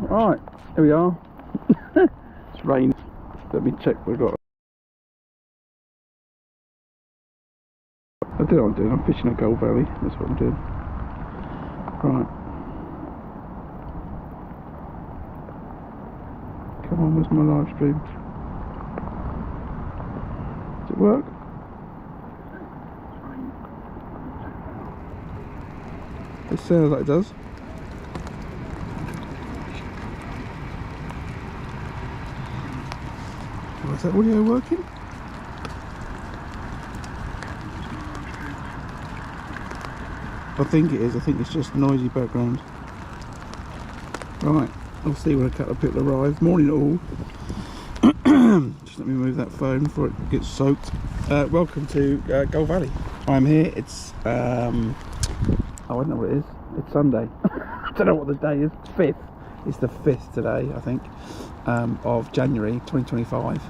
Right, here we are. It's rain. Let me check we've got. I don't know what I'm doing. I'm fishing at Gold Valley. That's what I'm doing. Right. Come on, where's my live stream? Does it work? It sounds like it does. Oh, is that audio working? I think it is. I think it's just noisy background. Right, I'll see when a caterpillar arrives. Morning all. Just let me move that phone before it gets soaked. Welcome to Gold Valley. I'm here. It's I don't know what it is. It's Sunday. I don't know what the day is. 5th. It's the 5th today, I think, of January 2025.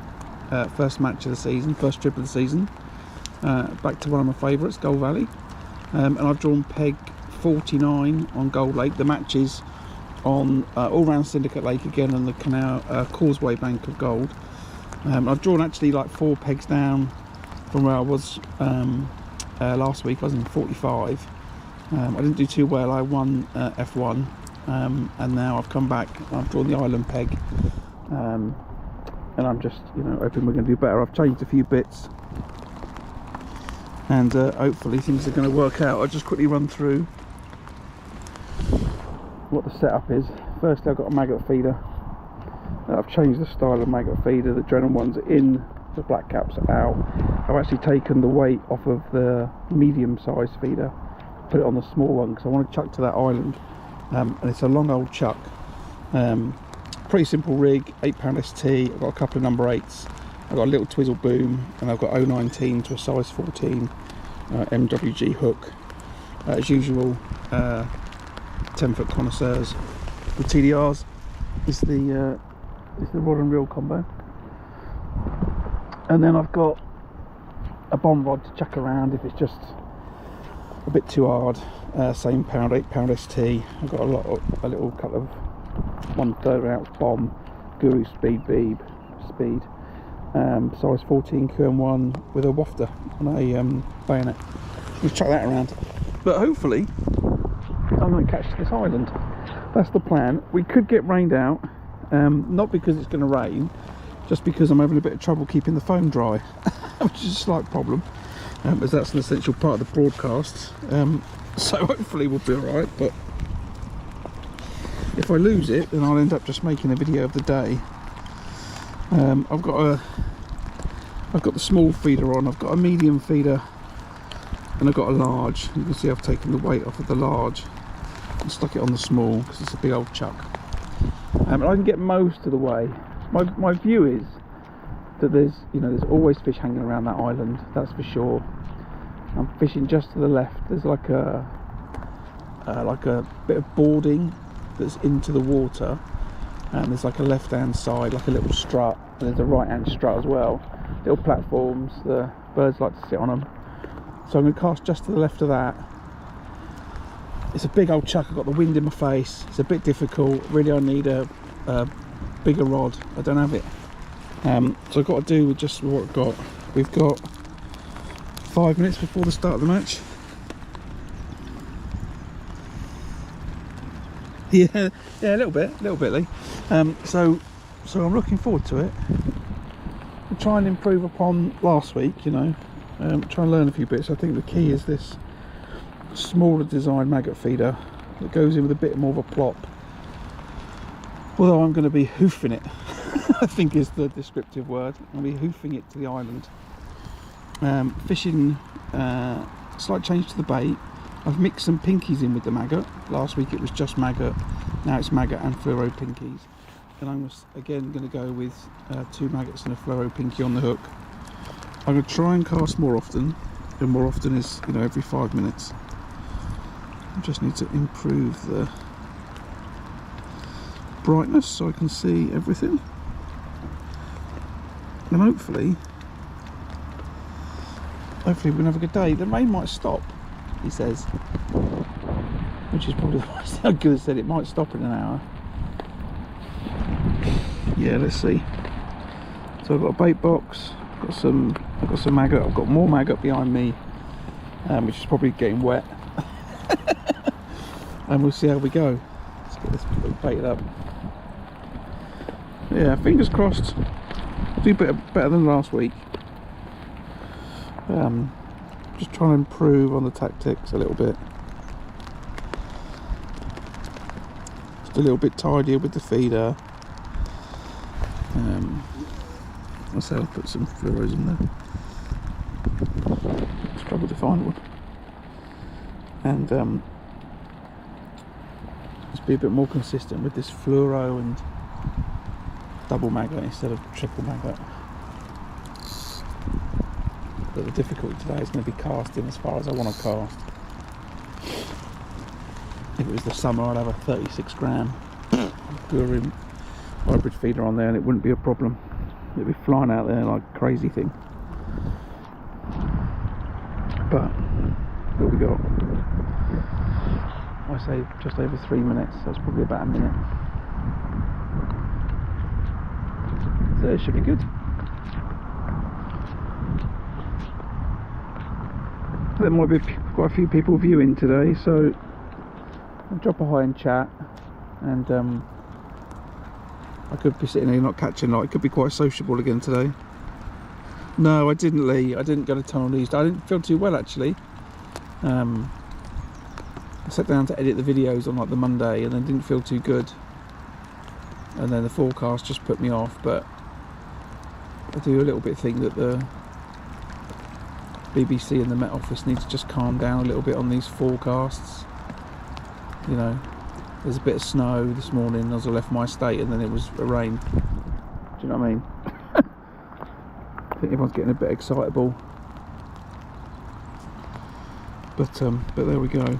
First match of the season, first trip of the season. Back to one of my favourites, Gold Valley. And I've drawn peg 49 on Gold Lake. The match is on all round Syndicate Lake again on the canal causeway bank of Gold. I've drawn actually like 4 pegs down from where I was last week. I was in 45. I didn't do too well. I won F1, and now I've come back. I've drawn the island peg, and I'm just hoping we're going to do better. I've changed a few bits, and hopefully things are going to work out. I'll just quickly run through what the setup is. Firstly, I've got a maggot feeder. I've changed the style of maggot feeder. The Drennan ones are in, the black caps are out. I've actually taken the weight off of the medium size feeder, put it on the small one because I want to chuck to that island, and it's a long old chuck. Pretty simple rig, £8 ST. I've got a couple of number 8s. I've got a little twizzle boom, and I've got 019 to a size 14 MWG hook. As usual, 10-foot connoisseurs with TDRs is the rod and reel combo. And then I've got a bomb rod to chuck around if it's just a bit too hard. Same pound, £8 ST. I've got a little couple of 1/3 ounce bomb, Guru Speed Beeb Speed, size 14 QM1 with a wafter on a bayonet. We'll chuck that around. But hopefully I'm going to catch this island. That's the plan. We could get rained out, not because it's going to rain, just because I'm having a bit of trouble keeping the phone dry, which is a slight problem, as that's an essential part of the broadcast. So hopefully we'll be alright, but if I lose it, then I'll end up just making a video of the day. I've got the small feeder on, I've got a medium feeder, and I've got a large. You can see I've taken the weight off of the large and stuck it on the small because it's a big old chuck. And I can get most of the way. My view is that there's always fish hanging around that island, that's for sure. I'm fishing just to the left. There's like a bit of boarding that's into the water, and there's like a left hand side, like a little strut, and there's a right hand strut as well. Little platforms, the birds like to sit on them. So I'm going to cast just to the left of that. It's a big old chuck. I've got the wind in my face. It's a bit difficult. Really, I need a bigger rod. I don't have it. So I've got to do with just what I've got. We've got 5 minutes before the start of the match. Yeah, a little bit, Lee. So I'm looking forward to it. We'll try and improve upon last week, try and learn a few bits. I think the key is this smaller design maggot feeder that goes in with a bit more of a plop. Although I'm going to be hoofing it, I think is the descriptive word. I'll be hoofing it to the island. Fishing, slight change to the bait. I've mixed some pinkies in with the maggot. Last week it was just maggot, now it's maggot and fluoro pinkies. And I'm again going to go with 2 maggots and a fluoro pinky on the hook. I'm going to try and cast more often, and more often is every 5 minutes. I just need to improve the brightness so I can see everything, and hopefully we're going to have a good day. The rain might stop, he says, which is probably the worst thing I could have said. It might stop in an hour. yeah, let's see. So I've got a bait box, I've got some maggot, I've got more maggot behind me, which is probably getting wet. And we'll see how we go. Let's get this baited up. Yeah, fingers crossed. Do better than last week. Just trying to improve on the tactics a little bit. Just a little bit tidier with the feeder. I'll say I'll put some fluoros in there. Struggle to find one. And just be a bit more consistent with this fluoro and double maggot instead of triple maggot. But the difficulty today is going to be casting as far as I want to cast. If it was the summer, I'd have a 36 gram fluorine hybrid feeder on there and it wouldn't be a problem. It'd be flying out there like a crazy thing. But what we got? I say just over 3 minutes, so it's probably about a minute. So it should be good. There might be quite a few people viewing today, so I'll drop a hi in chat, and I could be sitting here not catching light. It could be quite sociable again today. No, I didn't, Lee. I didn't go to Tunnel East. I didn't feel too well actually. I sat down to edit the videos on like the Monday and then didn't feel too good. And then the forecast just put me off, but I do a little bit think that the BBC and the Met Office need to just calm down a little bit on these forecasts. You know, there's a bit of snow this morning as I left my estate and then it was rain. Do you know what I mean? I think everyone's getting a bit excitable. But there we go.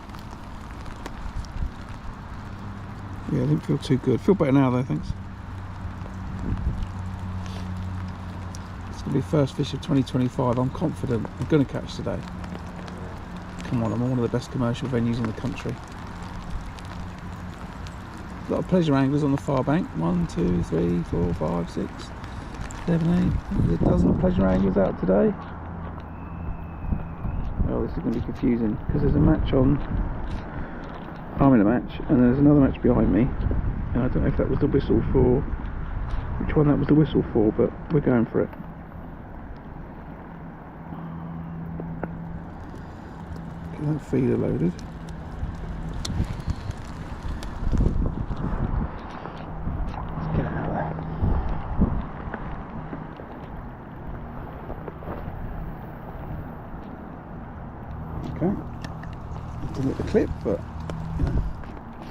Yeah, I didn't feel too good. Feel better now though, thanks. It's going to be first fish of 2025. I'm confident I'm going to catch today. Come on, I'm one of the best commercial venues in the country. A lot of pleasure anglers on the far bank. 1, 2, 3, 4, 5, 6, 7, 8. There's a dozen pleasure anglers out today. Oh, this is going to be confusing because there's a match on. I'm in a match and there's another match behind me, and I don't know if that was the whistle for which one that was the whistle for, but we're going for it. Get that feeder loaded. Let's get it out there. Okay, didn't hit the clip, but you know,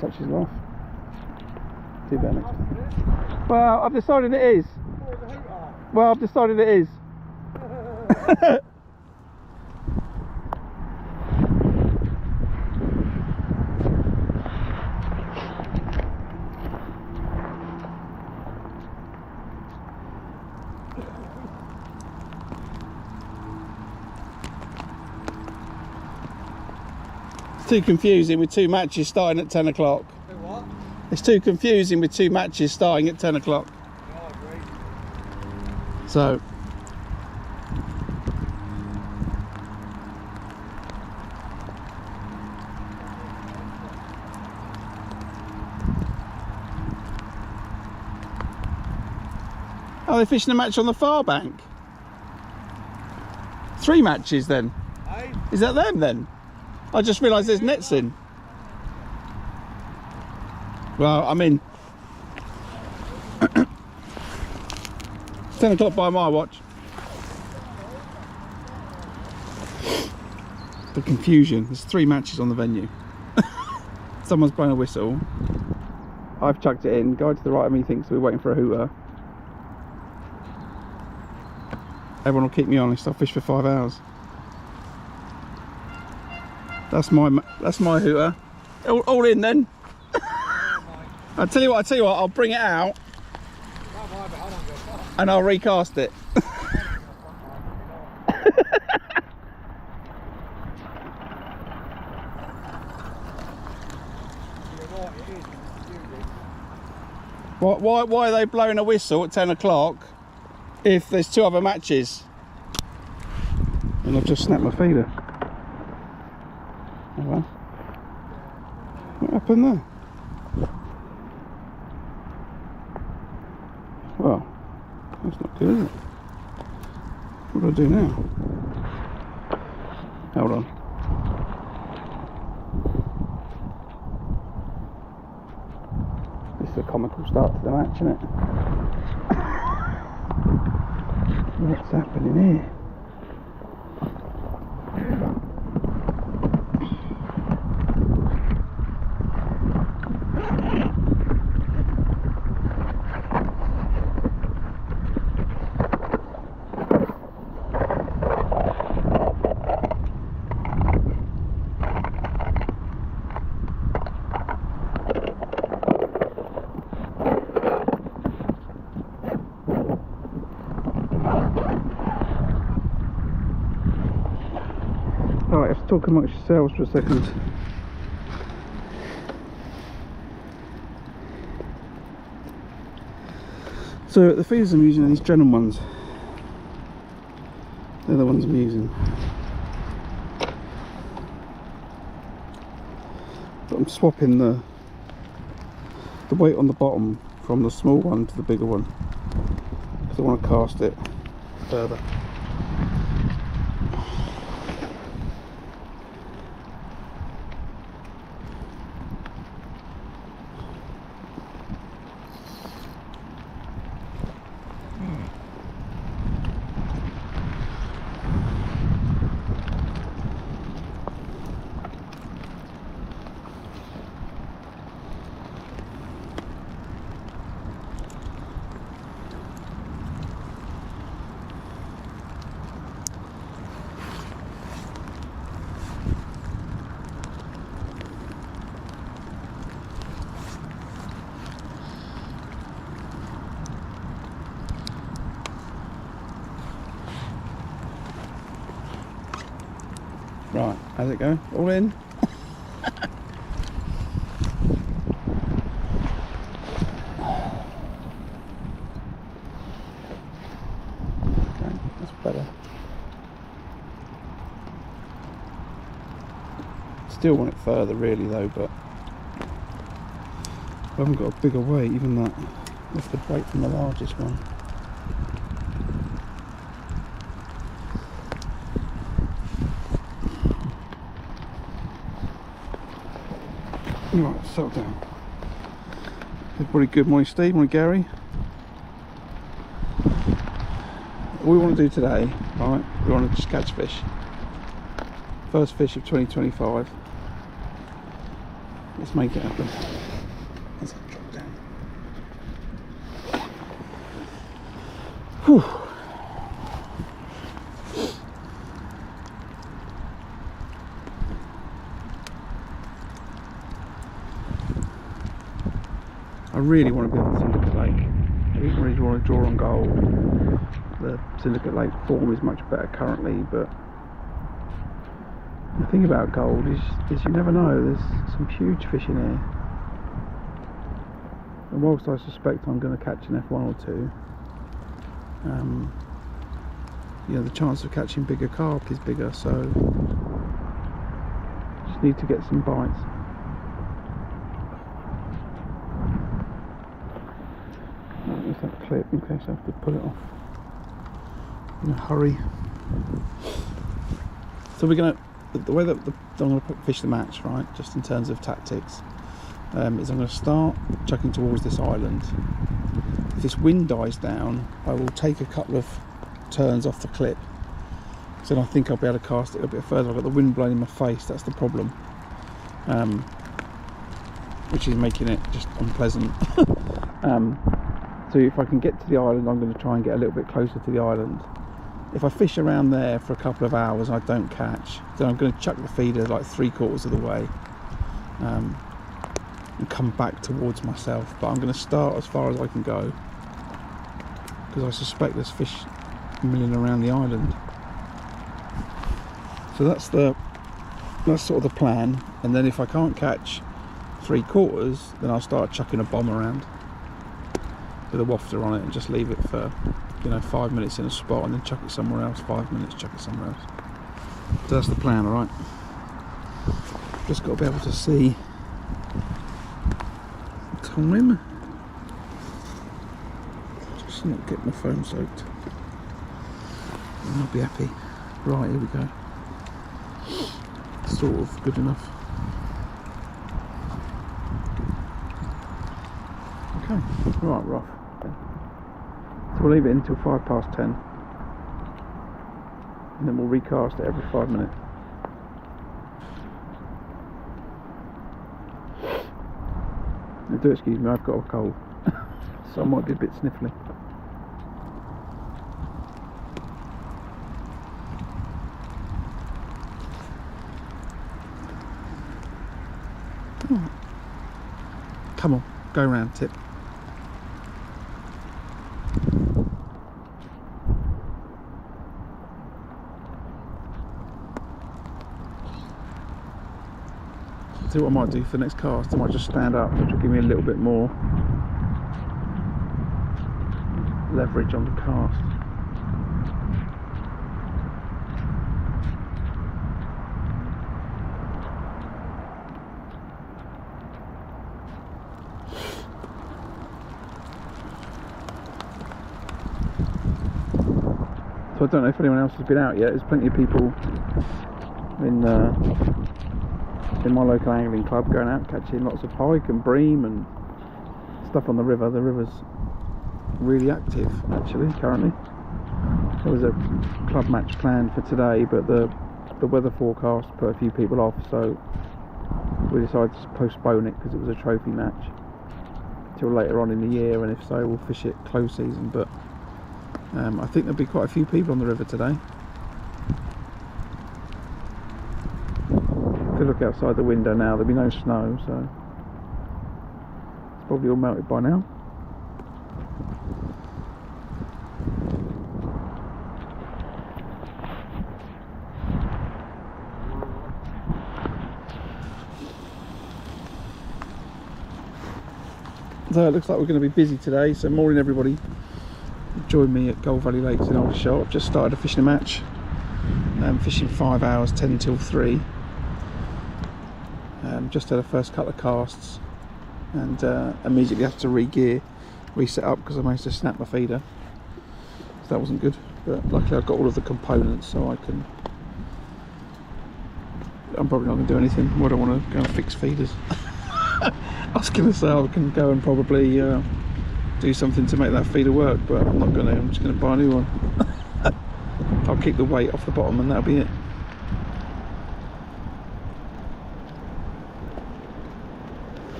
such is life. Too bad next time. Well, I've decided it is. Well, I've decided it is. It's too confusing with two matches starting at 10 o'clock. What? It's too confusing with two matches starting at 10 o'clock. No, I agree. So, oh, they're fishing a match on the far bank. 3 matches then. Hey? Is that them then? I just realised there's nets in. Well, I mean, 10 o'clock by my watch. The confusion. There's 3 matches on the venue. Someone's blown a whistle. I've chucked it in. Guy to the right of me thinks we're waiting for a hooter. Everyone will keep me honest. I'll fish for 5 hours. That's my hooter. All in then. I tell you what. I'll bring it out and I'll recast it. Why are they blowing a whistle at 10 o'clock if there's 2 other matches? And I've just snapped my feeder. Oh well. What happened there? Well, that's not good, is it? What do I do now? Hold on. This is a comical start to the match, isn't it? What's happening here? Alright, let's talk amongst yourselves for a second. So the feeders I'm using are these Drennan ones. They're the ones I'm using. But I'm swapping the weight on the bottom from the small one to the bigger one because I want to cast it further. Right, how's it going? All in? Okay, that's better. Still want it further really though, but I haven't got a bigger weight, even that lifted weight from the largest one. Right, settle down. Everybody good? Morning Steve, morning Gary. What we want to do today, right, we want to just catch fish. First fish of 2025. Let's make it happen. Let's drop down. Whew. I really want to be on Syndicate Lake. I don't really want to draw on gold. The Syndicate Lake form is much better currently, but the thing about gold is you never know. There's some huge fish in here, and whilst I suspect I'm going to catch an F1 or 2, you know, the chance of catching bigger carp is bigger, so just need to get some bites. There's that clip in case I have to pull it off in a hurry. So we're going to, the way that I'm going to fish the match, right, just in terms of tactics, is I'm going to start chucking towards this island. If this wind dies down, I will take a couple of turns off the clip, so then I think I'll be able to cast it a bit further. I've got the wind blowing in my face, that's the problem, which is making it just unpleasant. So if I can get to the island, I'm going to try and get a little bit closer to the island. If I fish around there for a couple of hours and I don't catch, then I'm going to chuck the feeder like 3/4 of the way and come back towards myself. But I'm going to start as far as I can go because I suspect there's fish milling around the island. So that's sort of the plan. And then if I can't catch 3/4, then I'll start chucking a bomb around. with a wafter on it and just leave it for, you know, 5 minutes in a spot and then chuck it somewhere else. 5 minutes, chuck it somewhere else. So that's the plan, alright? Just got to be able to see time. Just not get my phone soaked. And I'll be happy. Right, here we go. Sort of good enough. Okay, right, rough. Okay. So we'll leave it until 10:05, and then we'll recast it every 5 minutes. Now, do excuse me, I've got a cold, so I might be a bit sniffly. Oh. Come on, go round, tip. See what I might do for the next cast. I might just stand up, which will give me a little bit more leverage on the cast. So I don't know if anyone else has been out yet. There's plenty of people in my local angling club going out catching lots of pike and bream and stuff on the river. The river's really active actually currently. There was a club match planned for today, but the weather forecast put a few people off, so we decided to postpone it because it was a trophy match till later on in the year, and if so we'll fish it close season. But I think there'll be quite a few people on the river today. If you look outside the window now, there'll be no snow, so it's probably all melted by now. So it looks like we're going to be busy today, so morning everybody. Join me at Gold Valley Lakes in Aldershot. I've just started a fishing match. I'm fishing 5 hours, 10 till 3. Just had a first couple of casts and immediately had to reset up because I managed to snap my feeder. So that wasn't good, but luckily I've got all of the components, so I'm probably not going to do anything. I don't want to go and fix feeders. I was going to say I can go and probably do something to make that feeder work, but I'm not going to. I'm just going to buy a new one. I'll keep the weight off the bottom and that'll be it.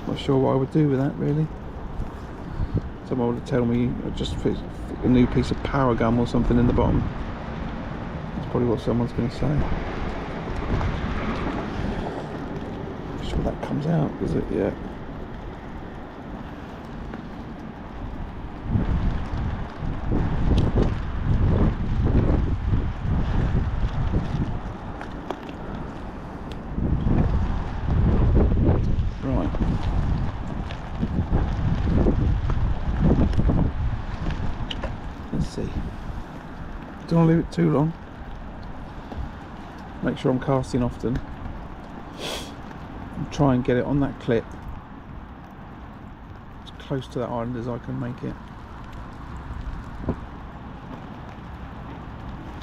Not sure what I would do with that really. Someone would tell me just fit a new piece of power gum or something in the bottom. That's probably what someone's going to say. Not sure that comes out, does it? Yeah. Don't want to leave it too long. Make sure I'm casting often. And try and get it on that clip as close to that island as I can make it. So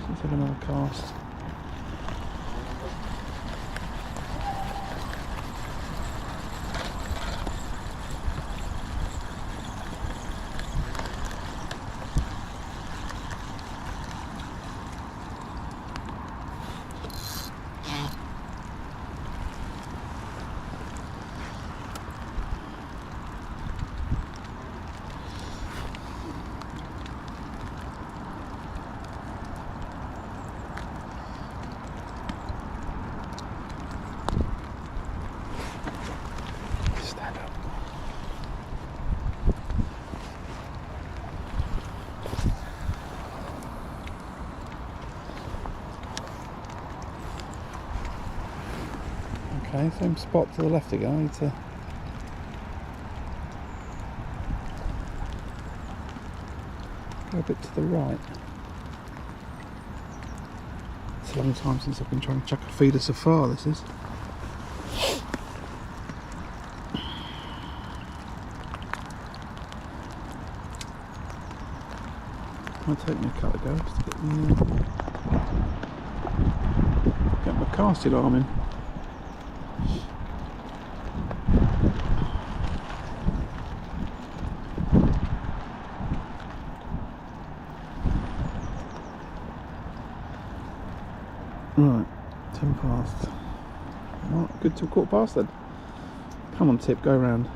let's have another cast. Okay, same spot to the left again. I need to Go a bit to the right. It's a long time since I've been trying to chuck a feeder so far, this is. Might take me a couple of goes to get my casting arm in. Right, 10 past. Right, good till 15 then. Come on, Tip, go round.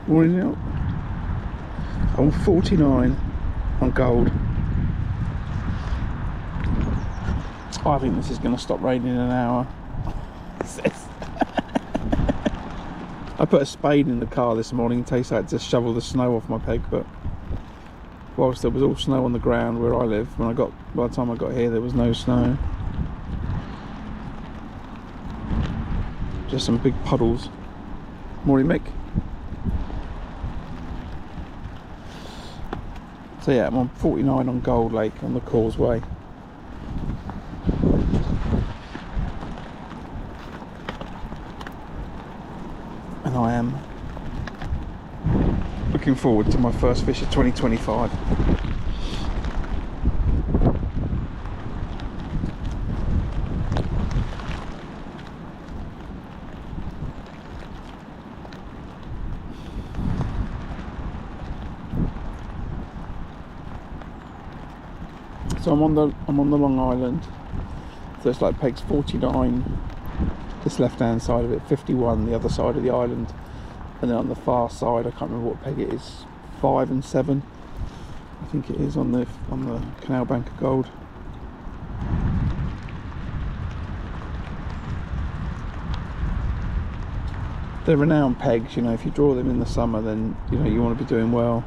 Morning out. I'm 49 on gold. I think this is going to stop raining in an hour. I put a spade in the car this morning in case I had to shovel the snow off my peg, but whilst there was all snow on the ground where I live, by the time I got here there was no snow. Just some big puddles. Morning, Mick. So yeah, I'm on 49 on Gold Lake on the causeway. And I am looking forward to my first fish of 2025. So I'm on the Long Island. So it's like pegs 49 this left hand side of it, 51 the other side of the island, and then on the far side I can't remember what peg it is, 5 and 7 I think it is on the Canal Bank of Gold. They're renowned pegs, you know. If you draw them in the summer, then you know you want to be doing well.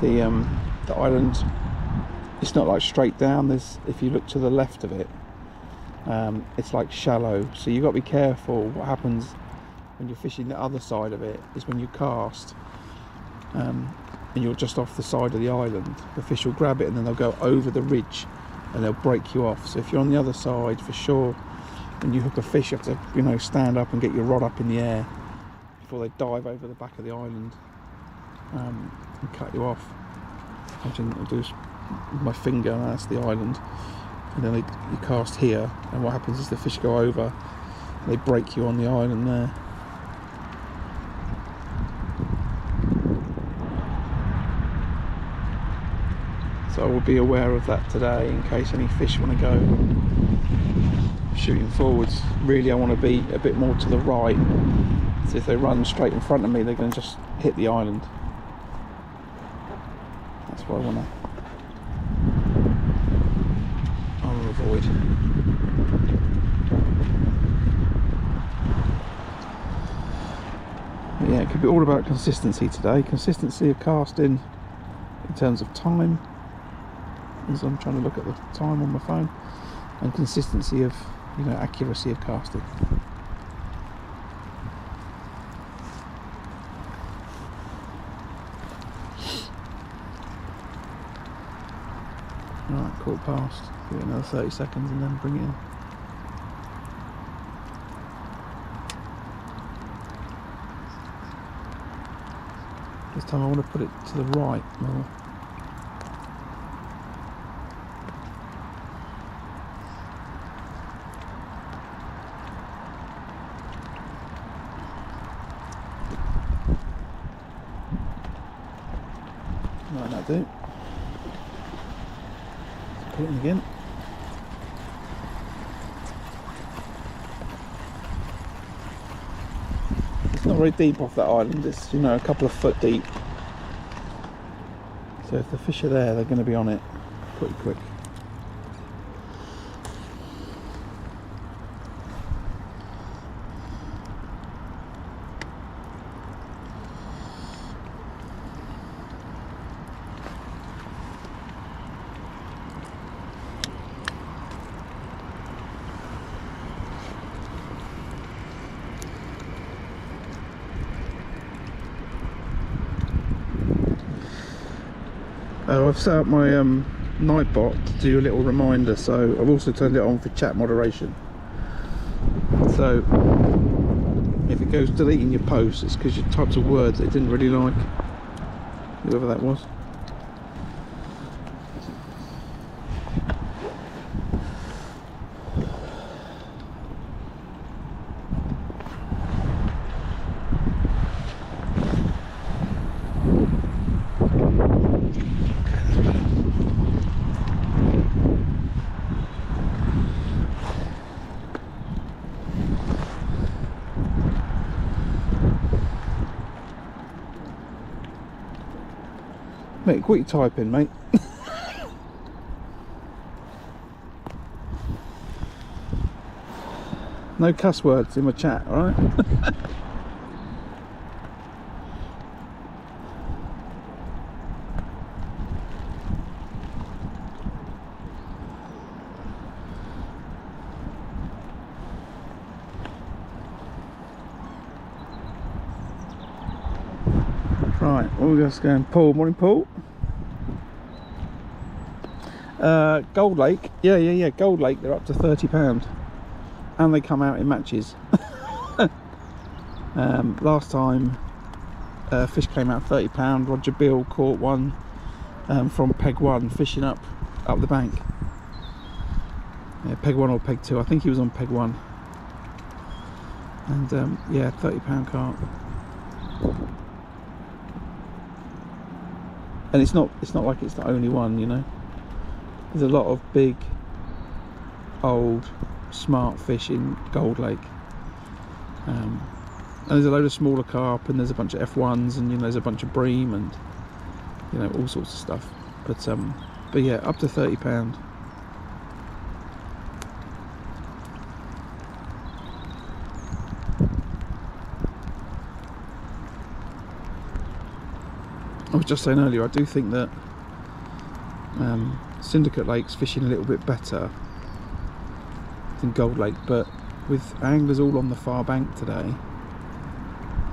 The island, it's not like straight down. There's, if you look to the left of it, it's like shallow, so you've got to be careful. What happens when you're fishing the other side of it is when you cast and you're just off the side of the island, the fish will grab it and then they'll go over the ridge and they'll break you off. So if you're on the other side, for sure, when you hook a fish you have to, you know, stand up and get your rod up in the air before they dive over the back of the island and cut you off. Imagine I'll do this with my finger, and that's the island, and then you cast here, and what happens is the fish go over and they break you on the island there. So I will be aware of that today in case any fish want to go shooting forwards. Really I want to be a bit more to the right, so if they run straight in front of me they're going to just hit the island. That's what I want to avoid. But yeah, it could be all about consistency today. Consistency of casting in terms of time, as I'm trying to look at the time on my phone, and consistency of, you know, accuracy of casting. Right, quarter past. Give it another 30 seconds and then bring it in. This time I want to put it to the right more. Right, that'll do. Let's put it in again. It's not very deep off that island, it's, you know, a couple of foot deep. So if the fish are there, they're going to be on it pretty quick. I've set up my Nightbot to do a little reminder, so I've also turned it on for chat moderation. So if it goes deleting your posts, it's because you typed a word that it didn't really like, whoever that was. Mate, quick type in, mate. No cuss words in my chat, alright? Right, we're just going Paul. Morning, Paul. Gold Lake, yeah. Gold Lake, they're up to £30, and they come out in matches. Last time, fish came out £30. Roger Bill caught one from peg 1, fishing up the bank. Yeah, peg 1 or peg 2. I think he was on peg 1. And yeah, £30 carp. And it's not like it's the only one, you know. There's a lot of big, old, smart fish in Gold Lake. And there's a load of smaller carp, and there's a bunch of F1s, and, you know, there's a bunch of bream, and, you know, all sorts of stuff. But yeah, up to £30. I was just saying earlier, I do think that Syndicate Lake's fishing a little bit better than Gold Lake, but with anglers all on the far bank today,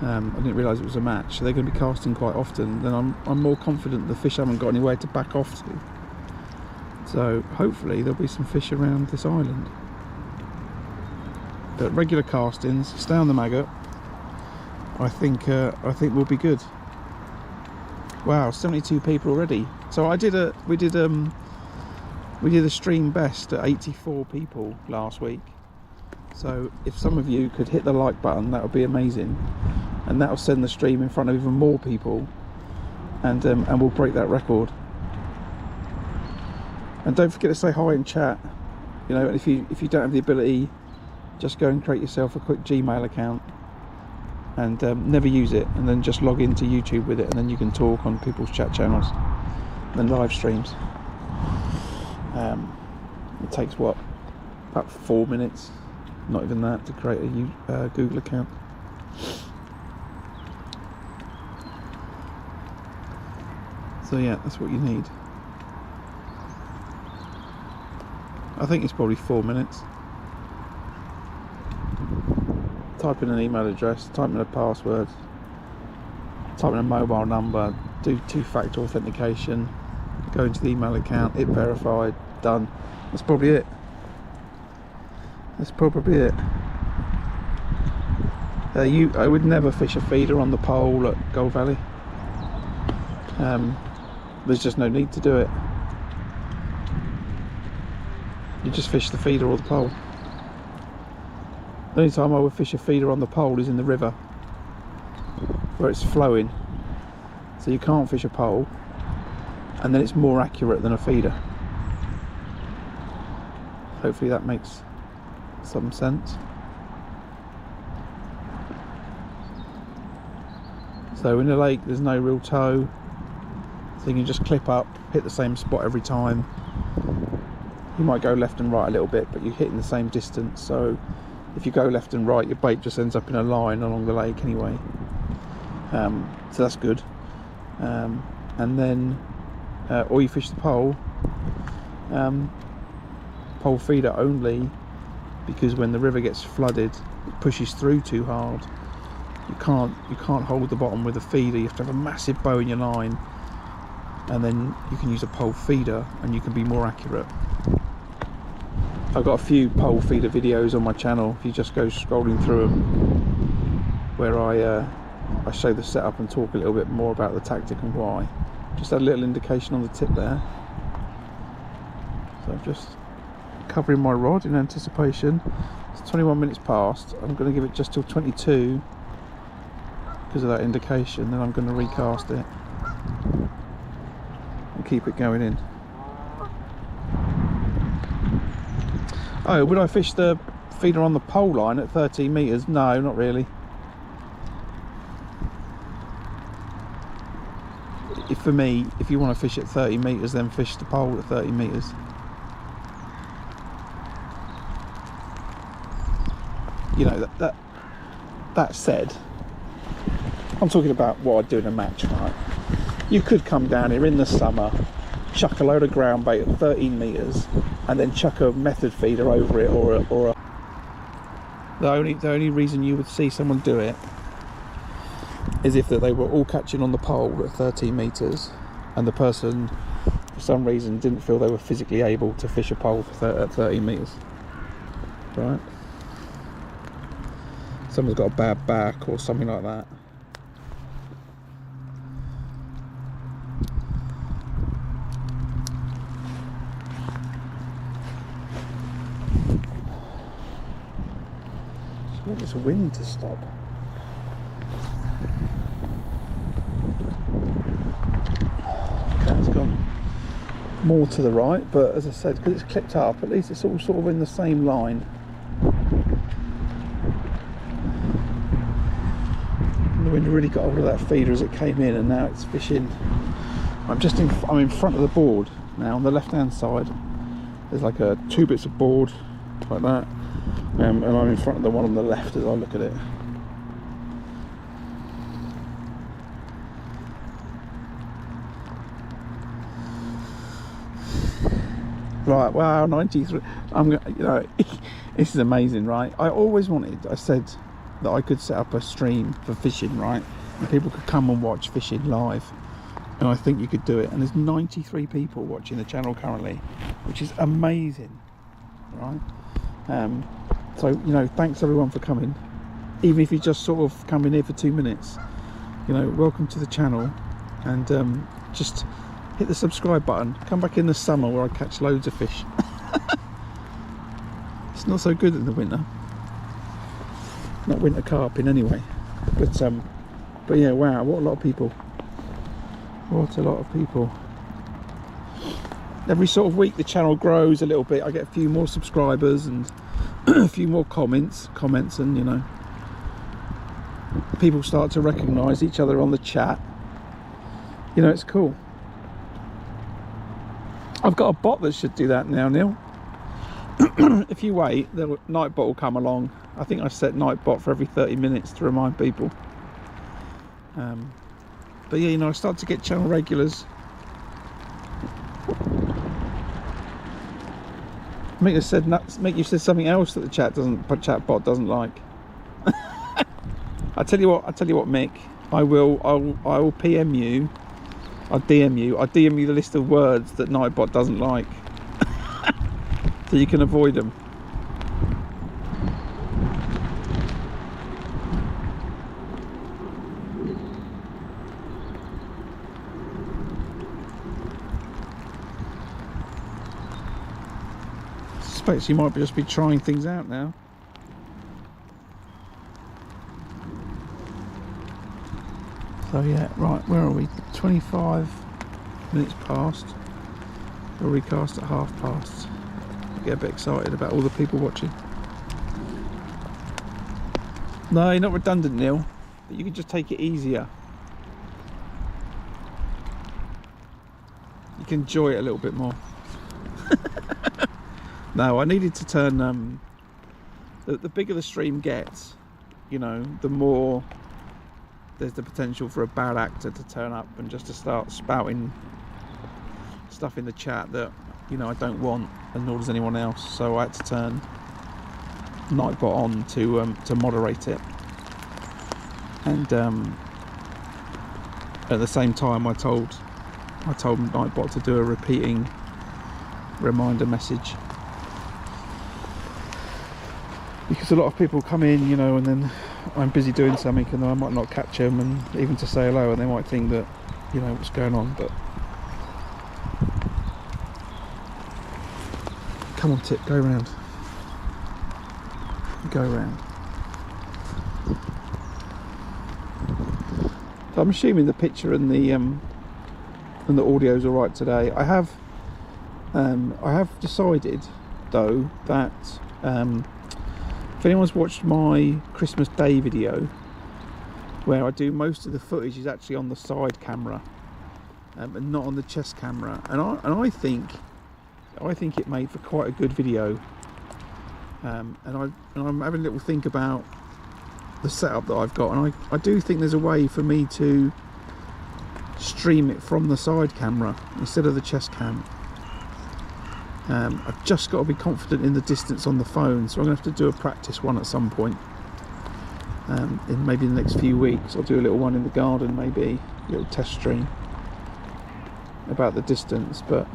I didn't realise it was a match, so they're going to be casting quite often. Then I'm more confident the fish haven't got anywhere to back off to. So hopefully there'll be some fish around this island. But regular castings, stay on the maggot. I think we'll be good. Wow, 72 people already. So we did a stream best at 84 people last week. So if some of you could hit the like button, that would be amazing, and that'll send the stream in front of even more people, and we'll break that record. And don't forget to say hi in chat. You know, if you don't have the ability, just go and create yourself a quick Gmail account. And never use it, and then just log into YouTube with it, and then you can talk on people's chat channels and live streams. It takes what, about 4 minutes, not even that, to create a Google account. So yeah, that's what you need. I think it's probably 4 minutes. Type in an email address, type in a password, type in a mobile number, do two-factor authentication, go into the email account, hit verified, done. That's probably it. I would never fish a feeder on the pole at Gold Valley. There's just no need to do it. You just fish the feeder or the pole. The only time I would fish a feeder on the pole is in the river where it's flowing, so you can't fish a pole, and then it's more accurate than a feeder. Hopefully that makes some sense. So in a lake there's no real tow, so you can just clip up, hit the same spot every time. You might go left and right a little bit, but you're hitting the same distance, so if you go left and right your bait just ends up in a line along the lake anyway. So that's good. And then or you fish the pole, pole feeder only, because when the river gets flooded it pushes through too hard. You can't hold the bottom with a feeder. You have to have a massive bow in your line, and then you can use a pole feeder and you can be more accurate. I've got a few pole feeder videos on my channel if you just go scrolling through them, where I show the setup and talk a little bit more about the tactic and why. Just had a little indication on the tip there, so I'm just covering my rod in anticipation. It's 21 minutes past. I'm going to give it just till 22 because of that indication, then I'm going to recast it and keep it going in. Oh, would I fish the feeder on the pole line at 13 metres? No, not really. For me, if you want to fish at 30 metres, then fish the pole at 30 metres. You know, that said, I'm talking about what I'd do in a match, right? You could come down here in the summer, chuck a load of ground bait at 13 metres, and then chuck a method feeder over it, or a... The only reason you would see someone do it is if that they were all catching on the pole at 13 metres, and the person for some reason didn't feel they were physically able to fish a pole at 13 metres, right? Someone's got a bad back or something like that. Just want this wind to stop. Okay, it's gone more to the right, but as I said, because it's clipped up, at least it's all sort of in the same line. The wind really got hold of that feeder as it came in, and now it's fishing. I'm in front of the board now on the left hand side. There's like two bits of board like that, and I'm in front of the one on the left as I look at it. Right, wow, 93. You know, this is amazing, right? I said that I could set up a stream for fishing, right? And people could come and watch fishing live. And I think you could do it. And there's 93 people watching the channel currently, which is amazing, right? So, you know, thanks everyone for coming. Even if you just sort of come in here for 2 minutes, you know, welcome to the channel. And just hit the subscribe button. Come back in the summer where I catch loads of fish. It's not so good in the winter. Not winter carping anyway. But yeah, wow, what a lot of people. What a lot of people. Every sort of week the channel grows a little bit. I get a few more subscribers and a few more comments, and you know, people start to recognise each other on the chat. You know, it's cool. I've got a bot that should do that now, Neil. If you wait, the Nightbot will come along. I think I set Nightbot for every 30 minutes to remind people. But yeah, you know, I start to get channel regulars. Make you said something else that the chat bot doesn't like. I tell you what, Mick. I will PM you. I'll DM you the list of words that Nightbot doesn't like, so you can avoid them. suspect she might just be trying things out now. So yeah, right, where are we? 25 minutes past. We'll recast at past. I get a bit excited about all the people watching. No, you're not redundant, Neil, but you can just take it easier. You can enjoy it a little bit more. No, I needed to turn, the bigger the stream gets, you know, the more there's the potential for a bad actor to turn up and just to start spouting stuff in the chat that, you know, I don't want, and nor does anyone else. So I had to turn Nightbot on to moderate it, and at the same time I told Nightbot to do a repeating reminder message, because a lot of people come in, you know, and then I'm busy doing something and I might not catch them, and even to say hello, and they might think that, you know, what's going on. But come on, Tip, go round. Go round. So I'm assuming the picture and the audio is all right today. I have decided though that if anyone's watched my Christmas Day video, where I do most of the footage is actually on the side camera and not on the chest camera, and I think it made for quite a good video. And I'm having a little think about the setup that I've got, and I do think there's a way for me to stream it from the side camera instead of the chest cam. I've just got to be confident in the distance on the phone, so I'm going to have to do a practice one at some point in maybe the next few weeks. I'll do a little one in the garden, maybe a little test stream about the distance, but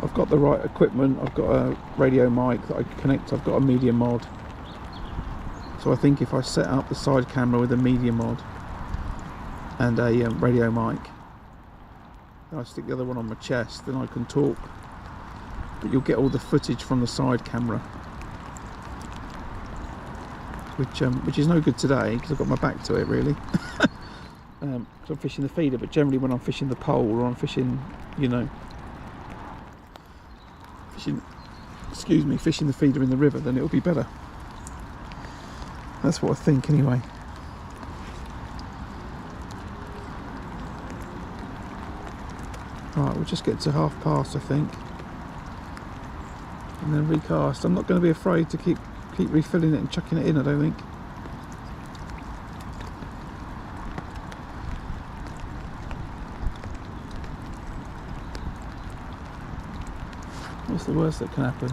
I've got the right equipment. I've got a radio mic that I can connect. I've got a media mod, so I think if I set up the side camera with a media mod and a radio mic, and I stick the other one on my chest, then I can talk, but you'll get all the footage from the side camera, which is no good today because I've got my back to it really. So I'm fishing the feeder, but generally when I'm fishing the pole, or I'm fishing, you know, fishing the feeder in the river, then it'll be better. That's what I think anyway. Right, we'll just get to past, I think, and then recast. I'm not going to be afraid to keep refilling it and chucking it in, I don't think. What's the worst that can happen?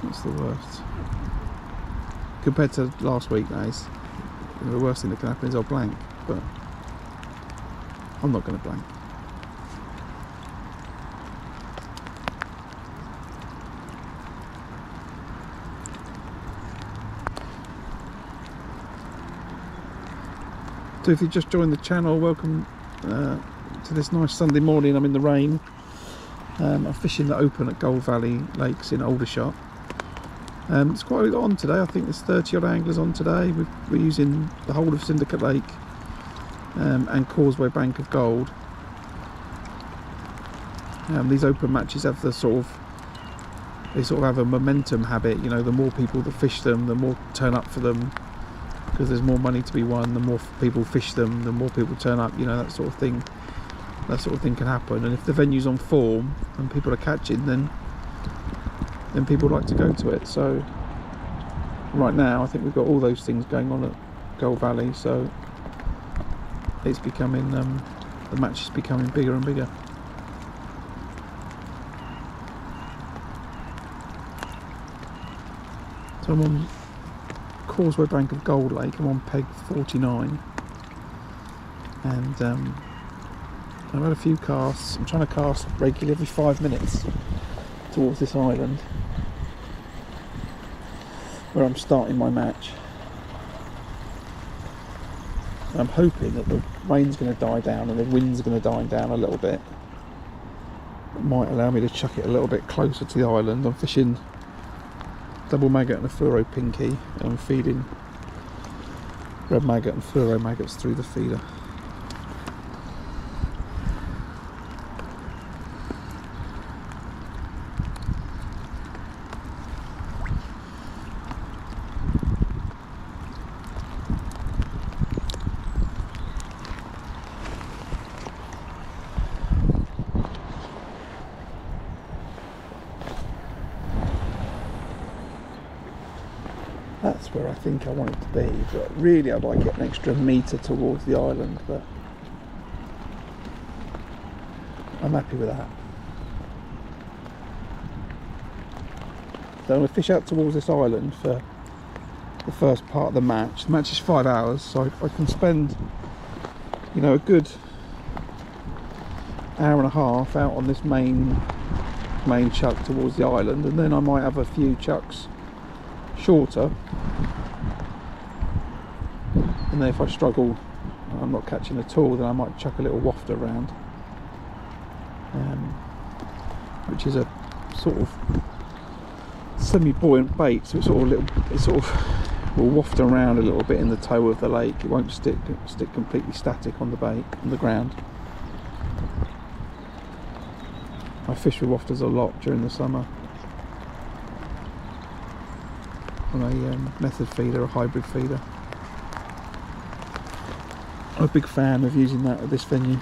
What's the worst? Compared to last week, that is. The worst thing that can happen is I'll blank, but I'm not going to blank. So if you just joined the channel, welcome to this nice Sunday morning. I'm in the rain. I'm fishing the open at Gold Valley Lakes in Aldershot. It's quite a lot on today. I think there's 30 odd anglers on today. We're using the whole of Syndicate Lake and Causeway Bank of Gold. These open matches have the sort of have a momentum habit. You know, the more people that fish them, the more turn up for them, because there's more money to be won. The more people fish them, the more people turn up. You know, that sort of thing. That sort of thing can happen. And if the venue's on form and people are catching, then people like to go to it. So right now I think we've got all those things going on at Gold Valley, so it's becoming the match is becoming bigger and bigger. So I'm on Causeway Bank of Gold Lake. I'm on peg 49, and I've had a few casts. I'm trying to cast regularly every 5 minutes towards this island where I'm starting my match. And I'm hoping that the rain's going to die down and the wind's going to die down a little bit, might allow me to chuck it a little bit closer to the island. I'm fishing double maggot and a fluoro pinky, and I'm feeding red maggot and fluoro maggots through the feeder. That's where I think I want it to be, but really I'd like it an extra metre towards the island, but I'm happy with that. So I'm going to fish out towards this island for the first part of the match. The match is 5 hours, so I can spend, you know, a good hour and a half out on this main chuck towards the island, and then I might have a few chucks shorter, and then if I struggle, I'm not catching at all, then I might chuck a little waft around, which is a sort of semi-buoyant bait, so it sort of will waft around a little bit in the toe of the lake. It won't stick completely static on the bait, on the ground. I fish with wafters a lot during the summer on a method feeder, a hybrid feeder. I'm a big fan of using that at this venue.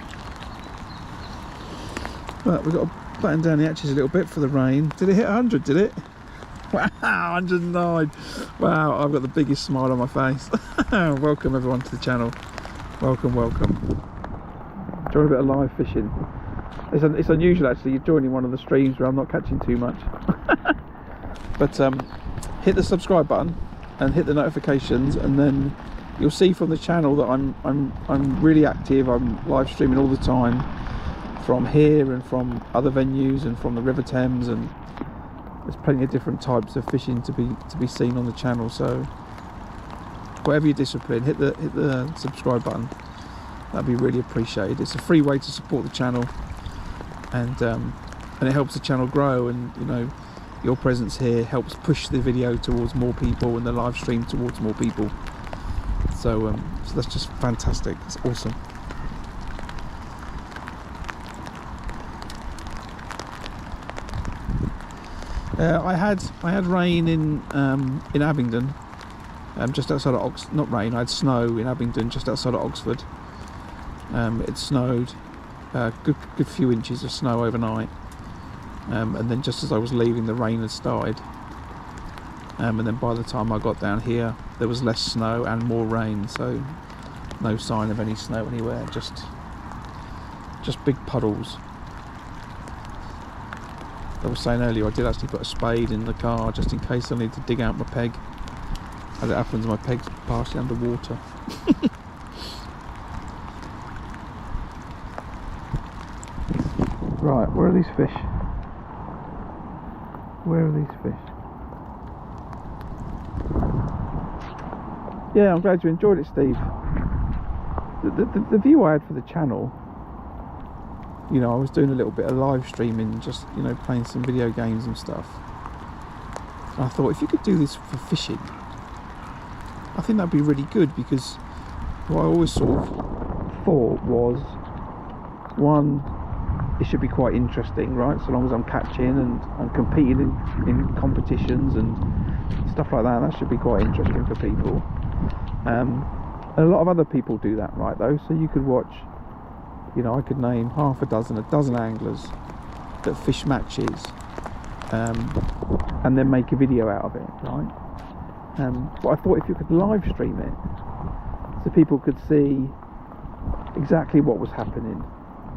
But we've got to batten down the hatches a little bit for the rain. Did it hit 100, did it? Wow, 109. Wow, I've got the biggest smile on my face. Welcome everyone to the channel. Welcome, welcome. Enjoying a bit of live fishing. It's unusual actually, you're joining one of the streams where I'm not catching too much. But hit the subscribe button and hit the notifications, and then you'll see from the channel that I'm really active. I'm live streaming all the time from here and from other venues and from the River Thames, and there's plenty of different types of fishing to be seen on the channel. So whatever your discipline, hit the subscribe button. That'd be really appreciated. It's a free way to support the channel, and it helps the channel grow, and you know, your presence here helps push the video towards more people and the live stream towards more people. So that's just fantastic. It's awesome. I had rain in Abingdon, just outside of Oxford. Not rain. I had snow in Abingdon, just outside of Oxford. It snowed, good few inches of snow overnight, and then just as I was leaving, the rain had started. And then by the time I got down here, there was less snow and more rain, so no sign of any snow anywhere, just big puddles. I was saying earlier, I did actually put a spade in the car just in case I need to dig out my peg. As it happens, my peg's partially underwater. Right, where are these fish? Where are these fish? Yeah, I'm glad you enjoyed it, Steve. The view I had for the channel, you know, I was doing a little bit of live streaming, just, you know, playing some video games and stuff. And I thought, if you could do this for fishing, I think that'd be really good, because what I always sort of thought was, one, it should be quite interesting, right? So long as I'm catching and I'm competing in competitions and stuff like that, that should be quite interesting for people. And a lot of other people do that, right, though? So you could watch, you know, I could name a dozen anglers that fish matches, and then make a video out of it, right? But I thought if you could live stream it, so people could see exactly what was happening,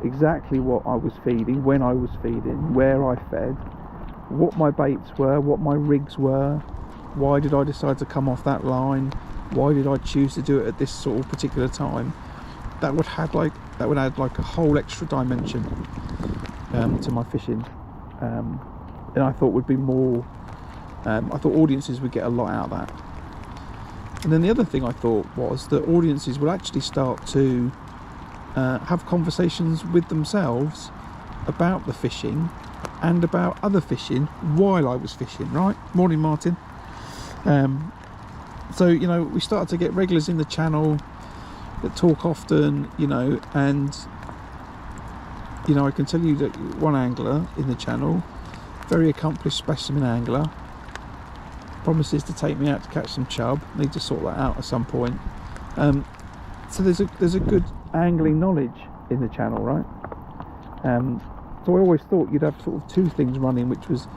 exactly what I was feeding, when I was feeding, where I fed, what my baits were, what my rigs were, why did I decide to come off that line, why did I choose to do it at this sort of particular time. That would add like a whole extra dimension to my fishing, and I thought would be more. I thought audiences would get a lot out of that. And then the other thing I thought was that audiences would actually start to have conversations with themselves about the fishing and about other fishing while I was fishing, right? Morning, Martin. So, you know, we started to get regulars in the channel that talk often, you know, and, you know, I can tell you that one angler in the channel, very accomplished specimen angler, promises to take me out to catch some chub. Need to sort that out at some point. So there's a good angling knowledge in the channel, right? So I always thought you'd have sort of two things running, which was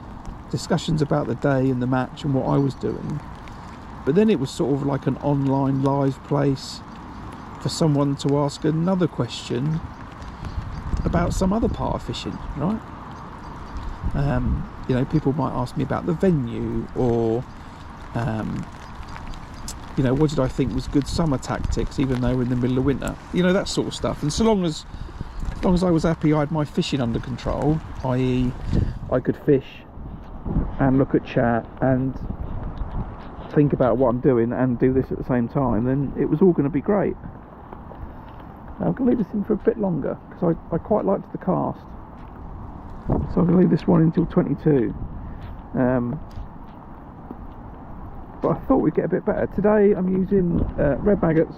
discussions about the day and the match and what I was doing, but then it was sort of like an online live place for someone to ask another question about some other part of fishing, right? You know, people might ask me about the venue, or you know, what did I think was good summer tactics even though we're in the middle of winter, you know, that sort of stuff. And so long as I was happy I had my fishing under control, i.e. I could fish and look at chat and think about what I'm doing and do this at the same time, then it was all going to be great. Now, I'm going to leave this in for a bit longer because I quite liked the cast, so I'm going to leave this one until 22. But I thought we'd get a bit better. Today I'm using red maggots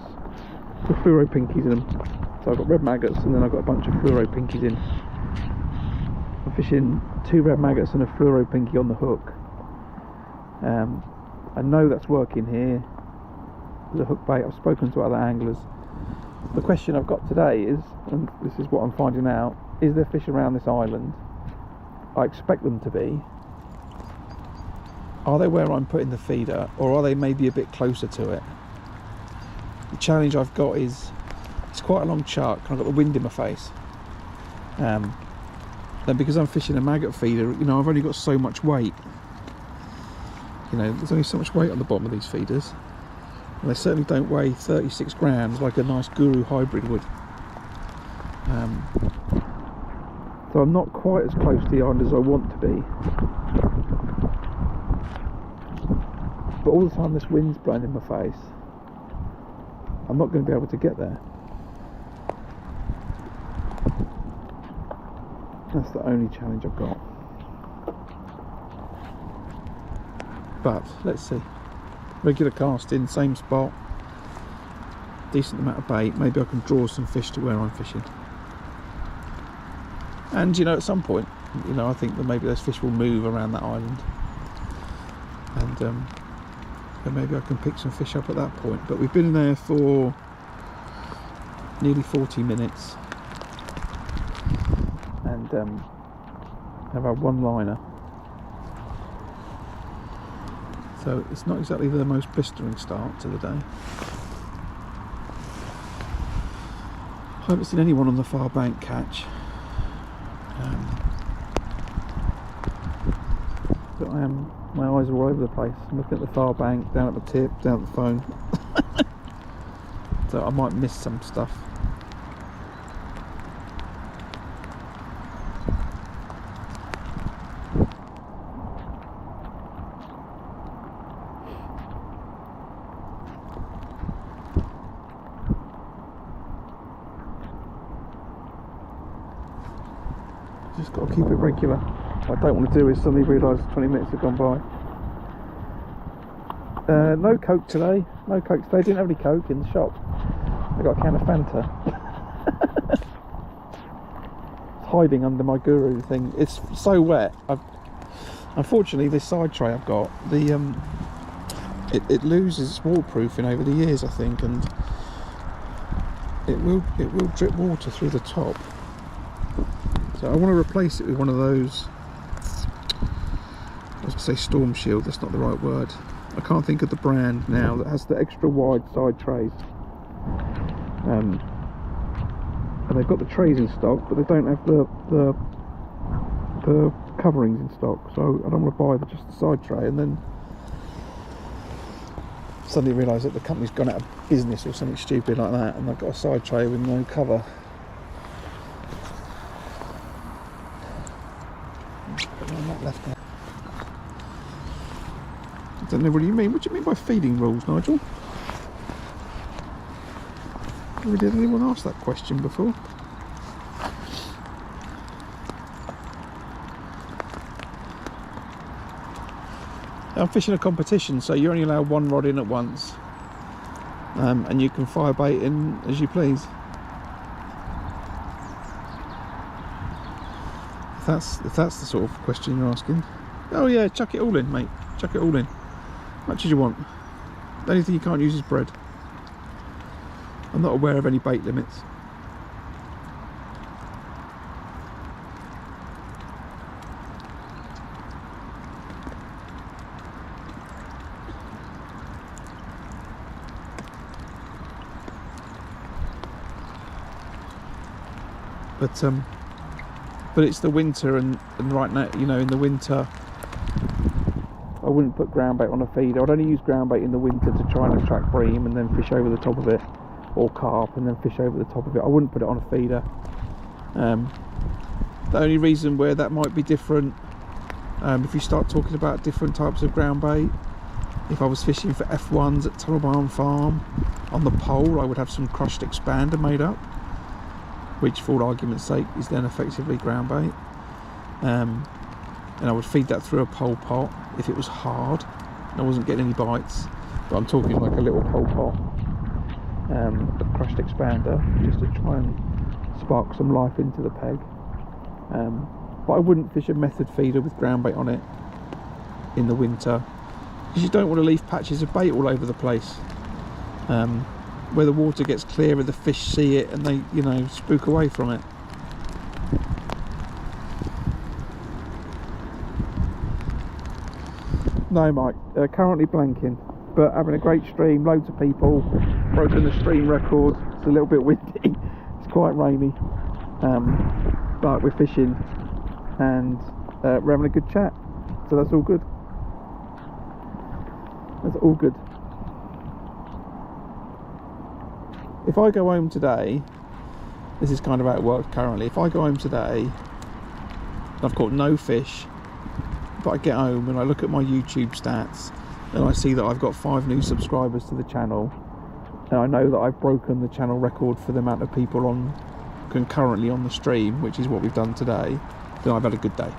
with fluoro pinkies in them. So I've got red maggots and then I've got a bunch of fluoro pinkies in. I'm fishing 2 red maggots and a fluoro pinky on the hook. I know that's working here. The hook bait, I've spoken to other anglers. The question I've got today is, and this is what I'm finding out, is there fish around this island? I expect them to be. Are they where I'm putting the feeder, or are they maybe a bit closer to it? The challenge I've got is, it's quite a long chuck and I've got the wind in my face. Then because I'm fishing a maggot feeder, you know, I've only got so much weight. You know, there's only so much weight on the bottom of these feeders. And they certainly don't weigh 36 grams like a nice Guru hybrid would. So I'm not quite as close to the island as I want to be. But all the time this wind's blowing in my face, I'm not going to be able to get there. That's the only challenge I've got. But let's see. Regular casting, same spot, decent amount of bait. Maybe I can draw some fish to where I'm fishing. And you know, at some point, you know, I think that maybe those fish will move around that island, and then maybe I can pick some fish up at that point. But we've been there for nearly 40 minutes and have our one liner. So it's not exactly the most blistering start to the day. I haven't seen anyone on the far bank catch. But my eyes are all over the place. I'm looking at the far bank, down at the tip, down at the phone. So I might miss some stuff. Just got to keep it regular. What I don't want to do is suddenly realise 20 minutes have gone by. No Coke today. No Coke today. Didn't have any Coke in the shop. I got a can of Fanta. It's hiding under my Guru thing. It's so wet. Unfortunately, this side tray I've got, it loses its waterproofing over the years, I think, and it will drip water through the top. So I want to replace it with one of those, I was going to say Storm Shield, that's not the right word. I can't think of the brand now that has the extra wide side trays. And they've got the trays in stock, but they don't have the coverings in stock. So I don't want to buy just the side tray and then suddenly realise that the company's gone out of business or something stupid like that, and they've got a side tray with no cover. Left there. I don't know what you mean. What do you mean by feeding rules, Nigel? Did anyone ask that question before? I'm fishing a competition, so you're only allowed one rod in at once, and you can fire bait in as you please. If that's the sort of question you're asking. Oh yeah, chuck it all in, mate. Chuck it all in, much as you want. The only thing you can't use is bread. I'm not aware of any bait limits. But it's the winter, and right now, you know, in the winter I wouldn't put ground bait on a feeder. I'd only use ground bait in the winter to try and attract bream and then fish over the top of it, or carp and then fish over the top of it. I wouldn't put it on a feeder. The only reason where that might be different, if you start talking about different types of ground bait, if I was fishing for F1s at Tunnel Barn Farm, on the pole I would have some crushed expander made up, which for all argument's sake is then effectively ground bait, and I would feed that through a pole pot if it was hard and I wasn't getting any bites. But I'm talking like a little pole pot, a crushed expander, just to try and spark some life into the peg. But I wouldn't fish a method feeder with ground bait on it in the winter, because you don't want to leave patches of bait all over the place. Where the water gets clearer, the fish see it and they, you know, spook away from it. No, Mike, currently blanking, but having a great stream, loads of people, broken the stream record. It's a little bit windy, it's quite rainy, but we're fishing and we're having a good chat, so that's all good. That's all good. If I go home today, this is kind of how it works currently. If I go home today, I've caught no fish, but I get home and I look at my YouTube stats and I see that I've got 5 new subscribers to the channel, and I know that I've broken the channel record for the amount of people on concurrently on the stream, which is what we've done today, then I've had a good day.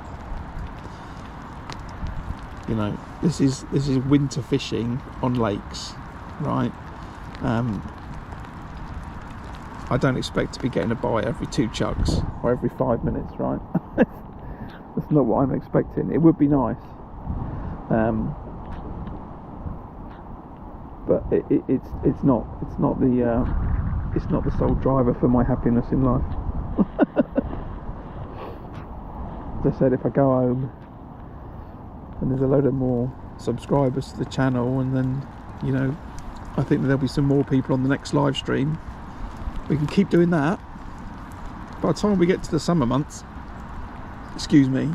You know, this is winter fishing on lakes, right? I don't expect to be getting a bite every 2 chucks or every 5 minutes, right? That's not what I'm expecting. It would be nice, but it's not the sole driver for my happiness in life. As I said, if I go home and there's a load of more subscribers to the channel, and then, you know, I think there'll be some more people on the next live stream, we can keep doing that. By the time we get to the summer months, excuse me,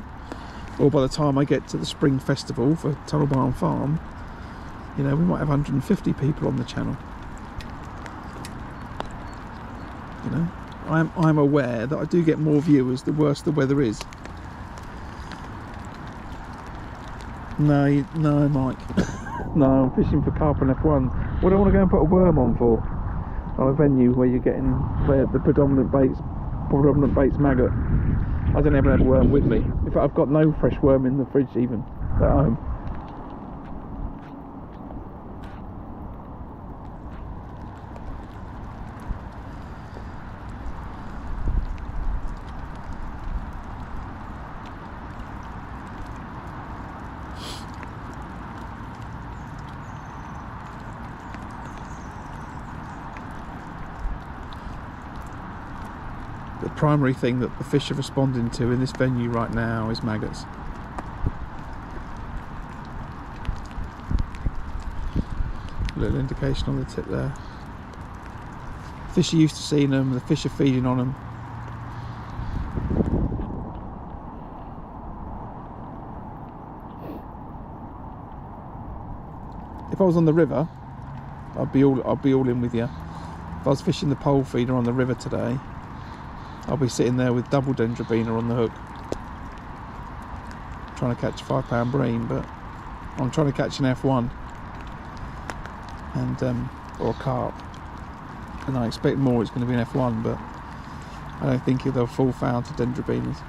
or by the time I get to the spring festival for Tunnel Barn Farm, you know, we might have 150 people on the channel. You know, I'm aware that I do get more viewers the worse the weather is. No, Mike. No, I'm fishing for carp and F1. What do I want to go and put a worm on for? On a venue where you're getting where the predominant bait's maggot. I don't even have a worm with me. In fact, I've got no fresh worm in the fridge even at home. The primary thing that the fish are responding to in this venue right now is maggots. A little indication on the tip there. Fish are used to seeing them, the fish are feeding on them. If I was on the river, I'd be all in with you. If I was fishing the pole feeder on the river today, I'll be sitting there with double dendrobina on the hook, trying to catch a 5-pound bream, but I'm trying to catch an F1 and or a carp, and I expect more it's going to be an F1, but I don't think they'll fall foul to dendrobinas.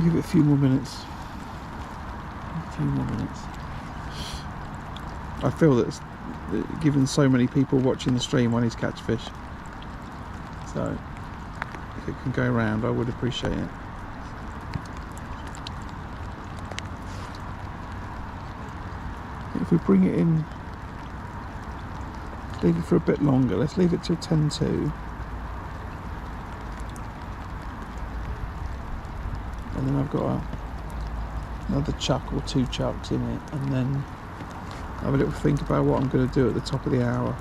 Give it a few more minutes. A few more minutes. I feel that given so many people watching the stream, I need to catch fish. So if it can go around, I would appreciate it. If we bring it in, leave it for a bit longer. Let's leave it till 10:02. And then I've got another chuck or 2 chucks in it, and then have a little think about what I'm going to do at the top of the hour.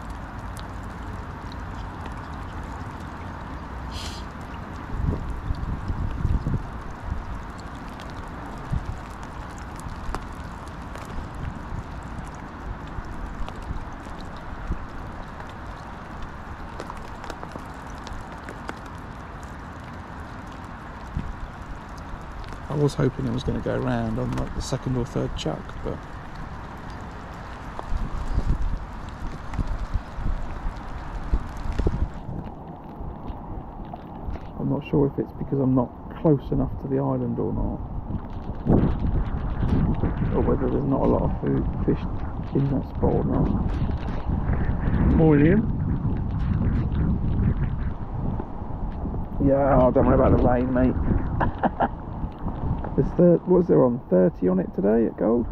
I was hoping it was going to go round on like the 2nd or 3rd chuck, but I'm not sure if it's because I'm not close enough to the island or not, or whether there's not a lot of fish in that spot or not. Morning. Yeah, don't worry about the rain, mate. What's there on? 30 on it today at Gold?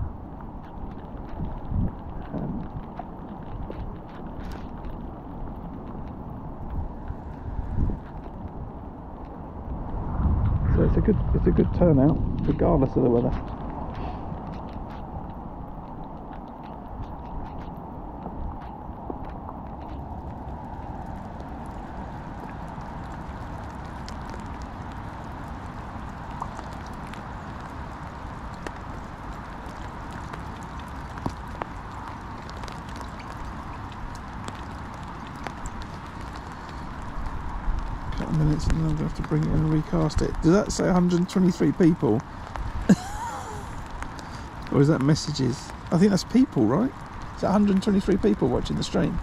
So it's a good turnout, regardless of the weather. Minutes, and then I'm going to have to bring it in and recast it. Does that say 123 people? Or is that messages? I think that's people, right? Is that 123 people watching the stream?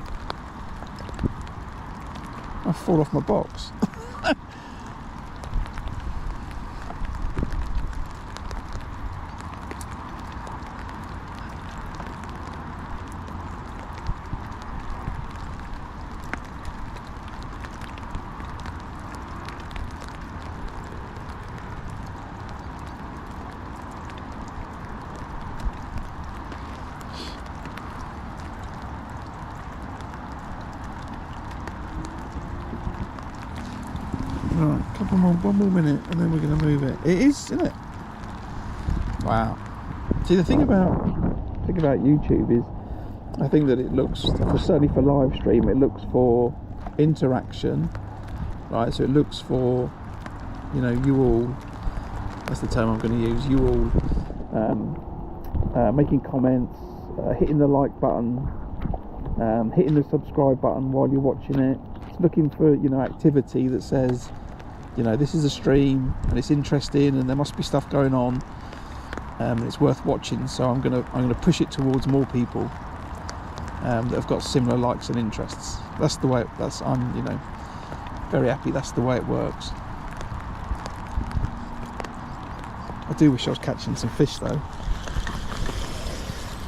I'll fall off my box. Right, one more minute, and then we're going to move it. It is, isn't it? Wow. See, the thing about YouTube is, I think that it looks, certainly for live stream, it looks for interaction, right? So it looks for, you know, you all. That's the term I'm going to use. You all making comments, hitting the like button, hitting the subscribe button while you're watching it. It's looking for, you know, activity that says, you know, this is a stream and it's interesting and there must be stuff going on, and it's worth watching. So I'm gonna push it towards more people that have got similar likes and interests. That's the way. I'm, you know, very happy. That's the way it works. I do wish I was catching some fish though.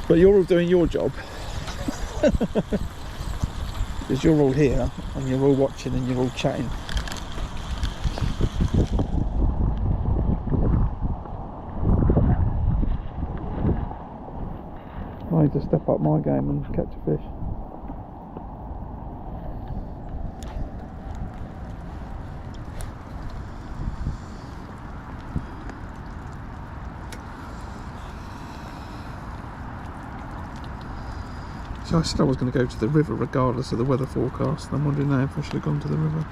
But you're all doing your job. Because you're all here and you're all watching and you're all chatting. I need to step up my game and catch a fish. So I said I was going to go to the river regardless of the weather forecast, and I'm wondering now if I should have gone to the river.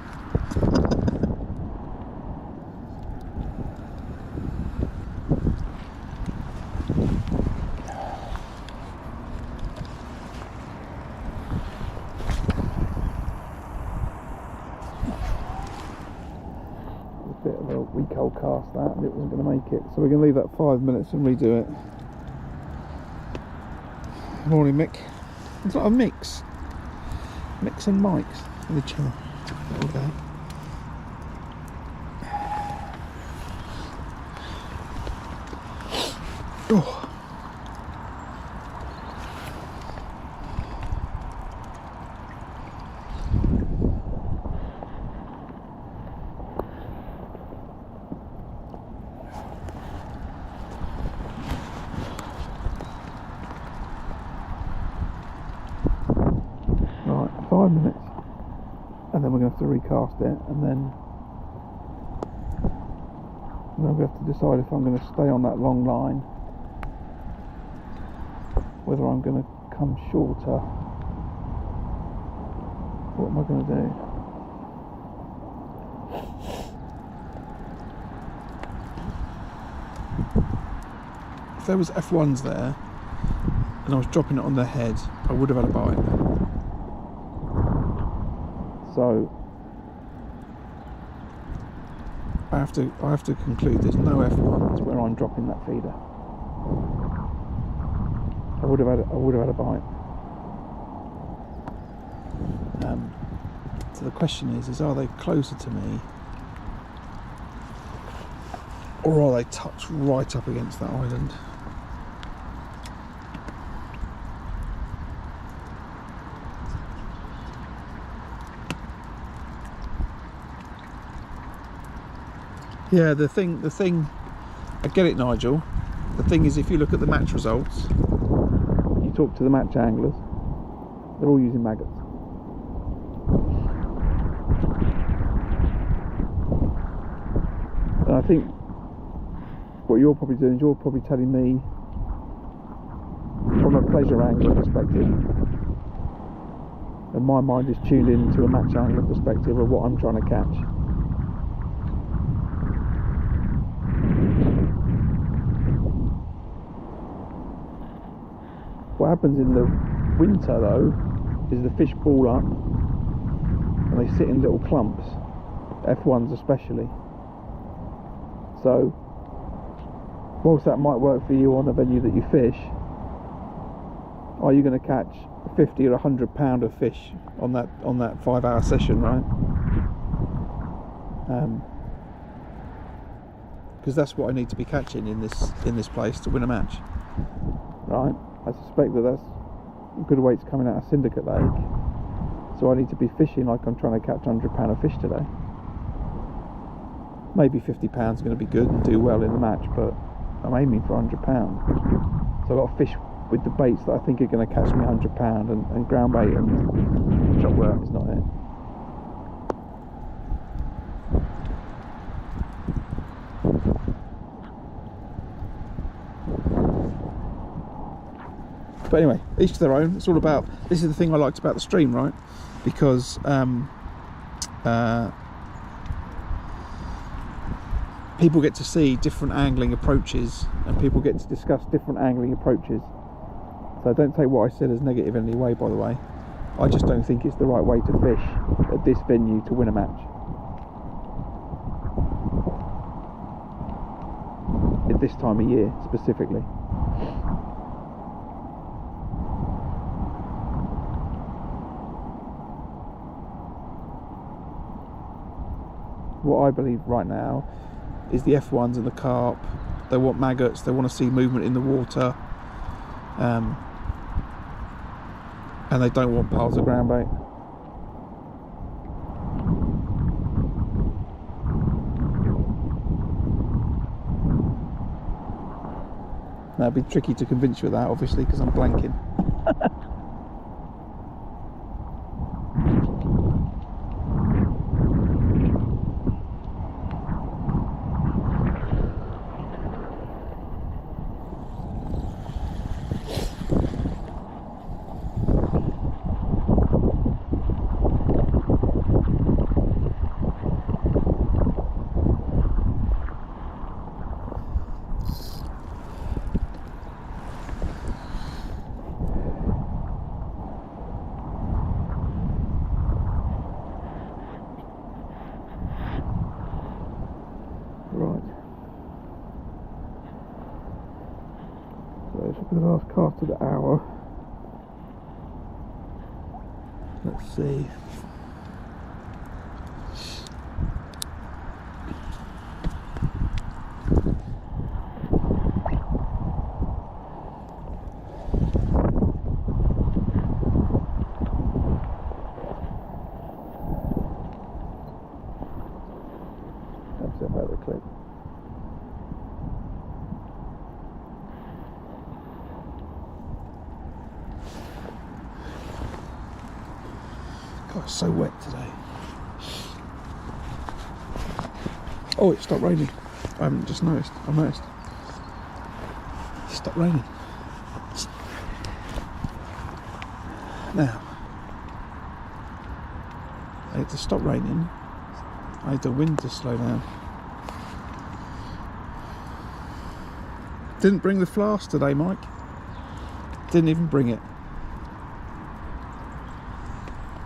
A bit of a weak old cast that, and it wasn't going to make it. So we're going to leave that 5 minutes and redo it. Morning, Mick. It's like a mix and mics in the channel. Okay. Oh. Right, 5 minutes, and then we're going to have to recast it, and then we have to decide if I'm going to stay on that long line, whether I'm going to come shorter. What am I going to do? If there was F1s there and I was dropping it on their head, I would have had a bite. So I have to conclude there's no F1s where I'm dropping that feeder. I would have had a bite. So the question is are they closer to me, or are they tucked right up against that island? Yeah, the thing, I get it, Nigel. The thing is, if you look at the match results, you talk to the match anglers, they're all using maggots. And I think what you're probably doing is you're probably telling me from a pleasure angler perspective, and my mind is tuned into a match angler perspective of what I'm trying to catch. What happens in the winter though is the fish ball up and they sit in little clumps, F1s especially. So whilst that might work for you on a venue that you fish, are you going to catch 50 or 100 pound of fish on that 5-hour session, right? Because that's what I need to be catching in this place to win a match, right? I suspect that that's good weights coming out of Syndicate Lake, so I need to be fishing like I'm trying to catch 100 pound of fish today. Maybe 50 pounds is going to be good and do well in the match, but I'm aiming for 100 pound. So I've got to fish with the baits that I think are going to catch me 100 pound, and ground bait and chop worm is not it. But anyway, each to their own. It's all about, this is the thing I liked about the stream, right? Because people get to see different angling approaches, and people get to discuss different angling approaches. So don't take what I said as negative in any way, by the way. I just don't think it's the right way to fish at this venue to win a match. At this time of year, specifically. What I believe right now is the F1s and the carp, they want maggots, they want to see movement in the water, and they don't want piles of ground bait. Now it'd be tricky to convince you of that, obviously, because I'm blanking. Right. So this will be the last cast of the hour. Let's see. myself out of the clip. God, it's so wet today. Oh, it stopped raining. I haven't just noticed. I noticed. It stopped raining. Now, I had to stop raining. I had the wind to slow down. Didn't bring the flask today, Mike. Didn't even bring it.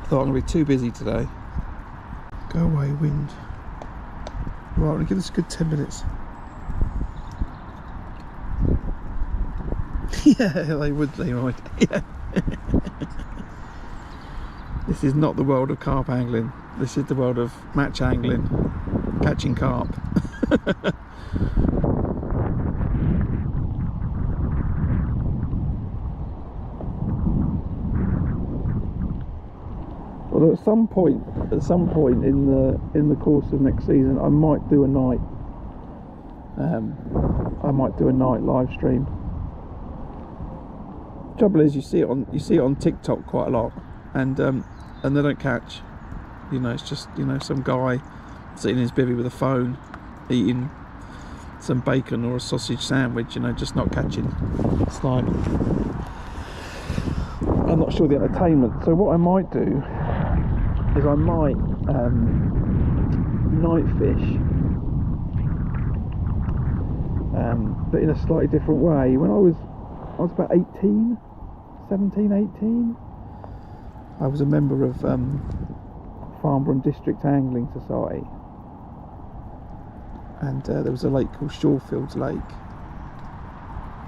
Thought I'm going to be too busy today. Go away, wind. Right, I'm going to give this a good 10 minutes. Yeah, they would, they might. Yeah. This is not the world of carp angling. This is the world of match angling, catching carp. Although at some point in the course of next season, I might do a night. I might do a night live stream. Trouble is, you see it on TikTok quite a lot, and they don't catch. You know, it's just, you know, some guy sitting in his bivvy with a phone, eating some bacon or a sausage sandwich. You know, just not catching. It's like, I'm not sure the entertainment. So what I might do is I might night fish, but in a slightly different way. When I was about 18, 17, 18, I was a member of Farnborough and District Angling Society, and there was a lake called Shorefields Lake,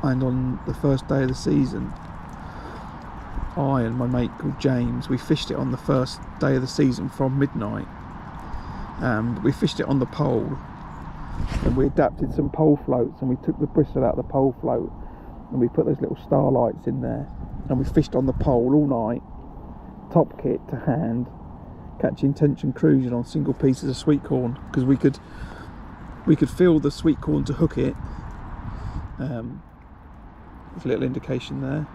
and on the first day of the season, I and my mate called James, we fished it on the first day of the season from midnight. We fished it on the pole, and we adapted some pole floats, and we took the bristle out of the pole float, and we put those little starlights in there, and we fished on the pole all night, top kit to hand, catching tension cruising on single pieces of sweet corn, because we could feel the sweet corn to hook it. There's a little indication there.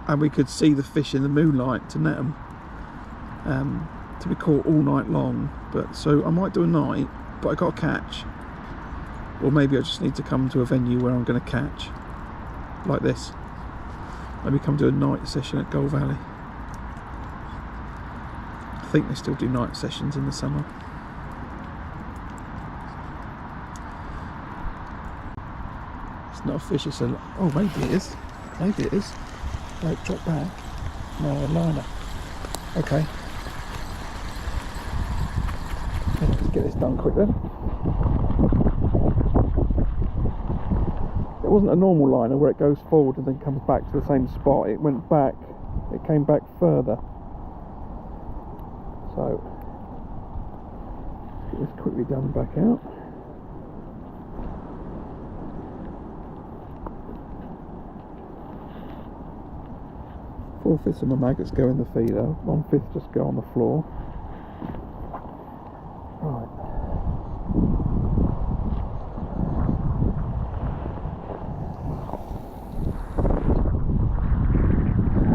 And we could see the fish in the moonlight to net them, to be caught all night long. But so I might do a night, but I got to catch, or maybe I just need to come to a venue where I'm going to catch, like this. Maybe come to a night session at Gold Valley. I think they still do night sessions in the summer. It's not a fish, it's a... oh, maybe it is. Maybe it is. Right, drop back. No, a liner. Okay. Let's get this done quick then. It wasn't a normal liner where it goes forward and then comes back to the same spot. It went back, it came back further. So, get this quickly done back out. Four-fifths of my maggots go in the feeder, 1/5 just go on the floor. Right.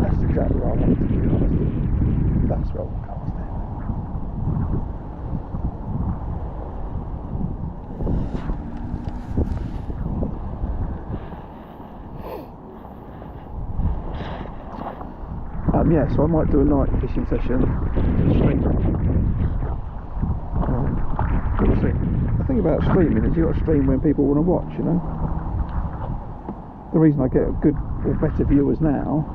That's exactly what I wanted to do, honestly. That's what I'm casting. Yeah, so I might do a night fishing session. The thing about streaming is you've got to stream when people want to watch, you know. The reason I get good or better viewers now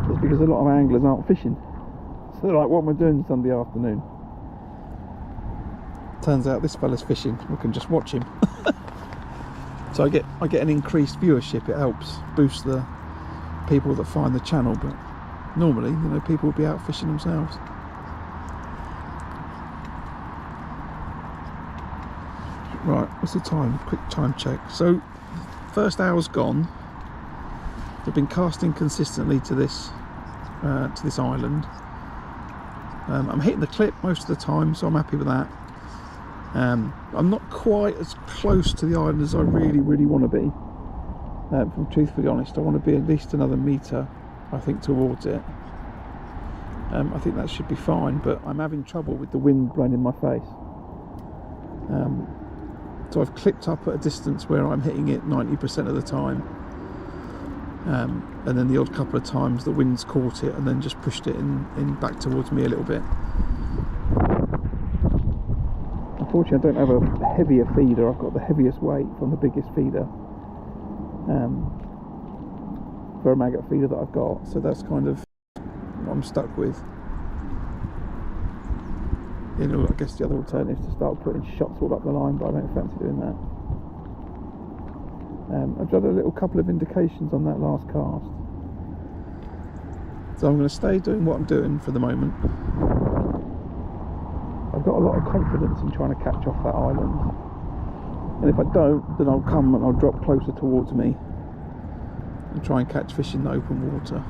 is because a lot of anglers aren't fishing. So they're like, what am I doing Sunday afternoon? Turns out this fella's fishing, we can just watch him. So I get an increased viewership. It helps boost the people that find the channel, but normally, you know, people will be out fishing themselves. Right, what's the time? Quick time check. So, first hour's gone. They've been casting consistently to this island. I'm hitting the clip most of the time, so I'm happy with that. I'm not quite as close to the island as I really want to be. If I'm truthfully honest, I want to be at least another metre, I think, towards it. I think that should be fine, but I'm having trouble with the wind blowing in my face. So I've clipped up at a distance where I'm hitting it 90% of the time. And then the odd couple of times the wind's caught it and then just pushed it in back towards me a little bit. Unfortunately, I don't have a heavier feeder. I've got the heaviest weight from the biggest feeder for a maggot feeder that I've got, so that's kind of what I'm stuck with. You know, I guess the other alternative is to start putting shots all up the line, but I don't fancy doing that. I've got a little couple of indications on that last cast, so I'm going to stay doing what I'm doing for the moment. I've got a lot of confidence in trying to catch off that island, and if I don't, then I'll come and I'll drop closer towards me and try and catch fish in the open water.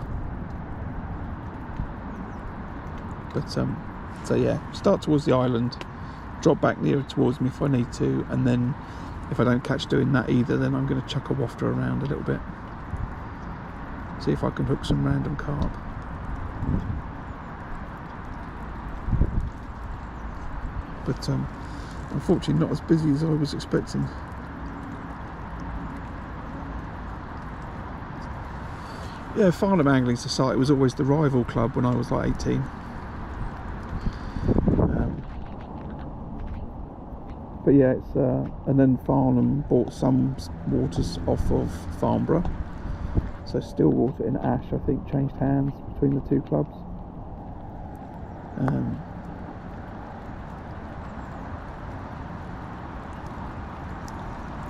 But so yeah, start towards the island, drop back nearer towards me if I need to, and then if I don't catch doing that either, then I'm going to chuck a wafter around a little bit, see if I can hook some random carp. But unfortunately not as busy as I was expecting. Yeah, Farnham Angling Society was always the rival club when I was like 18. But yeah, it's and then Farnham bought some waters off of Farnborough, so Stillwater and Ash, I think, changed hands between the two clubs.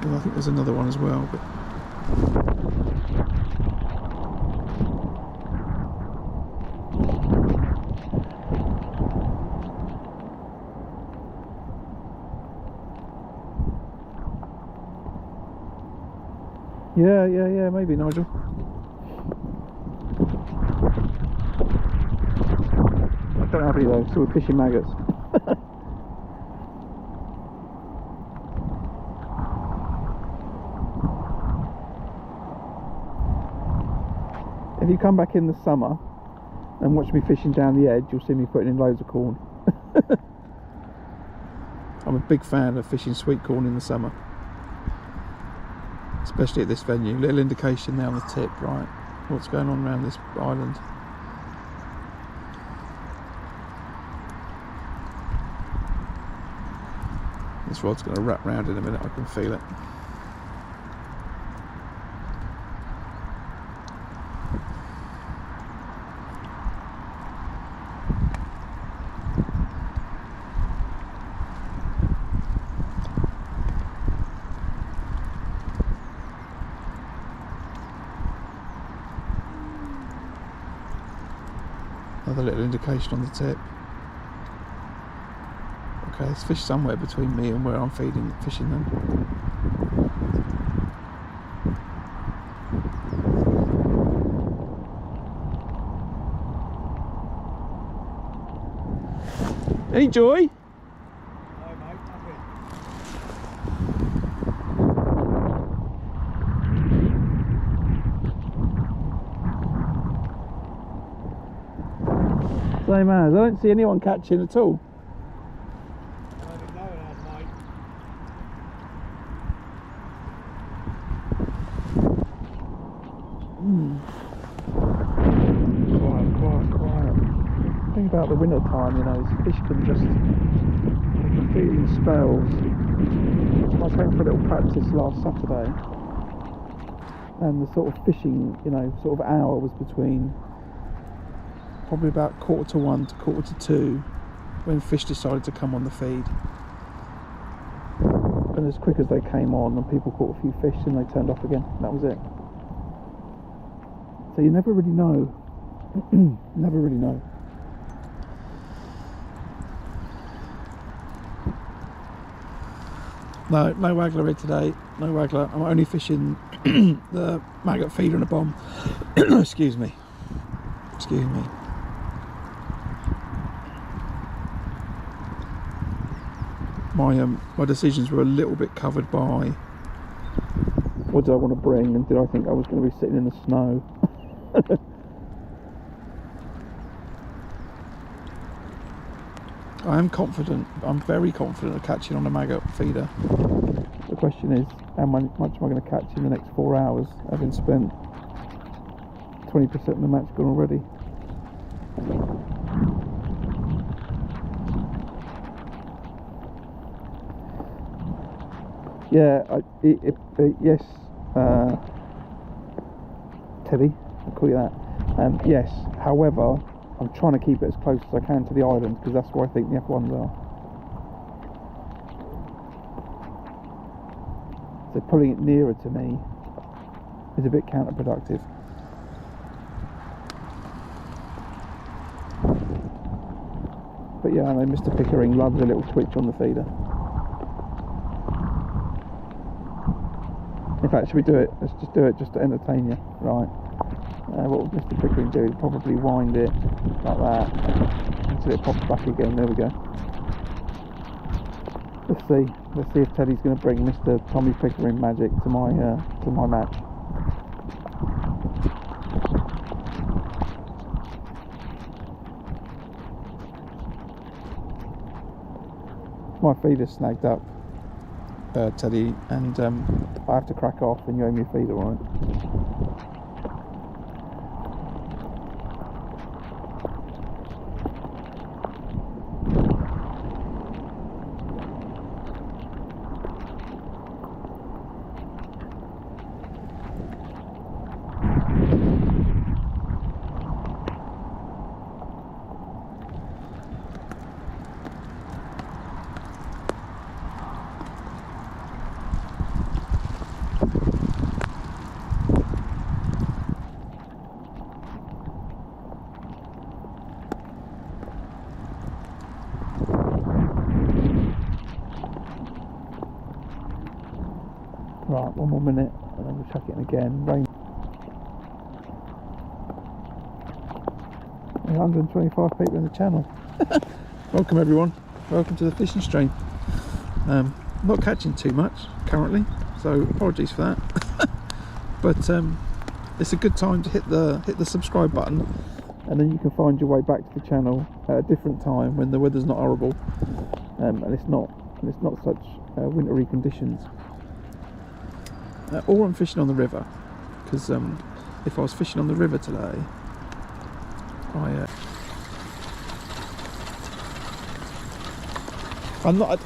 And I think there's another one as well, but yeah, maybe, Nigel. I don't have any of those, so we're fishing maggots. If you come back in the summer and watch me fishing down the edge, you'll see me putting in loads of corn. I'm a big fan of fishing sweet corn in the summer, especially at this venue. Little indication there on the tip, right, what's going on around this island. This rod's going to wrap round in a minute, I can feel it. Another little indication on the tip. Okay, there's fish somewhere between me and where I'm fishing them. Any joy? No, mate, nothing. Same as, I don't see anyone catching at all. I didn't know it had, mate. Quiet. The thing about the winter time, you know, is fish can just feed in spells. I came for a little practice last Saturday, and the sort of fishing, you know, sort of hour was between probably about 1:45 to 1:45 when fish decided to come on the feed. And as quick as they came on and people caught a few fish, and they turned off again. That was it. So you never really know. Never really know. No waggler here today. No waggler. I'm only fishing the maggot feeder and a bomb. Excuse me. my decisions were a little bit covered by what did I want to bring, and did I think I was going to be sitting in the snow. I am confident, I'm very confident of catching on a maggot feeder. The question is, how much am I going to catch in the next 4 hours, having spent 20% of the match gone already. Yeah, yes, Teddy, I'll call you that. Yes, however, I'm trying to keep it as close as I can to the island, because that's where I think the F1s are. So pulling it nearer to me is a bit counterproductive. But yeah, I know Mr. Pickering loves a little twitch on the feeder. In fact, should we do it? Let's just do it just to entertain you. Right. What would Mr. Pickering do? He'd probably wind it like that until it pops back again. There we go. Let's see. Let's see if Teddy's going to bring Mr. Tommy Pickering magic to my match. My feeder's snagged up, Teddy, and I have to crack off, and you owe me a feeder, alright? Right, one more minute and then we'll chuck it in again. Rain. 125 people in the channel. Welcome everyone. Welcome to the fishing stream. Not catching too much currently, so apologies for that. But it's a good time to hit the subscribe button, and then you can find your way back to the channel at a different time when the weather's not horrible, and it's not such wintry conditions. Or I'm fishing on the river, because if I was fishing on the river today, I'm not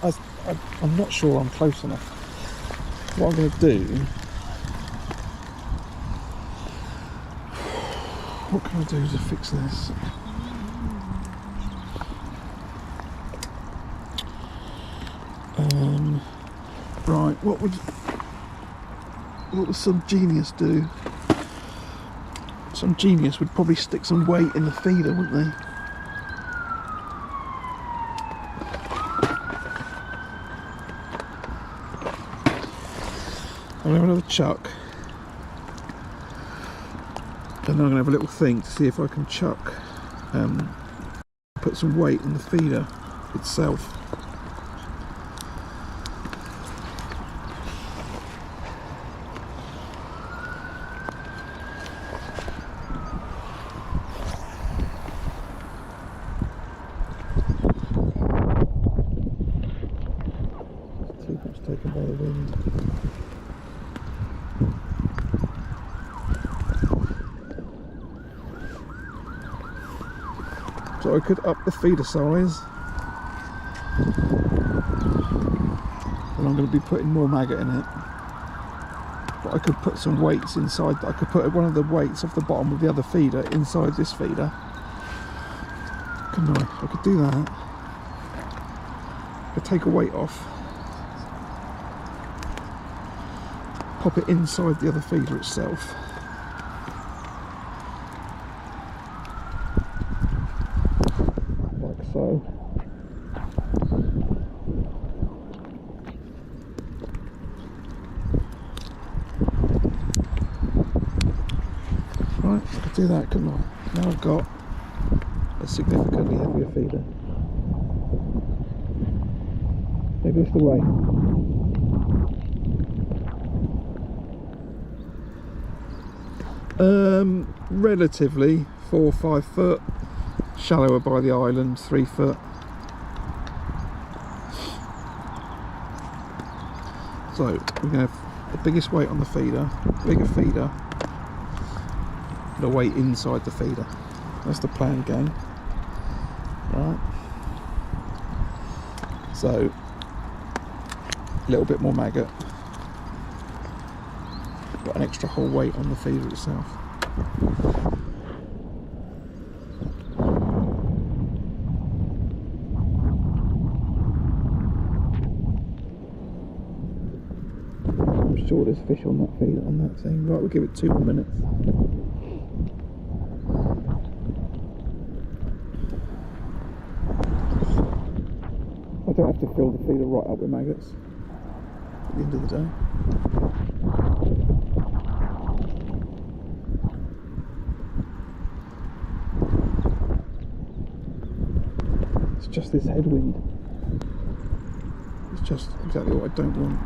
sure I'm close enough. What I'm going to do, what can I do to fix this? Right, what would some genius do? Some genius would probably stick some weight in the feeder, wouldn't they? I'm going to have another chuck, and then I'm going to have a little think to see if I can chuck, put some weight in the feeder itself. Too much taken by the wind. So I could up the feeder size, and I'm going to be putting more maggot in it, but I could put some weights inside. I could put one of the weights off the bottom of the other feeder inside this feeder, couldn't I? I could do that. I could take a weight off, pop it inside the other feeder itself. So right, I could do that, couldn't I? Now I've got a significantly heavier feeder. Maybe it's the way. Relatively 4 or 5 foot, shallower by the island, 3 foot. So we're going to have the biggest weight on the feeder, bigger feeder, the weight inside the feeder. That's the plan, gang. Right. So a little bit more maggot, but an extra whole weight on the feeder itself. I'm sure there's fish on that feeder, on that thing. Right, we'll give it 2 more minutes. I don't have to fill the feeder right up with maggots at the end of the day. It's just this headwind. It's just exactly what I don't want.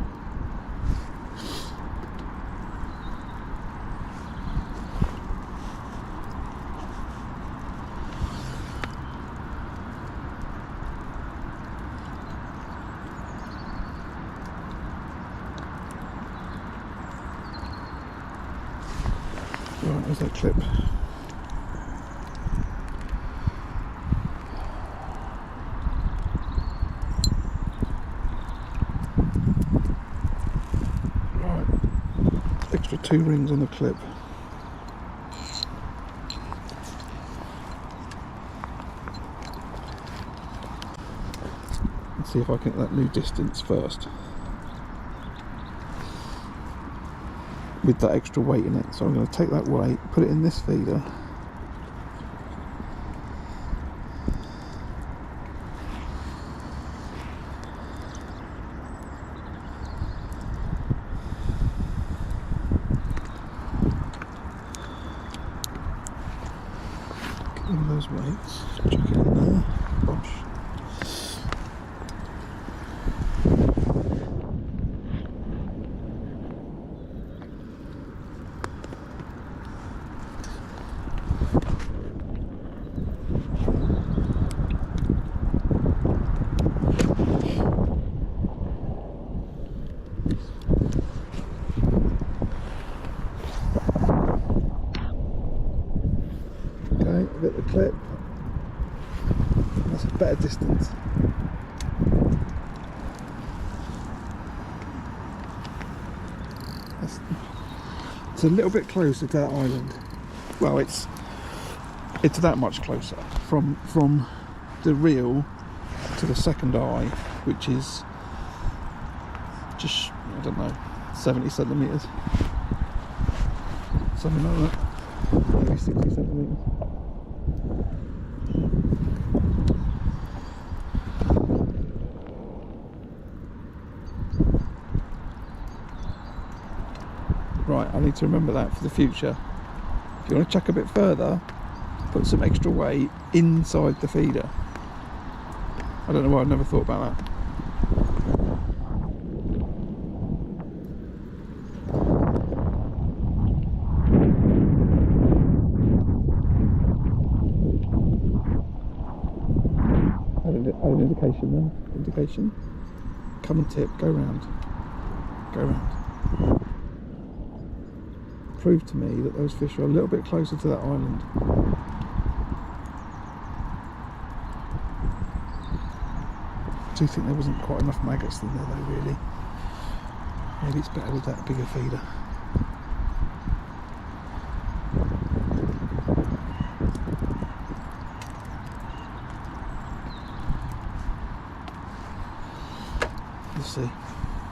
Right, there's that clip. Right, extra 2 rings on the clip. Let's see if I can get that new distance first. With that extra weight in it, so I'm going to take that weight, put it in this feeder, get rid of those weights, chuck it in there, bosh. Okay, a bit of the clip. That's a better distance. It's a little bit closer to that island. Well, it's that much closer from the reel to the second eye, which is just, I don't know, 70 centimetres, something like that, maybe 60 centimetres. Right, I need to remember that for the future. If you want to chuck a bit further, put some extra weight inside the feeder. I don't know why I've never thought about that. Add an indication there. Indication. Come and tip. Go round. Go round. Prove to me that those fish are a little bit closer to that island. I do think there wasn't quite enough maggots in there though, really. Maybe it's better with that bigger feeder. Let's see.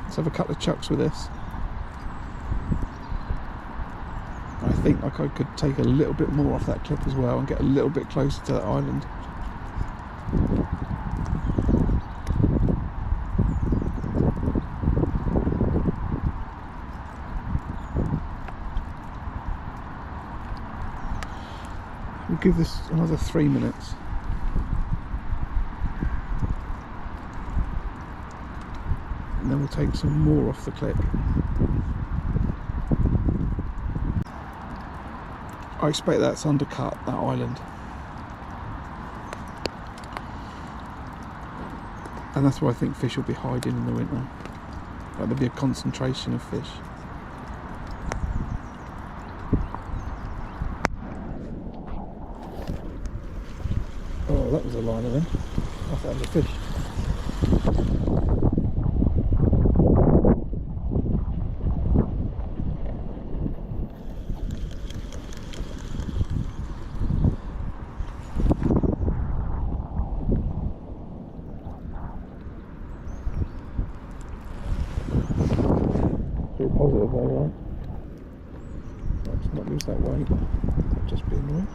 Let's have a couple of chucks with this. I think like I could take a little bit more off that clip as well and get a little bit closer to that island. We'll give this another 3 minutes. and then we'll take some more off the clip. I expect that's undercut, that island, and that's where I think fish will be hiding in the winter. Like, there'll be a concentration of fish. Oh, that was a liner then. I thought that was a fish. Feel positive though, right? Let's not lose that weight. That'll just be annoying.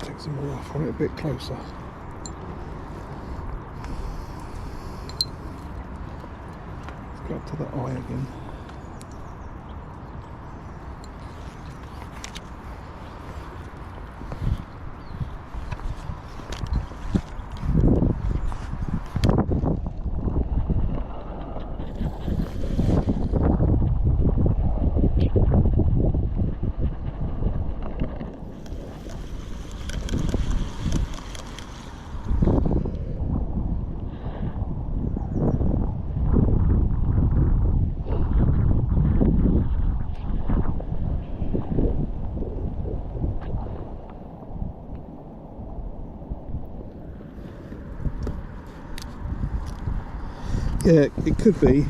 Take some more off on it a bit closer. Let's go up to the eye again. Yeah, it could be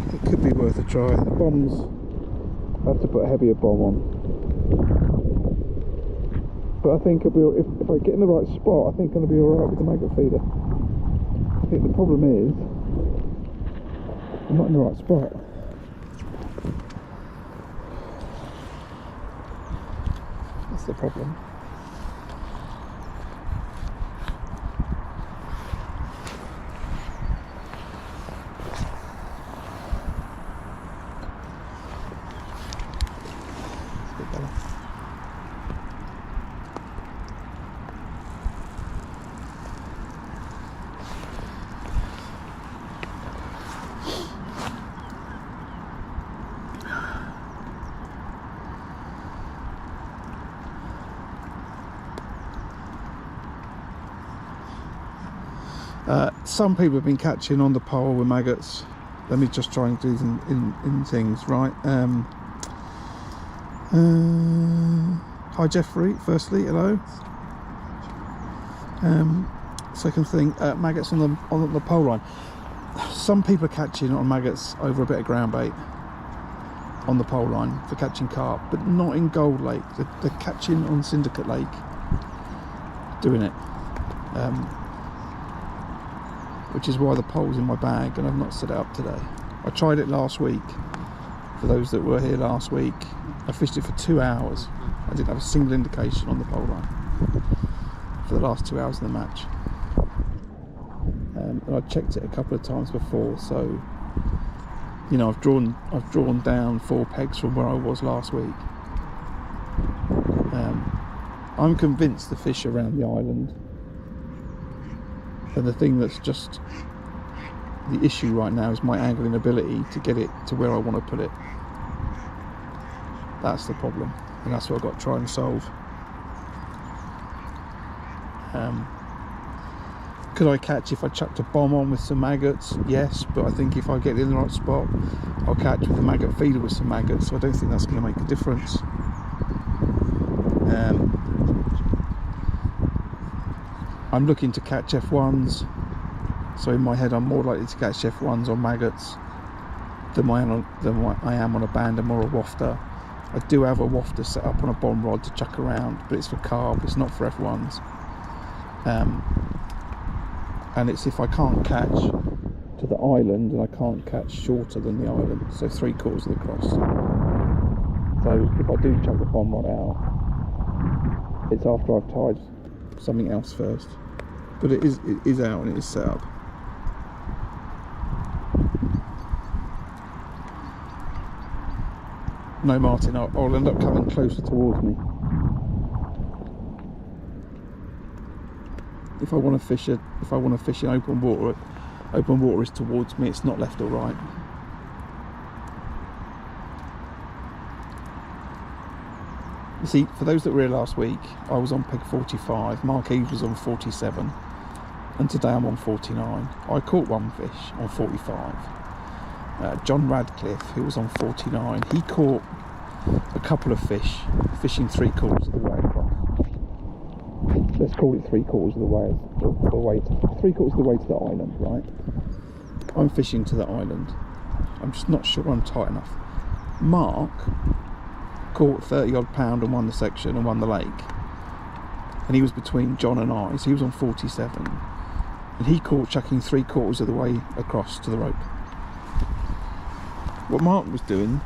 worth a try. The bombs, I have to put a heavier bomb on, but I think it'll be, if I get in the right spot, I think I'm going to be alright with the maggot feeder. I think the problem is I'm not in the right spot. That's the problem. Some people have been catching on the pole with maggots. Let me just try and do them in things, right? Hi Jeffrey, firstly, hello. Second thing, maggots on the pole line. Some people are catching on maggots over a bit of ground bait on the pole line for catching carp, but not in Gold Lake. They're catching on Syndicate Lake, doing it. Which is why the pole's in my bag and I've not set it up today. I tried it last week. For those that were here last week, I fished it for 2 hours. I didn't have a single indication on the pole line for the last 2 hours of the match. And I checked it a couple of times before, so you know, I've drawn down 4 pegs from where I was last week. I'm convinced the fish around the island. And the thing that's just the issue right now is my angling ability to get it to where I want to put it. That's the problem, and that's what I've got to try and solve. Could I catch if I chucked a bomb on with some maggots? Yes, but I think if I get in the right spot, I'll catch with a maggot feeder with some maggots, so I don't think that's going to make a difference. I'm looking to catch F1s, so in my head I'm more likely to catch F1s on maggots than I am on a bandam or a wafter. I do have a wafter set up on a bomb rod to chuck around, but it's for carp, it's not for F1s. And it's if I can't catch to the island, and I can't catch shorter than the island, so 3/4 of the cross. So if I do chuck the pond rod out, it's after I've tied something else first. But it is out and it is set up. No, Martin, I'll end up coming closer towards me. If I want to fish in open water is towards me. It's not left or right. You see, for those that were here last week, I was on peg 45. Mark Eves was on 47, and today I'm on 49. I caught one fish on 45. John Radcliffe, who was on 49, he caught a couple of fish fishing 3/4 of the way across. Let's call it 3/4 of the way, 3/4 of the way to the island, right? I'm fishing to the island. I'm just not sure I'm tight enough. Mark caught 30 odd pound and won the section and won the lake, and he was between John and I, so he was on 47, and he caught chucking 3/4 of the way across to the rope. What Mark was doing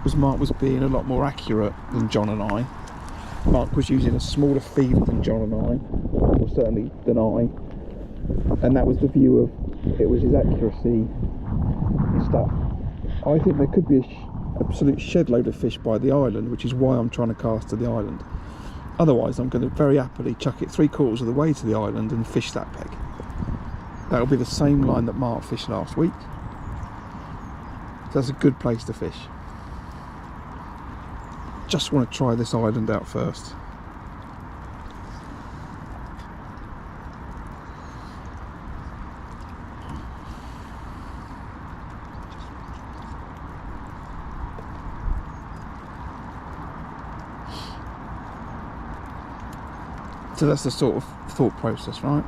was being a lot more accurate than John and I. Mark was using a smaller feeder than John and I, or certainly than I, and that was the view of it, was his accuracy and stuff. I think there could be an absolute shed load of fish by the island, which is why I'm trying to cast to the island. Otherwise I'm going to very happily chuck it 3/4 of the way to the island and fish that peg. That'll be the same line that Mark fished last week. So that's a good place to fish. Just want to try this island out first. So that's the sort of thought process, right?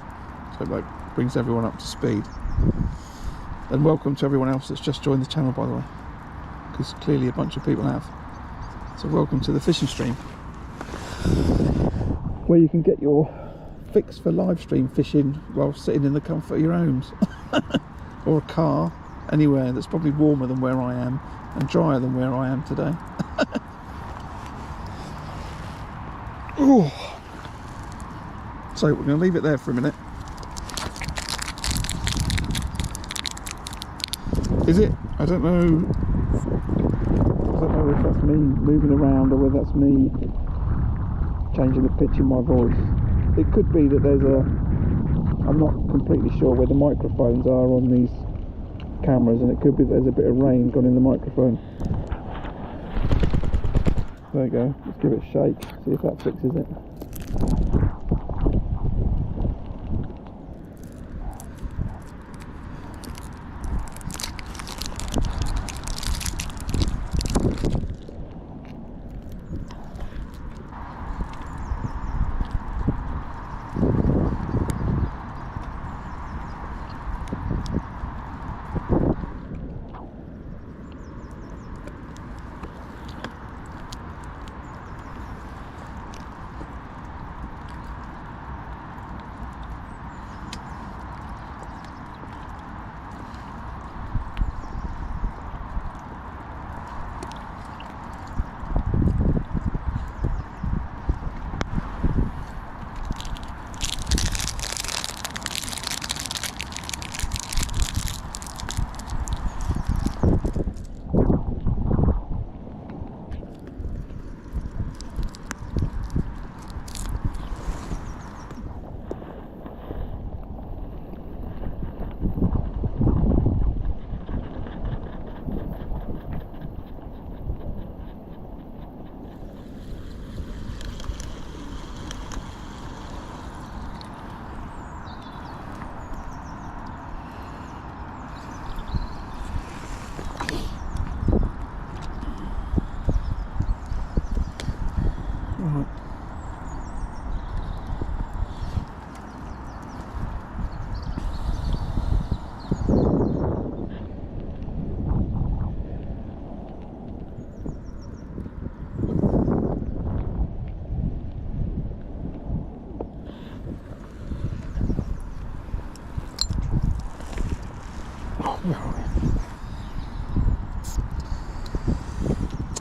So that brings everyone up to speed. And welcome to everyone else that's just joined the channel, by the way, because clearly a bunch of people have. So welcome to the fishing stream, where you can get your fix for live stream fishing while sitting in the comfort of your homes or a car, anywhere that's probably warmer than where I am and drier than where I am today. Ooh. So we're going to leave it there for a minute. Is it? I don't know if that's me moving around or whether that's me changing the pitch in my voice. It could be that I'm not completely sure where the microphones are on these cameras, and it could be that there's a bit of rain gone in the microphone. There you go, let's give it a shake, see if that fixes it.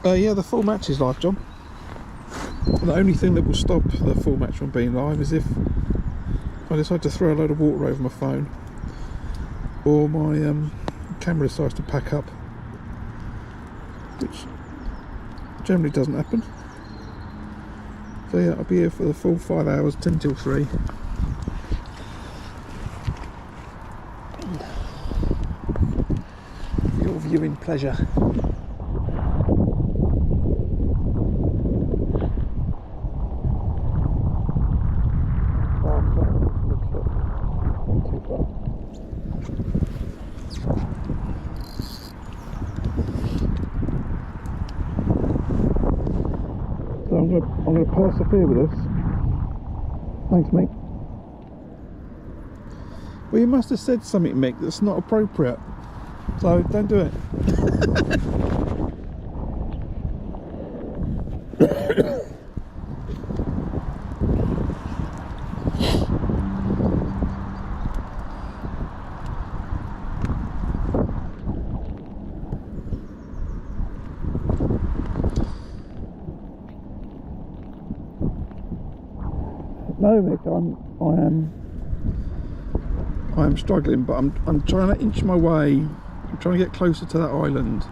Yeah, the full match is live, John. The only thing that will stop the full match from being live is if I decide to throw a load of water over my phone, or my camera decides to pack up, which generally doesn't happen. So yeah, I'll be here for the full 5 hours, 10 till 3. Your viewing pleasure. So I'm going to persevere with this. Thanks, mate. Well, you must have said something, Mick, that's not appropriate. So don't do it. No, Mick, I am struggling, but I'm trying to inch my way. I'm trying to get closer to that island.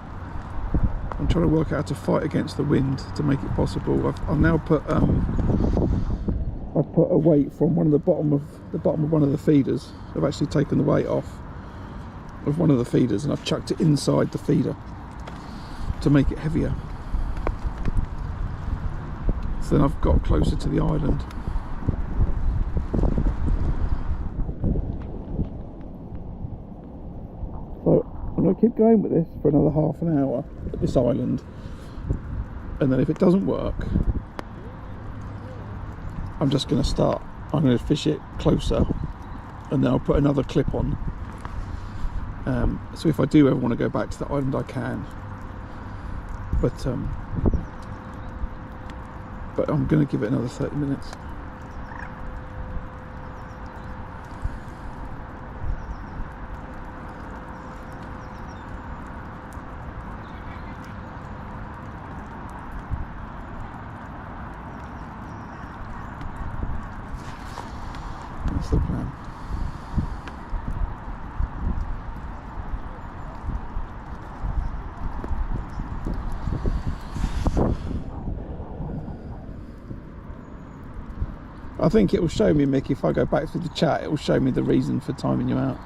I'm trying to work out how to fight against the wind to make it possible. I've now put I've put a weight from the bottom of one of the feeders. I've actually taken the weight off of one of the feeders and I've chucked it inside the feeder to make it heavier. So then I've got closer to the island. So I'm going to keep going with this for another half an hour at this island, and then if it doesn't work, I'm just going to start. I'm going to fish it closer, and then I'll put another clip on. So if I do ever want to go back to the island, I can. But I'm going to give it another 30 minutes. That's the plan. I think it will show me, Mick, if I go back through the chat, it will show me the reason for timing you out.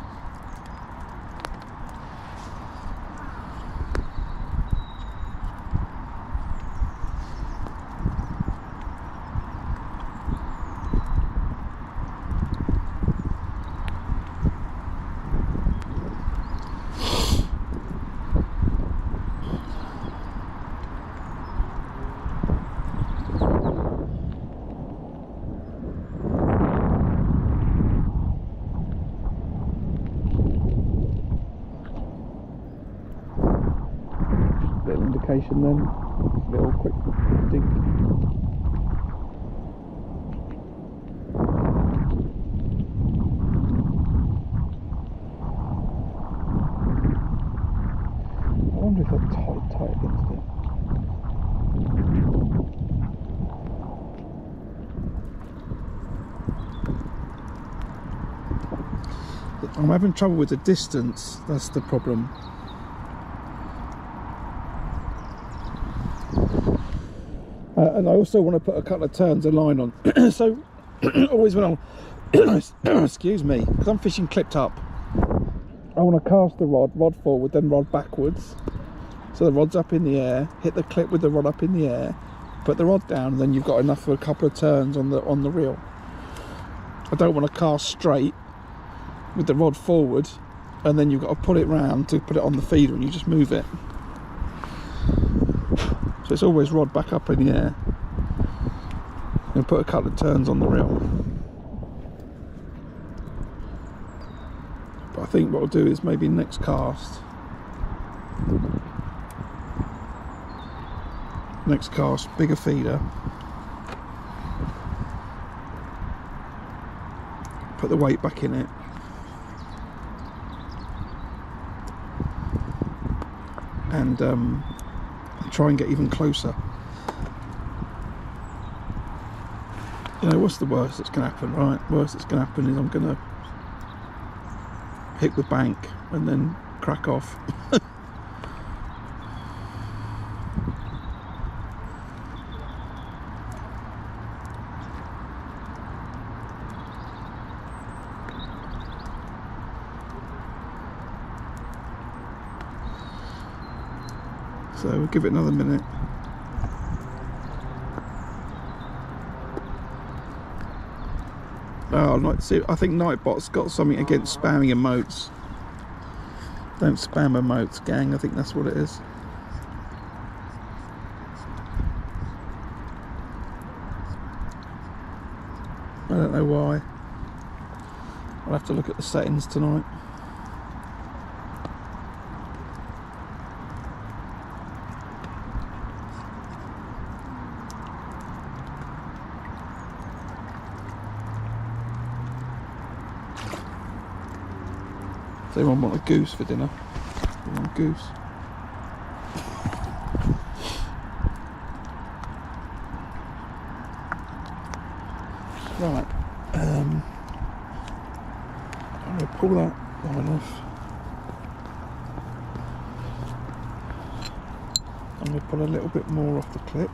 Little indication then, little quick dink. I wonder if they're tight against it. I'm having trouble with the distance, that's the problem. And I also want to put a couple of turns of line on. So always when I'm excuse me, because I'm fishing clipped up, I want to cast the rod forward, then rod backwards, so the rod's up in the air, hit the clip with the rod up in the air, put the rod down, and then you've got enough for a couple of turns on the reel. I don't want to cast straight with the rod forward and then you've got to pull it round to put it on the feeder and you just move it. So it's always rod back up in the air and put a couple of turns on the reel. But I think what I'll do is maybe next cast bigger feeder, put the weight back in it, and try and get even closer. You know, what's the worst that's going to happen, right? Worst that's going to happen is I'm going to hit the bank and then crack off. So we'll give it another minute. Oh, see, I think Nightbot's got something against spamming emotes. Don't spam emotes, gang. I think that's what it is. I don't know why. I'll have to look at the settings tonight. Does anyone want a goose for dinner? You want a goose? Right. I'm going to pull that line off. I'm going to pull a little bit more off the clip.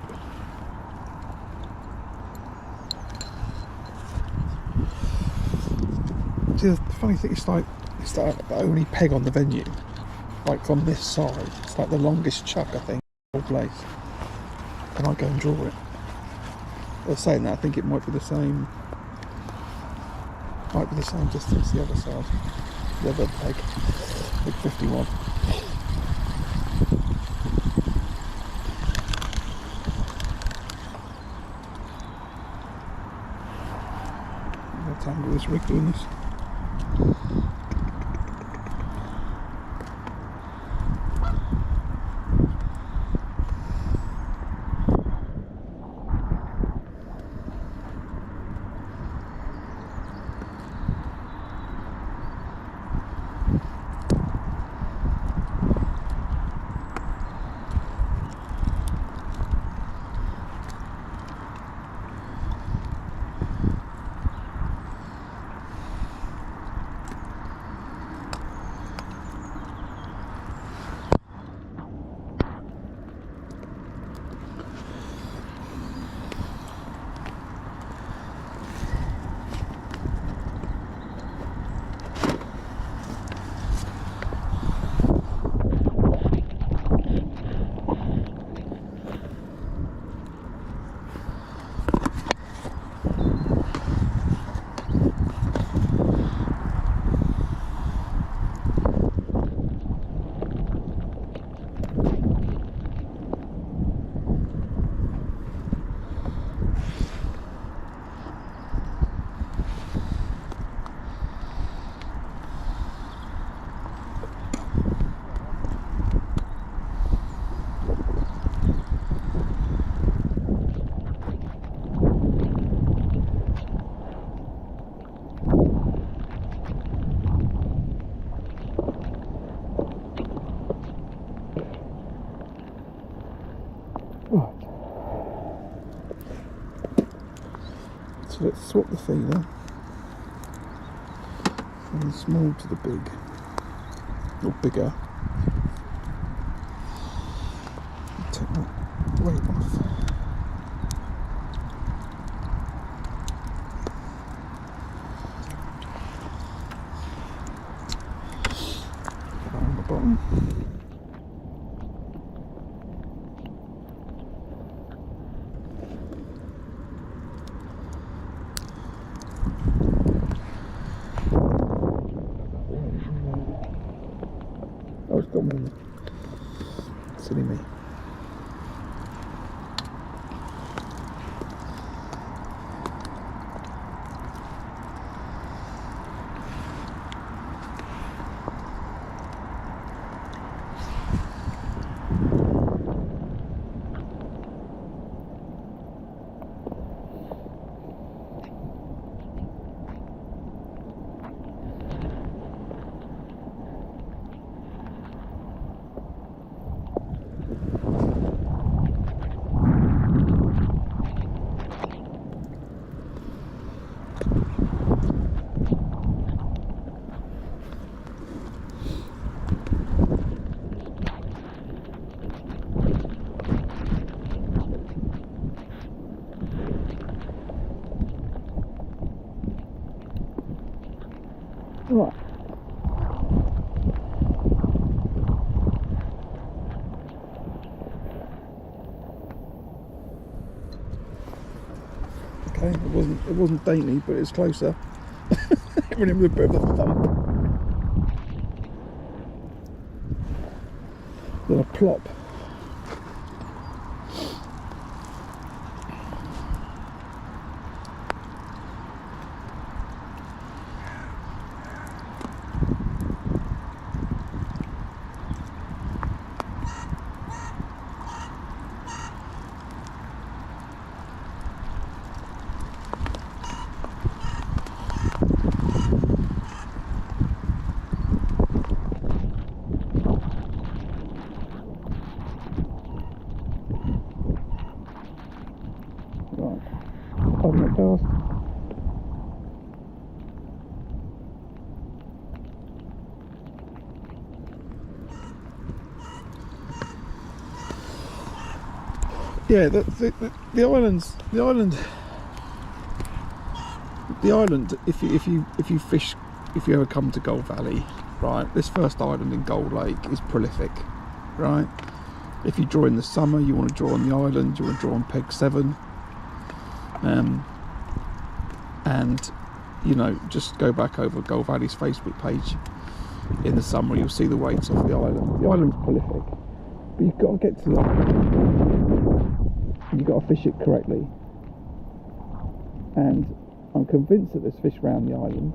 See, the funny thing is, like, it's like the only peg on the venue, like from this side. It's like the longest chuck, I think, in the whole place. And I go and draw it. I was saying that, I think it might be the same. Might be the same distance the other side. The other peg. Peg 51. I'm going to tangle this rig doing this. So let's swap the feeder from the small to the big, or bigger. Take that weight off. Put that on the bottom. Oh, it's got more. Silly me. Right. Okay, it wasn't dainty, but it's closer. It went in with a bit of a thump. Then a plop. Right, holding it fast. Yeah, the island. If you fish, if you ever come to Gold Valley, right, this first island in Gold Lake is prolific, right? If you draw in the summer, you want to draw on the island, you want to draw on peg 7, and you know, just go back over Gold Valley's Facebook page in the summer, you'll see the weights off the island. The island's prolific, but you've got to get to the island. You've got to fish it correctly, and I'm convinced that there's fish around the island,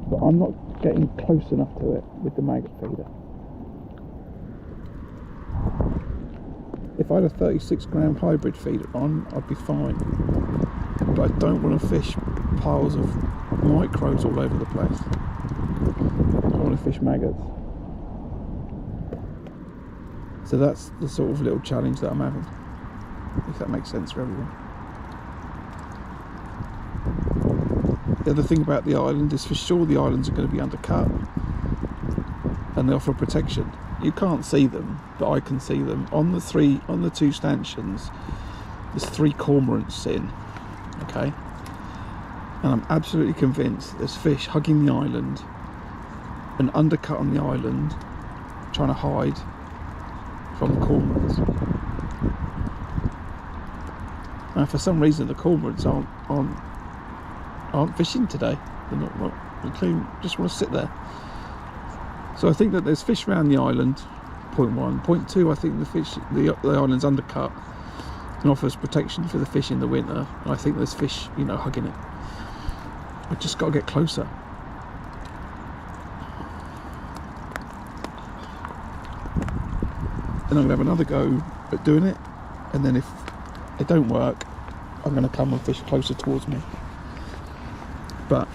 but I'm not getting close enough to it with the maggot feeder. If I had a 36 gram hybrid feeder on, I'd be fine, but I don't want to fish piles of micros all over the place. I want to fish maggots. So that's the sort of little challenge that I'm having, if that makes sense for everyone. The other thing about the island is, for sure, the islands are going to be undercut, and they offer protection. You can't see them, but I can see them. On the two stanchions, there's 3 cormorants sitting, okay? And I'm absolutely convinced there's fish hugging the island and undercut on the island, trying to hide from the cormorants. And for some reason, the cormorants aren't fishing today. They're not just want to sit there. So I think that there's fish around the island. Point 1. Point 2, I think the island's undercut and offers protection for the fish in the winter. And I think there's fish, you know, hugging it. I just got to get closer. Then I'm going to have another go at doing it, and then if it don't work, I'm going to come and fish closer towards me. But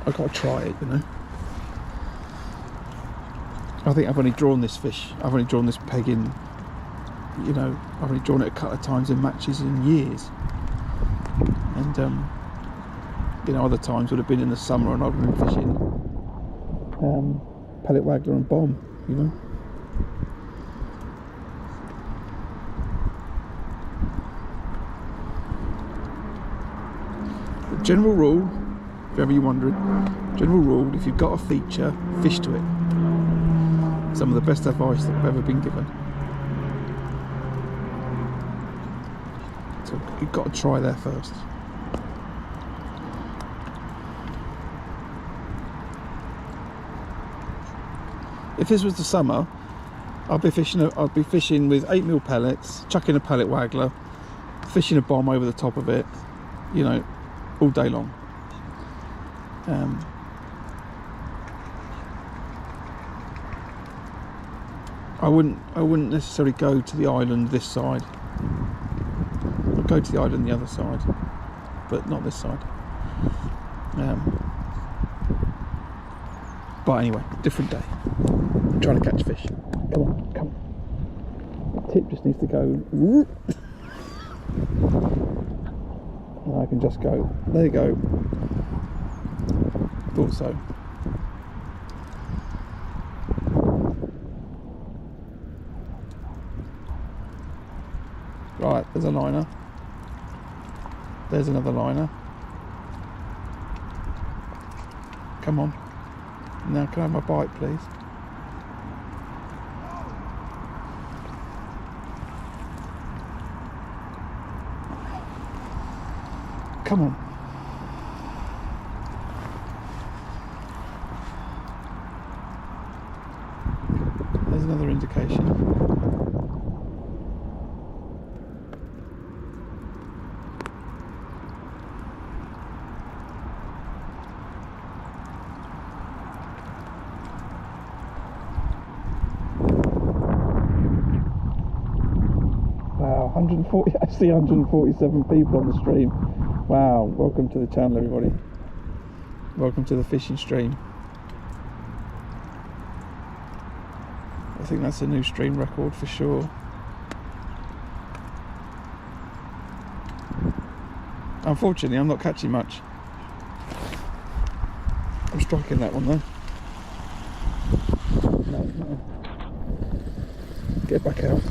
I've got to try it, you know. I think I've only drawn this fish, I've only drawn this peg in, you know, I've only drawn it a couple of times in matches in years. And you know, other times would have been in the summer, and I've been fishing pellet waggler and bomb, you know. The general rule, if ever you're wondering, general rule, if you've got a feature, fish to it. Some of the best advice that I've ever been given. So you've got to try there first. If this was the summer, I'd be fishing with 8mm pellets, chucking a pellet waggler, fishing a bomb over the top of it, you know, all day long. I wouldn't necessarily go to the island this side. I'd go to the island the other side, but not this side. But anyway, different day. I'm trying to catch fish. Come on, come on. The tip just needs to go. And I can just go. There you go. Thought so. Right, there's a liner. There's another liner. Come on. Now can I have my bite, please? Come on. There's another indication. Wow, 140, I see 147 people on the stream. Wow, welcome to the channel, everybody. Welcome to the fishing stream. I think that's a new stream record for sure. Unfortunately, I'm not catching much. I'm striking that one though. No. Get back out.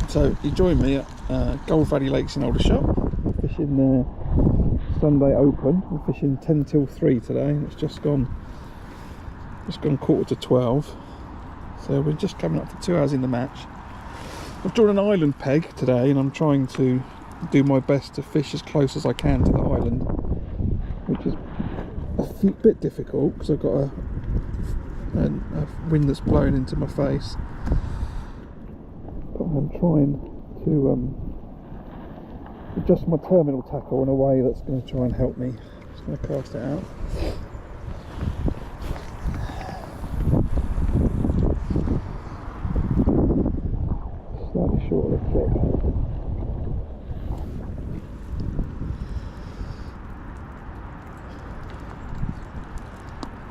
So you join me at Gold Valley Lakes in Aldershot, fishing the Sunday Open. We're fishing 10 till 3 today, and it's just gone 11:45. So we're just coming up to 2 hours in the match. I've drawn an island peg today, and I'm trying to do my best to fish as close as I can to the island, which is a bit difficult because I've got a wind that's blowing into my face. But I'm trying to adjust my terminal tackle in a way that's going to try and help me. Just going to cast it out. Slightly short of the clip.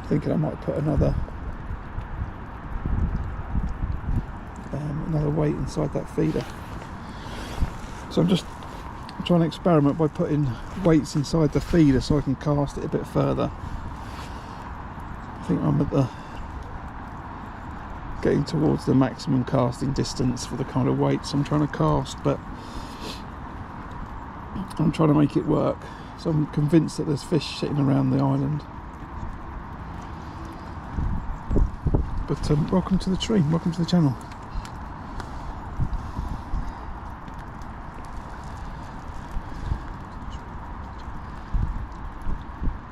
Thinking I might put another weight inside that feeder. So I'm just trying to experiment by putting weights inside the feeder so I can cast it a bit further. I think I'm at getting towards the maximum casting distance for the kind of weights I'm trying to cast, but I'm trying to make it work. So I'm convinced that there's fish sitting around the island. But welcome to the stream, welcome to the channel.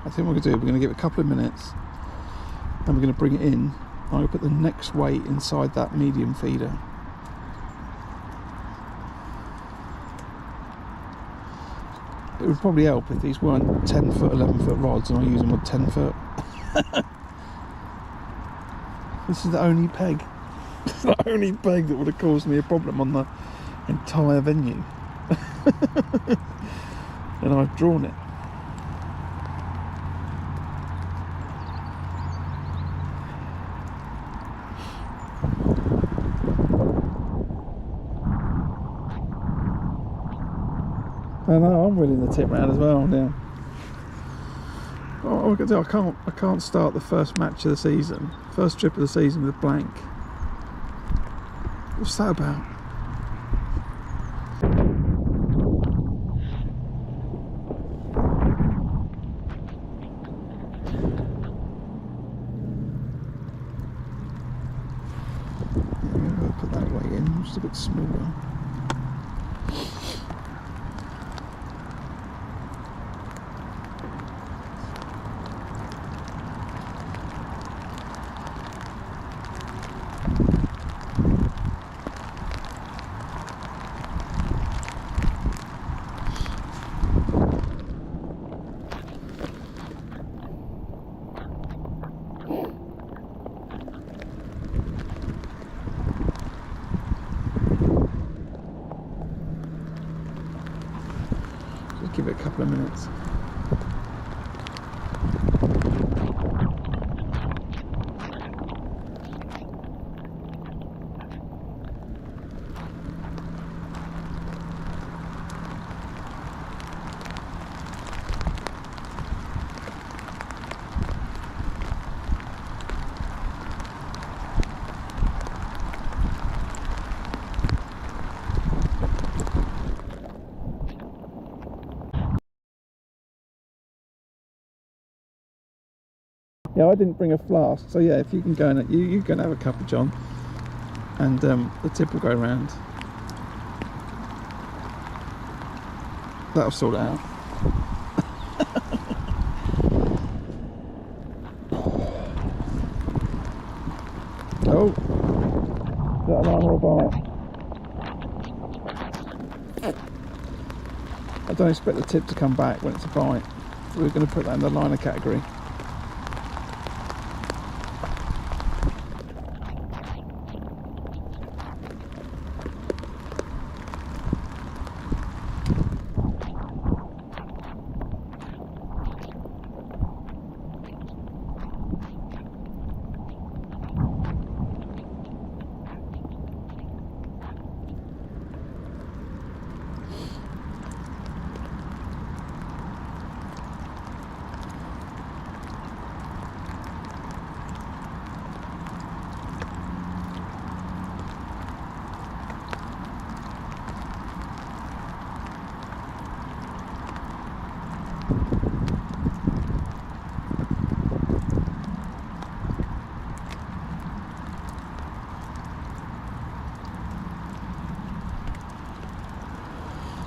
I think what we're going to do, we're going to give it a couple of minutes and we're going to bring it in. I'm going to put the next weight inside that medium feeder. It would probably help if these weren't 10 foot, 11 foot rods and I use them on 10 foot. This is the only peg. It's the only peg that would have caused me a problem on the entire venue. And I've drawn it. I know, I'm willing to tip round as well now. Oh, I can't start the first match of the season, first trip of the season with a blank. What's that about? I'm going to put that weight in, just a bit smaller. Give it a couple of minutes. Yeah, I didn't bring a flask, so yeah, if you can go and you can have a cuppa, John, and the tip will go round. That'll sort it out. Oh, is that an arm or a bite? I don't expect the tip to come back when it's a bite. We're going to put that in the liner category.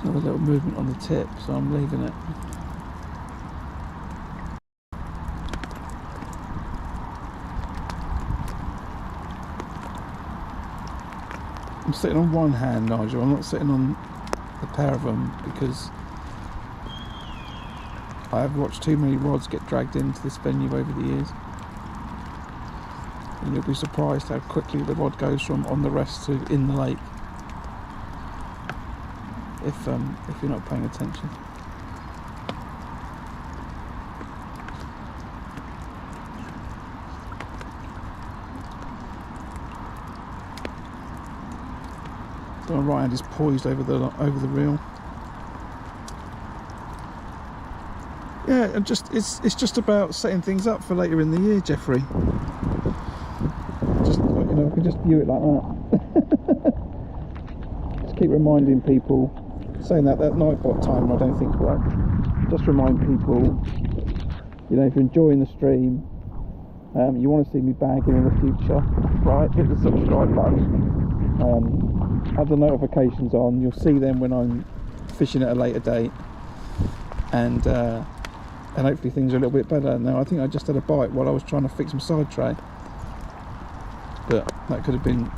Another little movement on the tip, so I'm leaving it. I'm sitting on one hand, Nigel. I'm not sitting on a pair of them because I have watched too many rods get dragged into this venue over the years, and you'll be surprised how quickly the rod goes from on the rest to in the lake if you're not paying attention. So my right hand is poised over the reel. Yeah, and it's just about setting things up for later in the year, Jeffrey. Just, you know, I can just view it like that. Just keep reminding people. Saying that nightbot timer I don't think right. Just remind people, you know, if you're enjoying the stream, you want to see me bagging in the future, right, hit the subscribe button, have the notifications on. You'll see them when I'm fishing at a later date, and hopefully things are a little bit better. Now I think I just had a bite while I was trying to fix my side tray, but that could have been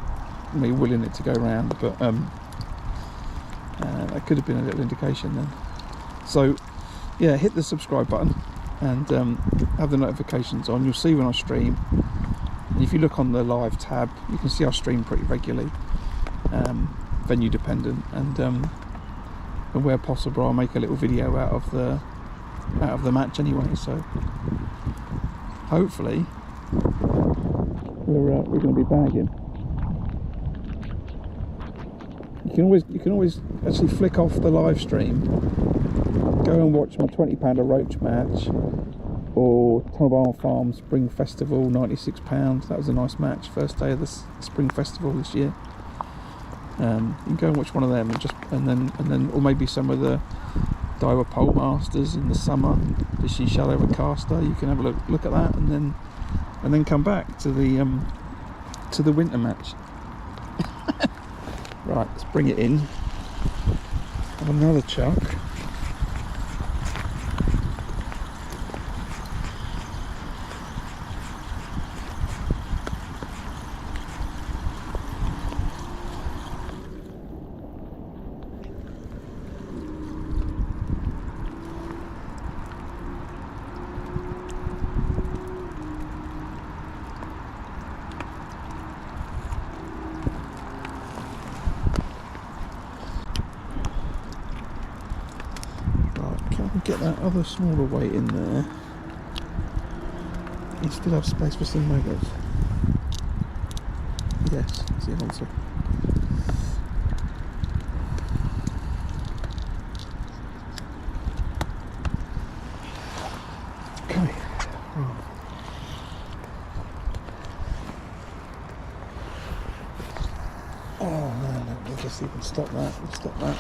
me willing it to go round, but that could have been a little indication then. So yeah, hit the subscribe button and have the notifications on. You'll see when I stream, and if you look on the live tab you can see I stream pretty regularly, venue dependent, and where possible I'll make a little video out of the match anyway. So hopefully we're going to be bagging. You can always actually flick off the live stream, go and watch my £20 roach match, or Tunnel Farm Spring Festival £96. That was a nice match, first day of the Spring Festival this year. You can go and watch one of them, and then or maybe some of the Daiwa Pole Masters in the summer, fishing shallow with caster. You can have a look at that, and then come back to the winter match. Right, let's bring it in. Have another chuck. Get that other smaller weight in there. You still have space for some maggots. Yes, that's the answer. Okay. Oh man, we'll just even stop that. We'll stop that.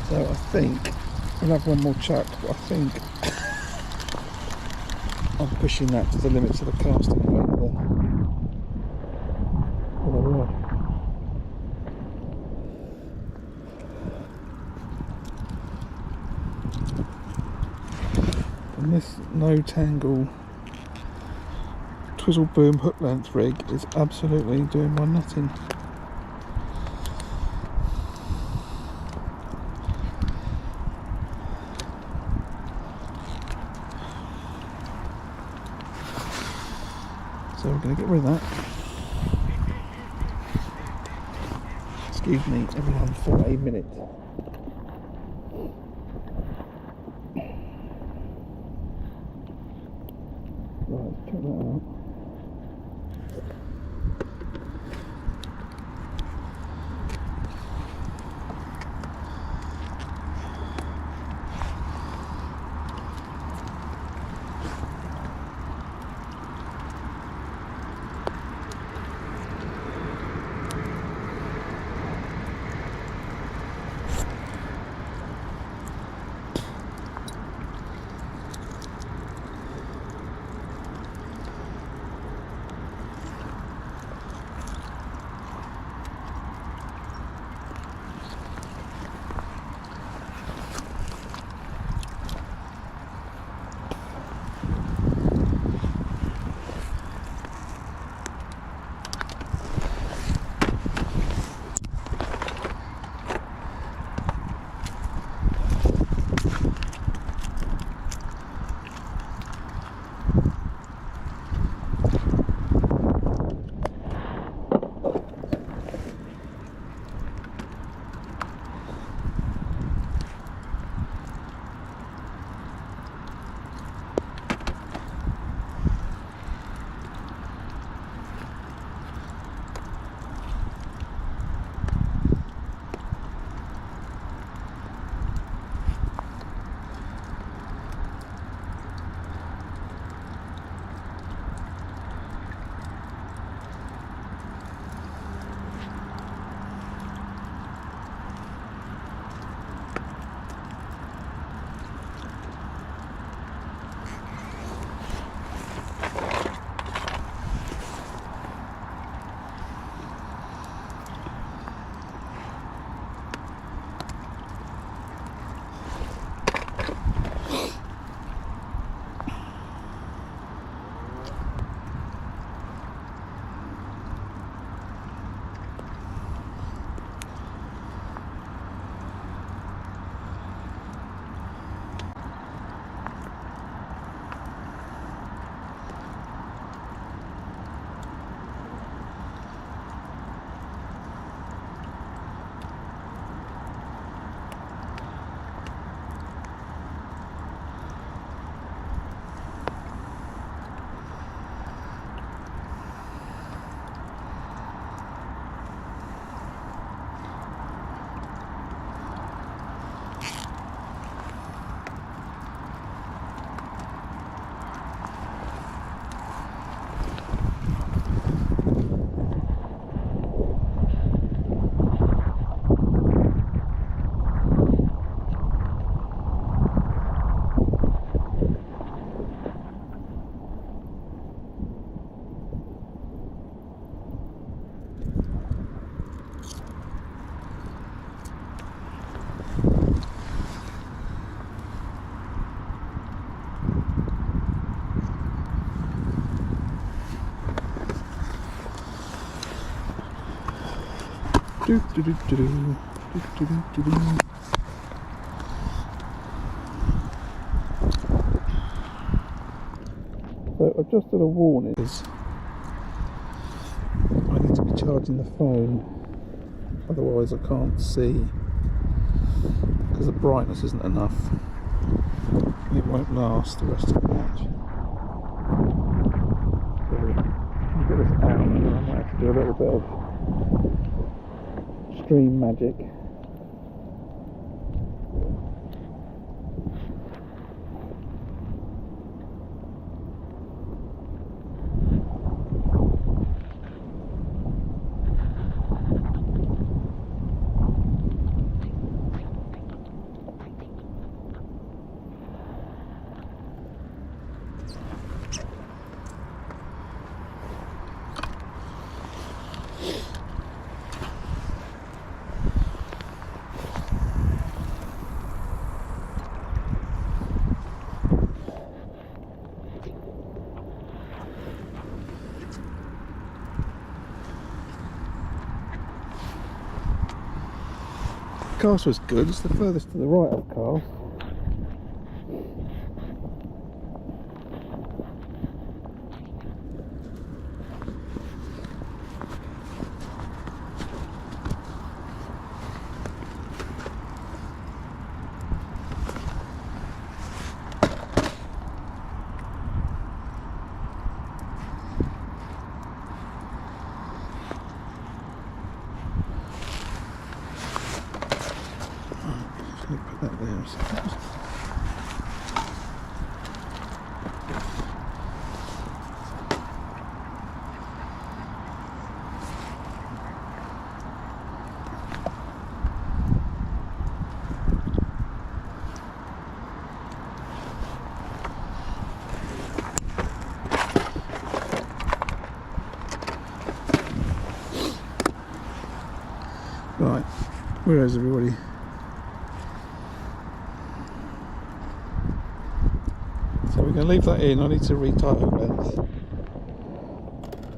So I think I'll have one more chuck, but I think I'm pushing that to the limits of the casting weight of the rod. And this no tangle twizzle boom hook length rig is absolutely doing my nutting. So we're going to get rid of that. Excuse me, everyone, for a minute. Right, check that out. So I've just did a warning. I need to be charging the phone, otherwise I can't see because the brightness isn't enough. It won't last the rest of the match. So I'll get this out and I might have to do a little bit of stream magic. cast was good. It's the furthest to the right I've cast. Put that there a second. Right, where is everybody? So we're going to leave that in. I need to retie hook length,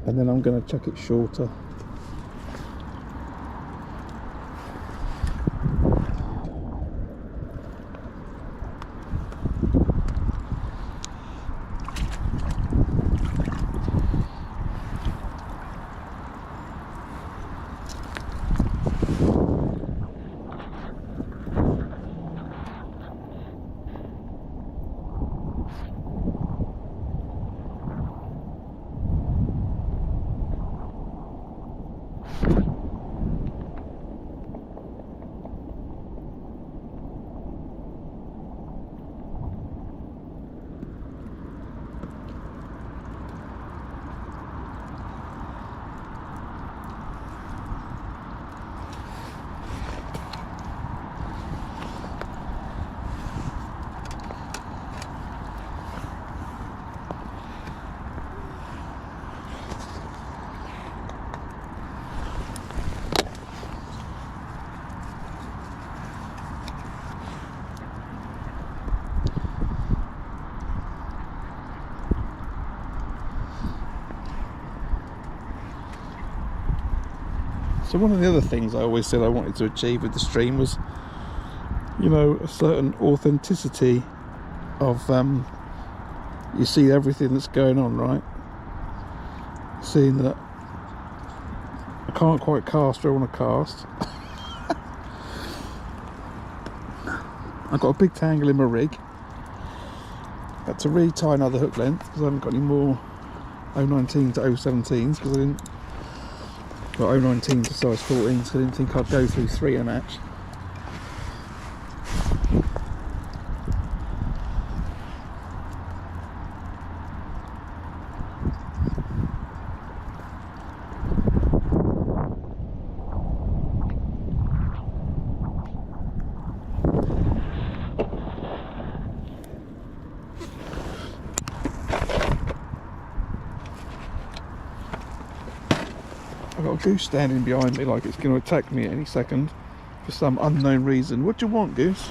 and then I'm going to chuck it shorter. So one of the other things I always said I wanted to achieve with the stream was, you know, a certain authenticity of, you see everything that's going on, right? Seeing that I can't quite cast where I want to cast. I've got a big tangle in my rig. Had to retie another hook length because I haven't got any more 019 to 017s because I didn't. Got 019 to size 14, so I didn't think I'd go through 3 in a match. I've got a goose standing behind me like it's going to attack me at any second for some unknown reason. What do you want, goose?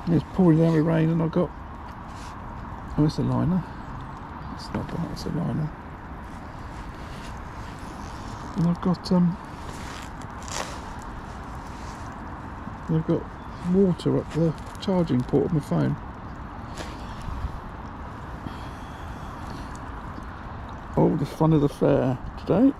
It's pouring down with rain and I've got... Oh, it's a liner. It's not that, it's a liner. And I've got water at the charging port of my phone. Oh, the fun of the fair today.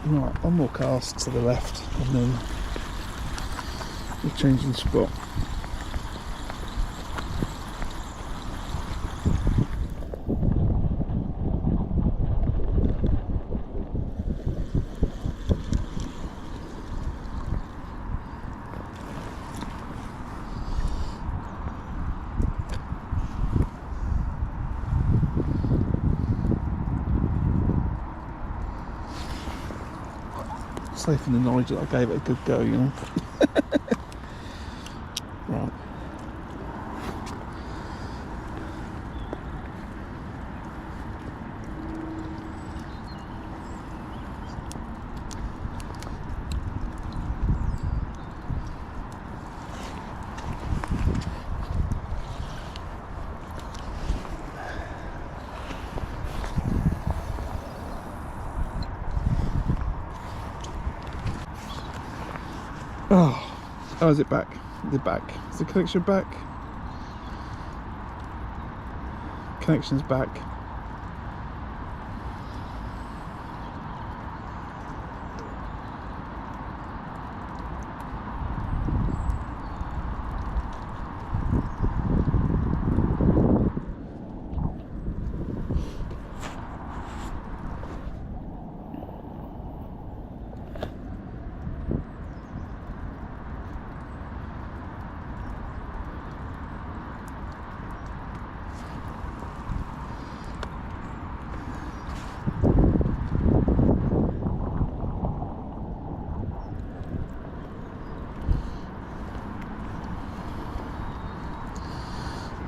Right, one more cast to the left and then we're changing spot. safe in the knowledge that I gave it a good go, you know. Right. Oh, is it back? Is it back? Is the connection back? Connection's back.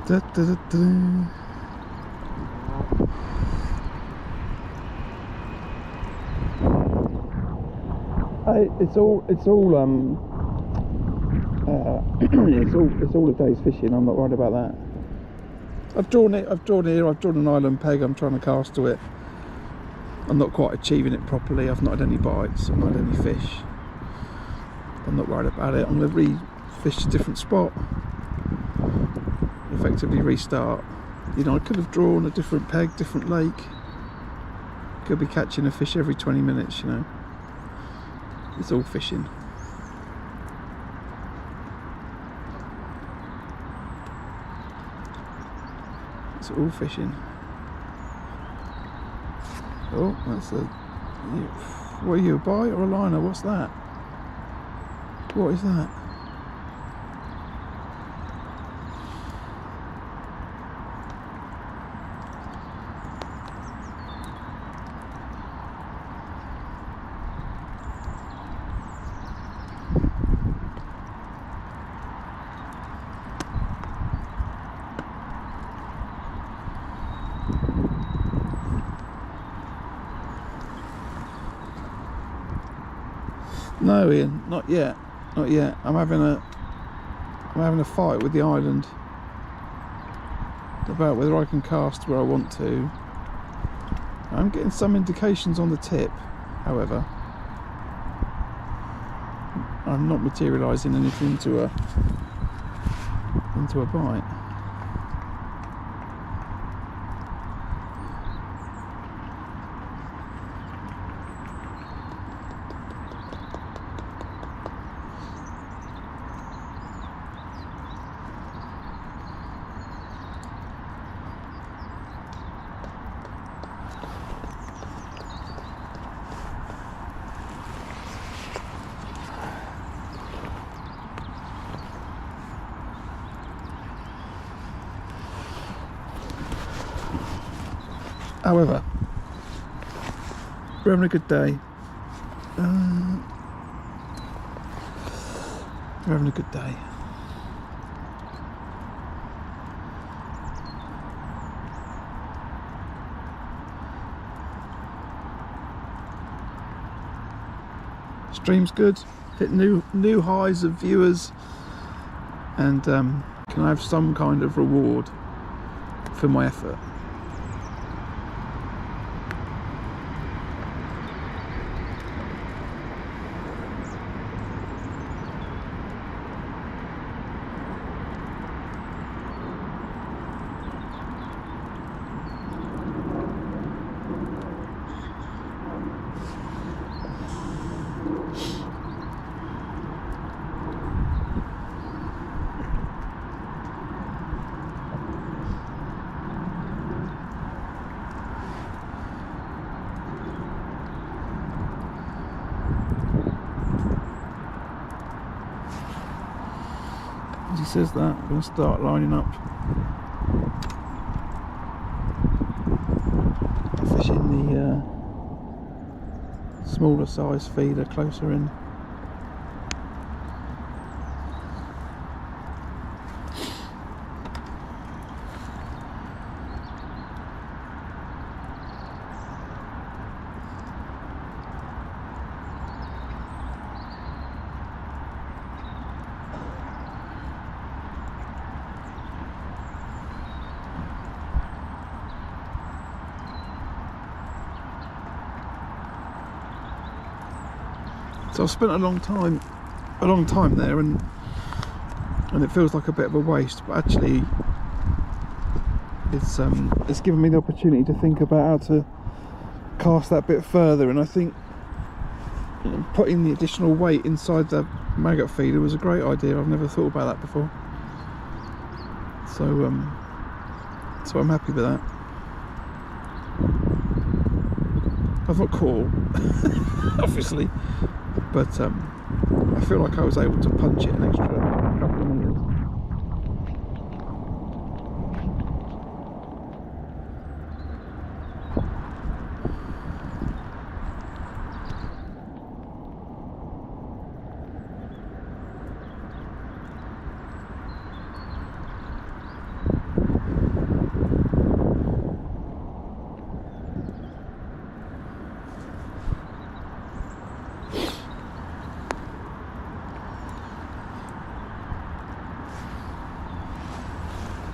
Da, da, da, da. It's all it's all a day's fishing. I'm not worried about that. I've drawn here, I've drawn an island peg, I'm trying to cast to it. I'm not quite achieving it properly, I've not had any bites, I've not had any fish. I'm not worried about it. I'm going to re-fish a different spot. Effectively restart. You know, I could have drawn a different peg, different lake. Could be catching a fish every 20 minutes, you know. It's all fishing. It's all fishing. Oh, that's a... What are you, a bite or a liner? What's that? What is that? No, Ian, not yet. Not yet. I'm having a fight with the island about whether I can cast where I want to. I'm getting some indications on the tip, however. I'm not materialising anything into a bite. However, we're having a good day. We're having a good day. Stream's good. Hit new highs of viewers, and can I have some kind of reward for my effort? As he says that, I'm going to start lining up. Fishing the smaller size feeder closer in. So I've spent a long time there, and it feels like a bit of a waste, but actually it's given me the opportunity to think about how to cast that bit further. And I think putting the additional weight inside the maggot feeder was a great idea. I've never thought about that before, so I'm happy with that. I've not caught obviously, but I feel like I was able to punch it an extra couple of meters.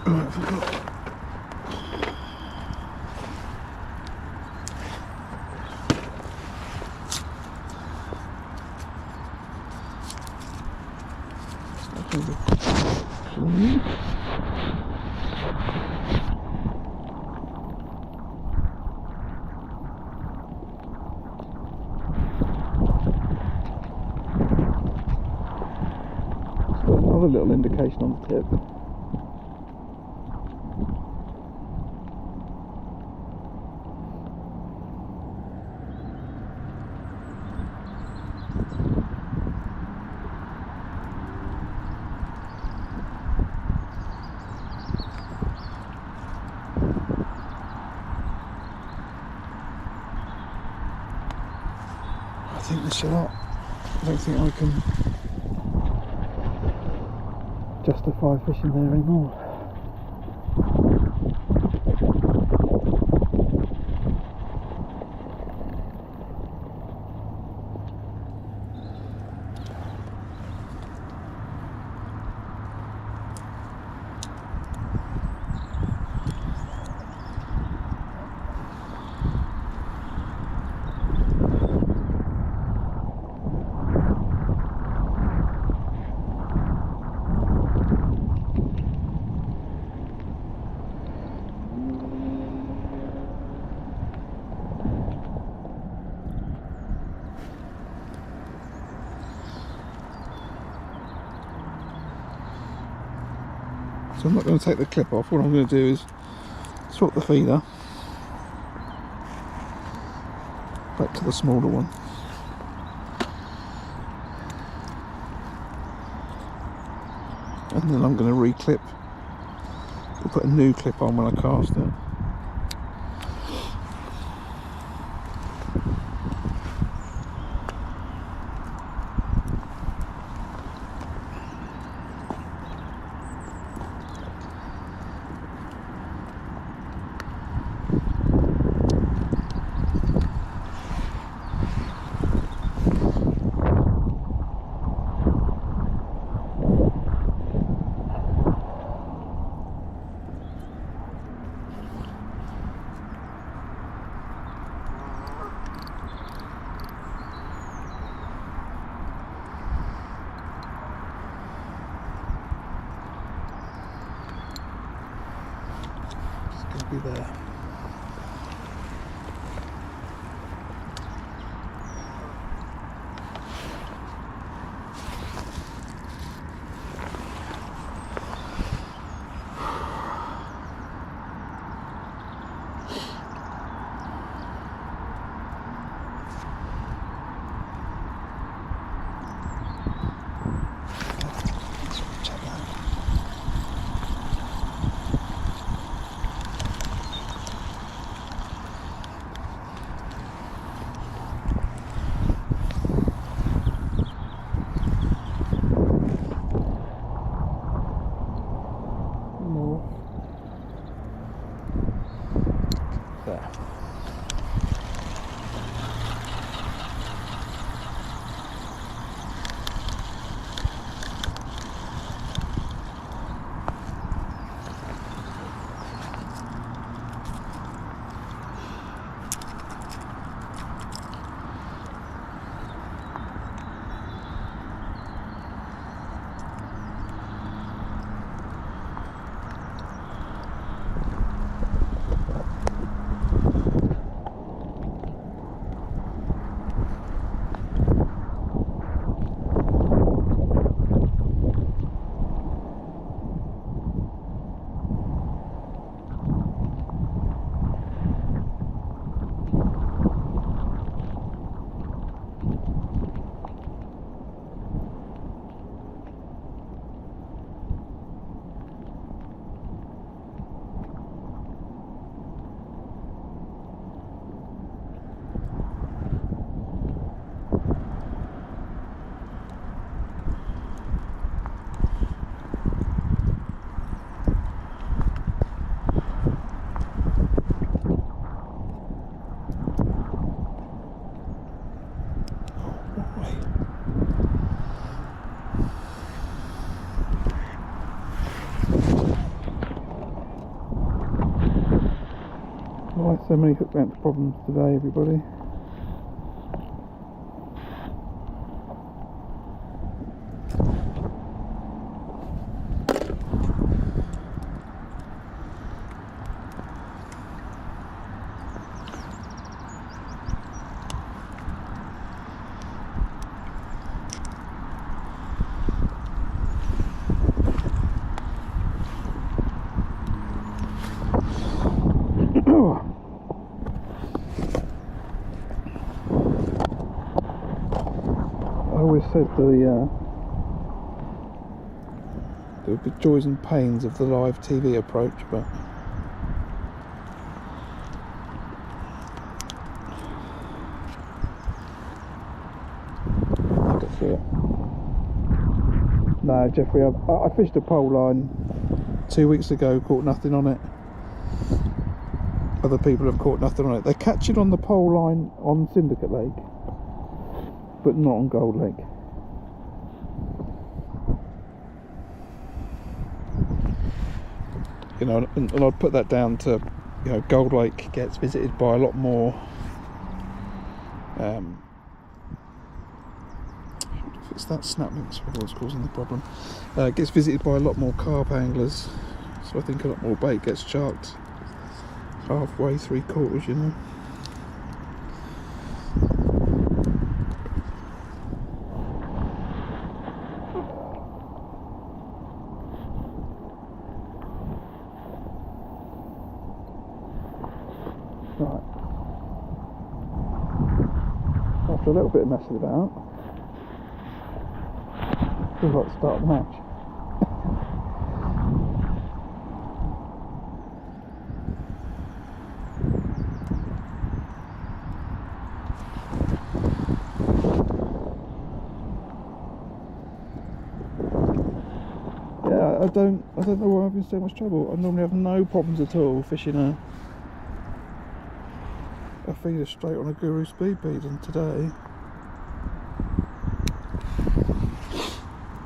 Right, I forgot. Another little indication on the tip. I think this is a lot. I don't think I can justify fishing there anymore. So I'm not going to take the clip off. What I'm going to do is swap the feeder back to the smaller one. And then I'm going to re-clip. We'll put a new clip on when I cast it. Be there. More. There. Why so many hook bounce problems today, everybody? I always said there would be joys and pains of the live TV approach, but I can see it. No, Jeffrey, I fished a pole line 2 weeks ago, caught nothing on it. Other people have caught nothing on it. They catch it on the pole line on Syndicate Lake, but not on Gold Lake. You know, and I'd put that down to, you know, Gold Lake gets visited by a lot more if it's that snap links what's causing the problem. It gets visited by a lot more carp anglers, so I think a lot more bait gets sharked halfway, 3/4, you know. Right. After a little bit of messing about, feels like the start of the match. Yeah, I don't know why I'm having so much trouble. I normally have no problems at all fishing a feeder straight on a Guru speed bead, and today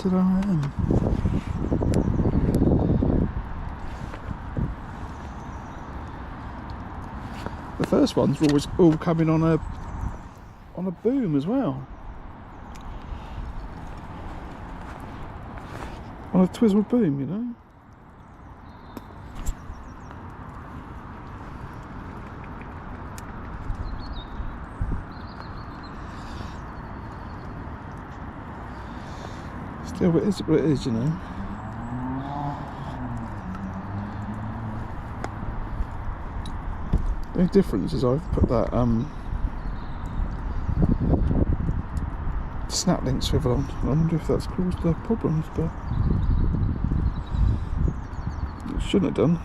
I am. The first ones were always all coming on a boom as well, on a twizzle boom, you know. Still, it is what it is, you know. The only difference is I've put that snap link swivel on. I wonder if that's caused the problems, but it shouldn't have done.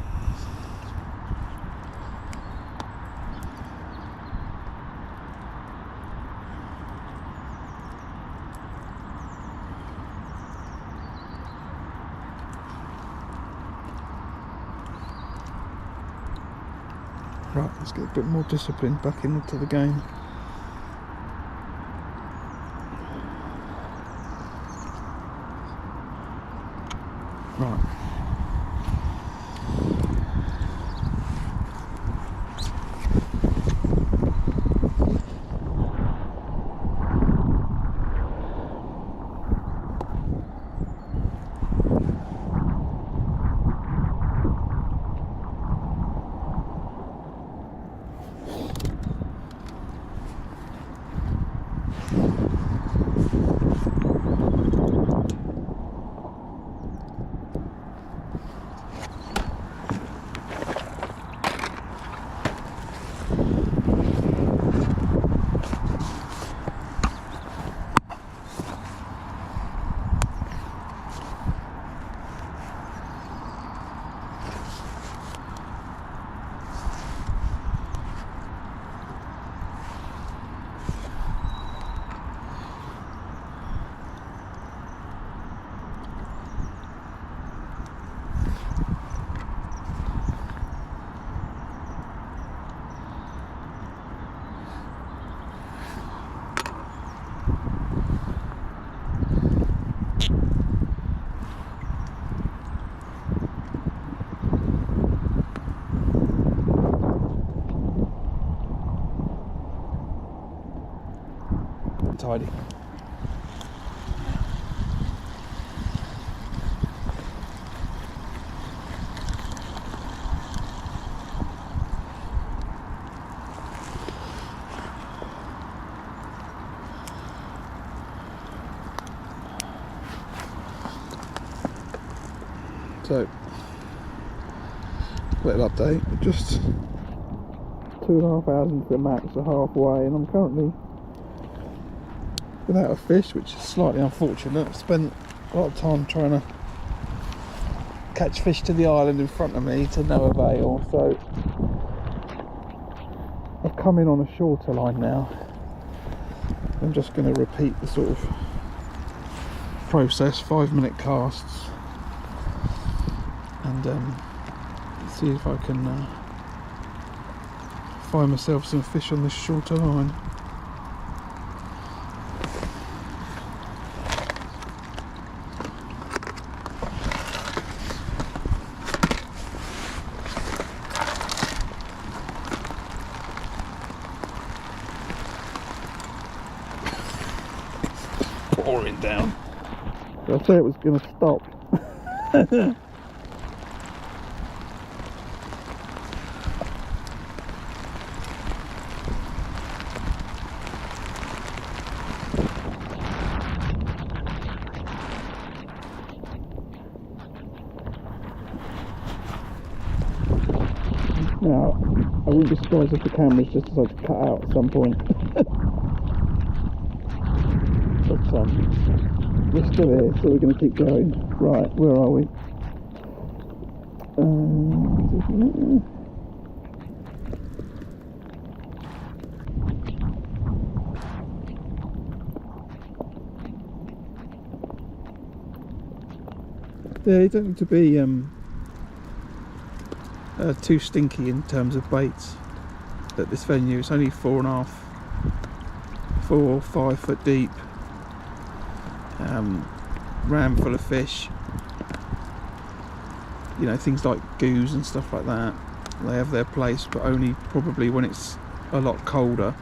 Right, let's get a bit more discipline back into the game. Right. Tidy. So, little update, just 2.5 hours into the max, so halfway, and I'm currently without a fish, which is slightly unfortunate. I've spent a lot of time trying to catch fish to the island in front of me to no avail, so I've come in on a shorter line now. I'm just going to repeat the sort of process, 5-minute casts, and see if I can find myself some fish on this shorter line. Pouring down. So I said it was going to stop. Now, I wouldn't be surprised if the cameras just decide to cut out at some point. But we're still here, so we're going to keep going. Right, where are we? Yeah, you don't need to be too stinky in terms of baits at this venue. It's only 4 or 5 foot deep, ram full of fish. You know, things like goos and stuff like that, they have their place, but only probably when it's a lot colder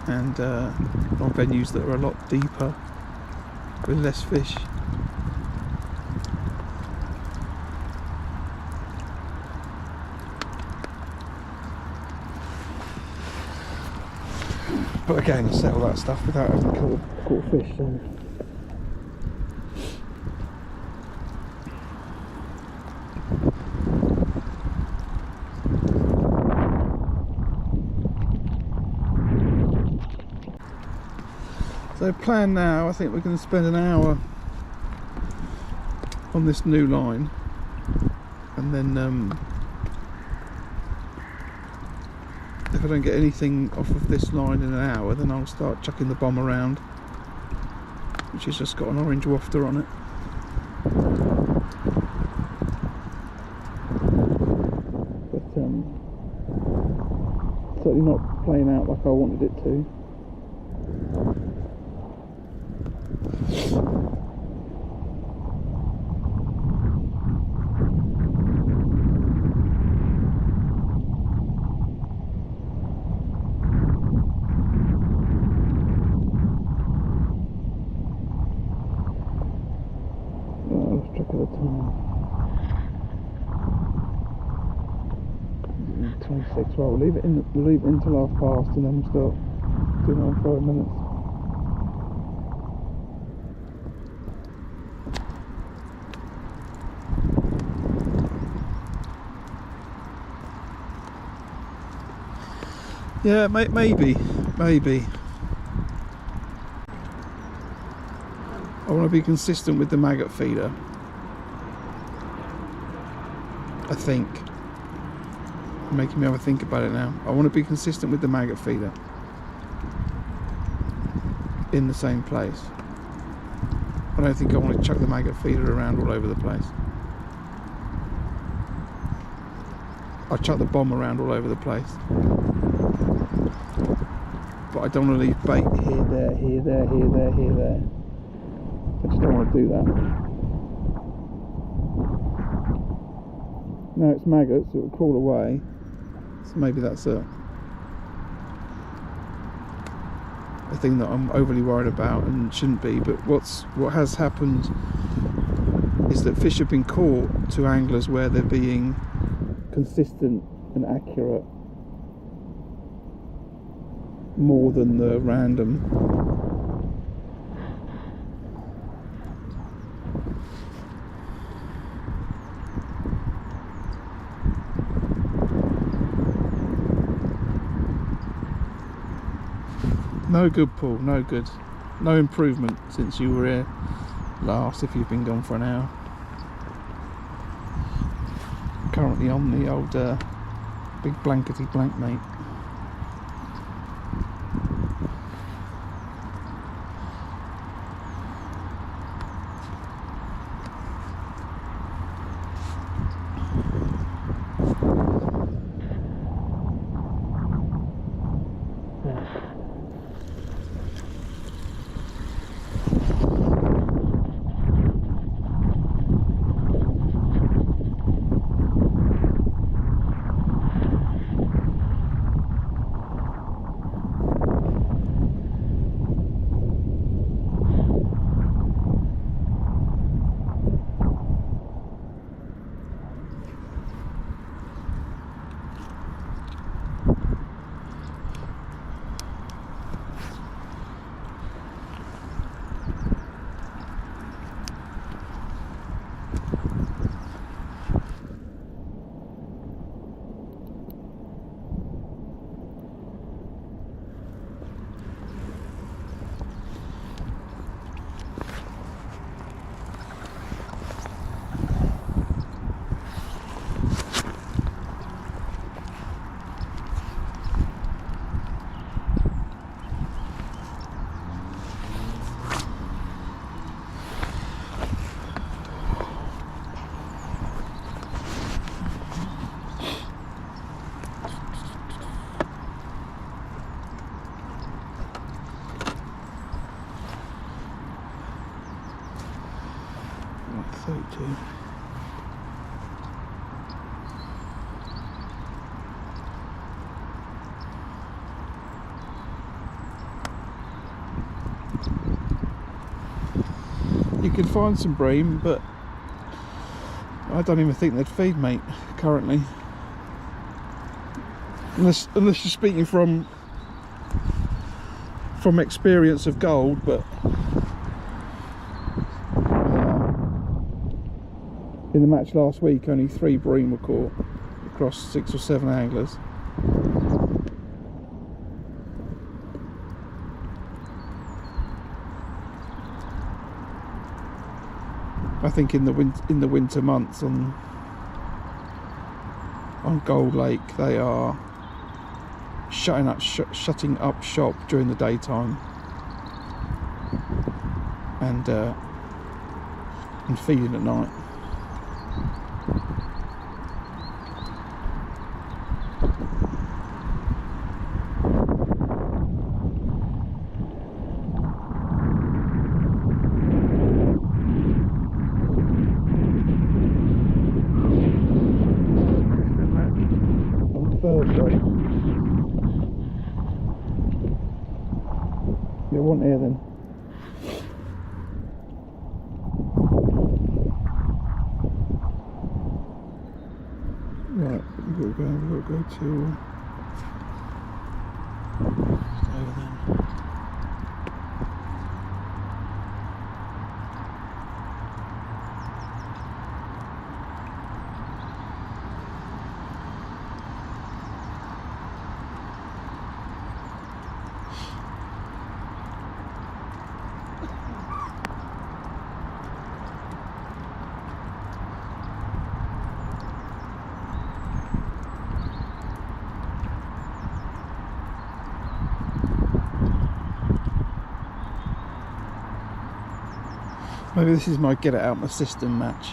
and on venues that are a lot deeper with less fish. But again, I set all that stuff without having caught fish, so. So plan now, I think we're going to spend an hour on this new line, and then if I don't get anything off of this line in an hour, then I'll start chucking the bomb around, which has just got an orange wafter on it. But certainly not playing out like I wanted it to. Lost track of the time. 26. Well, we'll leave it until half past, and then we'll start doing it on 5 minutes. Yeah, maybe. I want to be consistent with the maggot feeder. I think. You're making me have a think about it now. I want to be consistent with the maggot feeder. In the same place. I don't think I want to chuck the maggot feeder around all over the place. I chuck the bomb around all over the place. But I don't want to leave bait here, there, here, there, here, there, here, there. I just don't want to do that. Now it's maggots, so it'll crawl away. So maybe that's a thing that I'm overly worried about and shouldn't be. But what has happened is that fish have been caught to anglers where they're being consistent and accurate more than the random. No good, Paul, no good. No improvement since you were here last, if you've been gone for an hour. Currently on the old big blankety blank, mate. You can find some bream, but I don't even think they'd feed, mate, currently. Unless you're speaking from experience of gold, but in the match last week only 3 bream were caught across 6 or 7 anglers. I think in the winter months on Gold Lake they are shutting up shop during the daytime and feeding at night. want here then. Right, we've got to go to over then. Maybe this is my get it out my system match.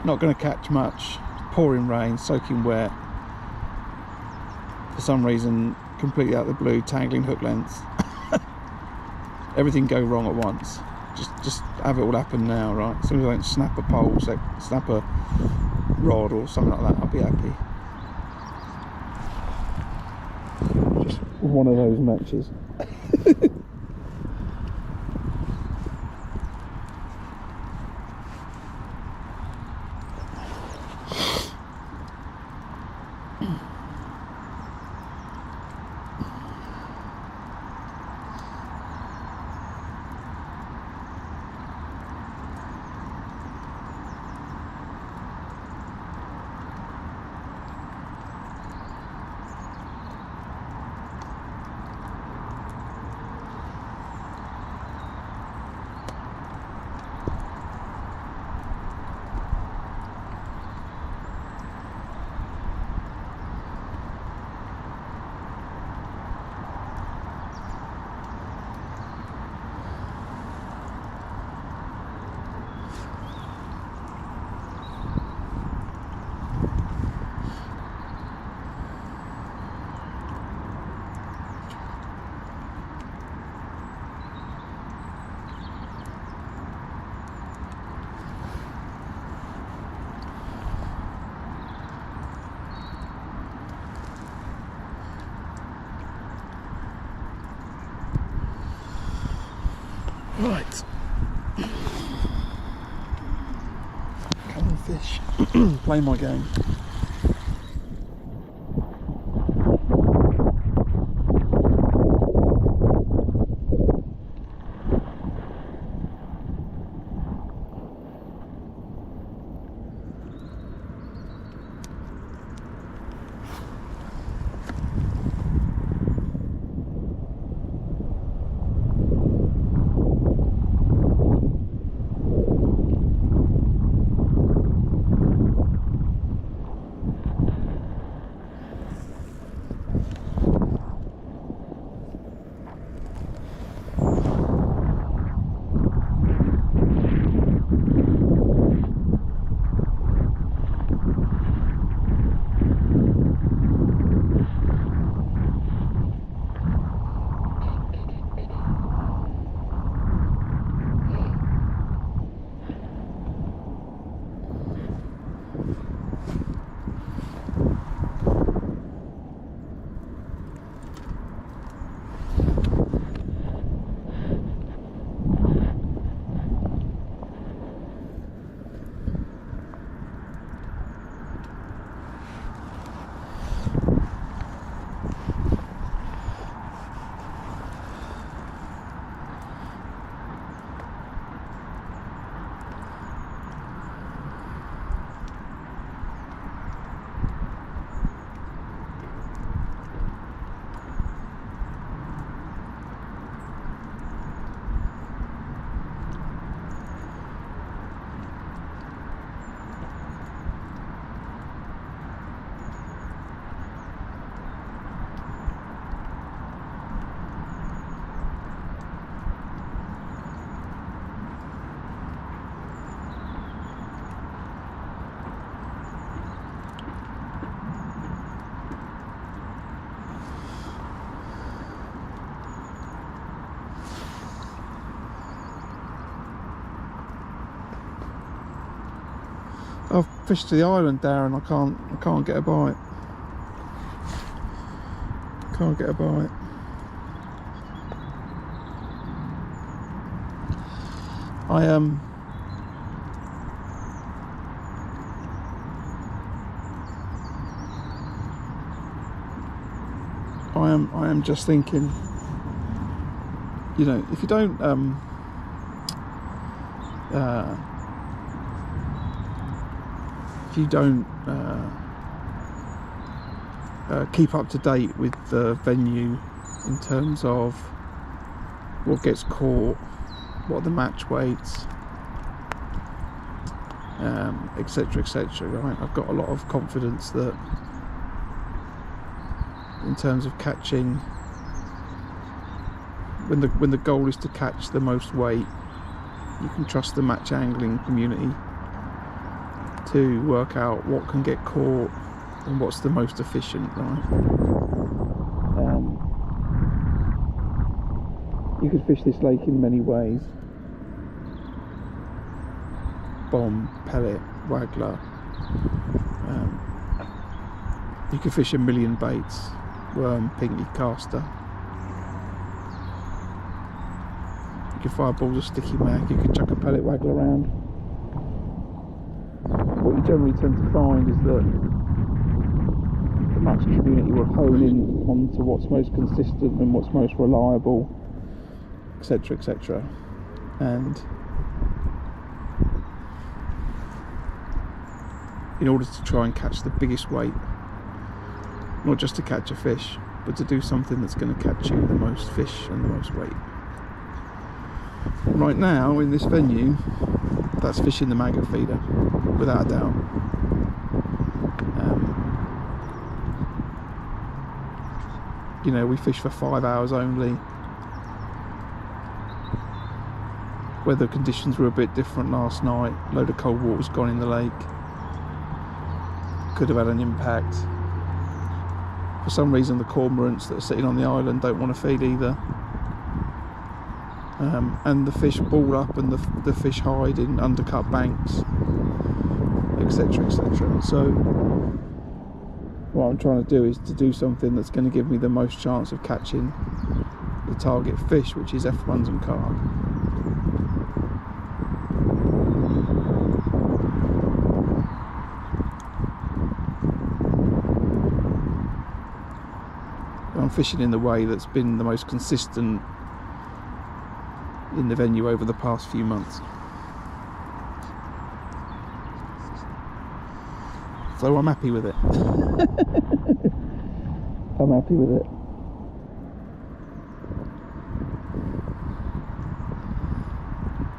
Not going to catch much. Pouring rain, soaking wet. For some reason, completely out of the blue, tangling hook lengths. Everything go wrong at once. Just have it all happen now, right? As soon as I don't snap a pole, snap a rod or something like that, I'll be happy. Just one of those matches. Right. Come on, fish. Play my game. I've fished to the island, Darren. I can't get a bite. Can't get a bite. I am just thinking, you know, if you don't keep up to date with the venue in terms of what gets caught, what are the match weights, etc, etc, right? I've got a lot of confidence that in terms of catching, when the goal is to catch the most weight, you can trust the match angling community to work out what can get caught and what's the most efficient, right? You could fish this lake in many ways: bomb, pellet, waggler. You could fish a million baits: worm, pinky, caster. You could fire balls of sticky mag. You could chuck a pellet waggler around. What you generally tend to find is that the match community will hone in onto what's most consistent and what's most reliable, etc, etc, and in order to try and catch the biggest weight, not just to catch a fish, but to do something that's going to catch you the most fish and the most weight. Right now in this venue, that's fishing the maggot feeder, without a doubt. You know, we fish for 5 hours only. Weather conditions were a bit different last night. A load of cold water's gone in the lake. Could have had an impact. For some reason the cormorants that are sitting on the island don't want to feed either. And the fish ball up and the fish hide in undercut banks, etc, etc. So what I'm trying to do is to do something that's going to give me the most chance of catching the target fish, which is F1s and carp. I'm fishing in the way that's been the most consistent in the venue over the past few months. So I'm happy with it. I'm happy with it.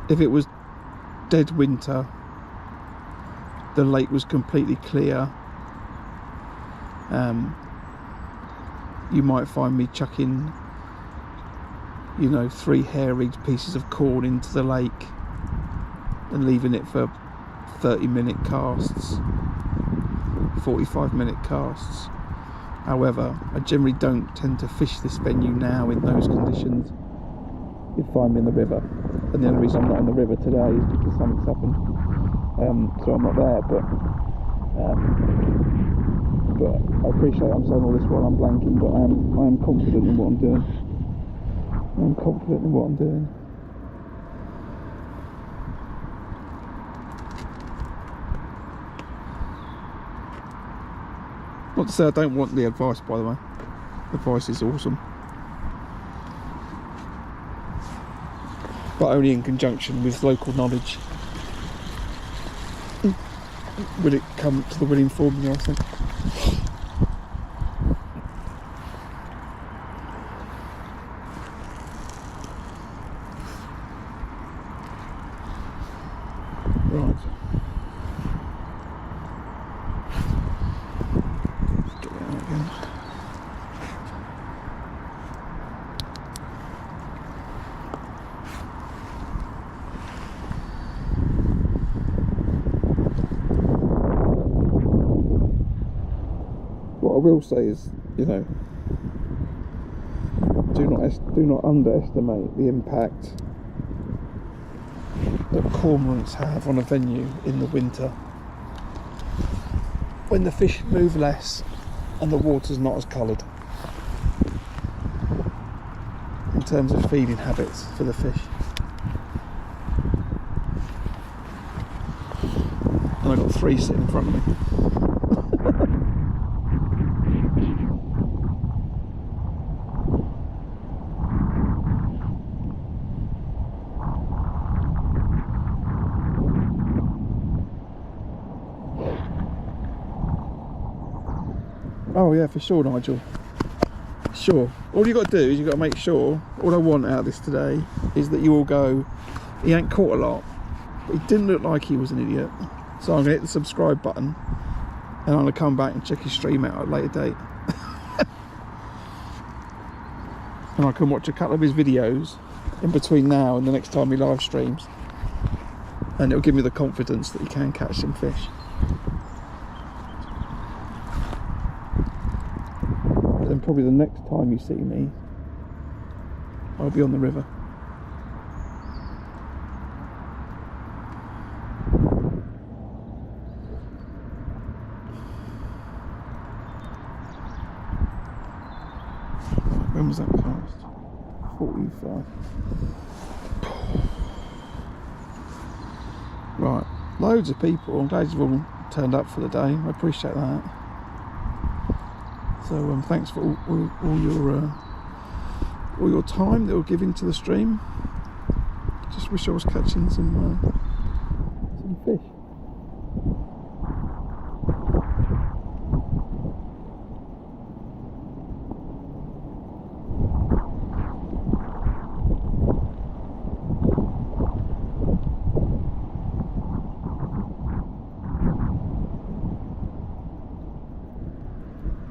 If it was dead winter, the lake was completely clear, you might find me chucking, you know, 3 hair-rigged pieces of corn into the lake and leaving it for 30-minute casts, 45-minute casts. However, I generally don't tend to fish this venue now in those conditions if I'm in the river. And the only reason I'm not in the river today is because something's happened. So I'm not there, but I appreciate I'm saying all this while I'm blanking, but I am confident in what I'm doing. I'm confident in what I'm doing. Not to say I don't want the advice, by the way. The advice is awesome. But only in conjunction with local knowledge will it come to the winning formula, I think. Right. Let's get it out again. What I will say is, you know, do not underestimate the impact that cormorants have on a venue in the winter when the fish move less and the water's not as coloured, in terms of feeding habits for the fish. and I've got 3 sitting in front of me. Oh yeah, for sure, Nigel. Sure. All you got to do is you got to make sure. All I want out of this today is that you all go, he ain't caught a lot, but he didn't look like he was an idiot. So I'm gonna hit the subscribe button, and I'm gonna come back and check his stream out at a later date. And I can watch a couple of his videos in between now and the next time he live streams, and it'll give me the confidence that he can catch some fish. Then probably the next time you see me, I'll be on the river. When was that cast? 45. Right, loads of people. I'm glad you've all turned up for the day. I appreciate that. So thanks for all your time that you're giving to the stream. Just wish I was catching some fish.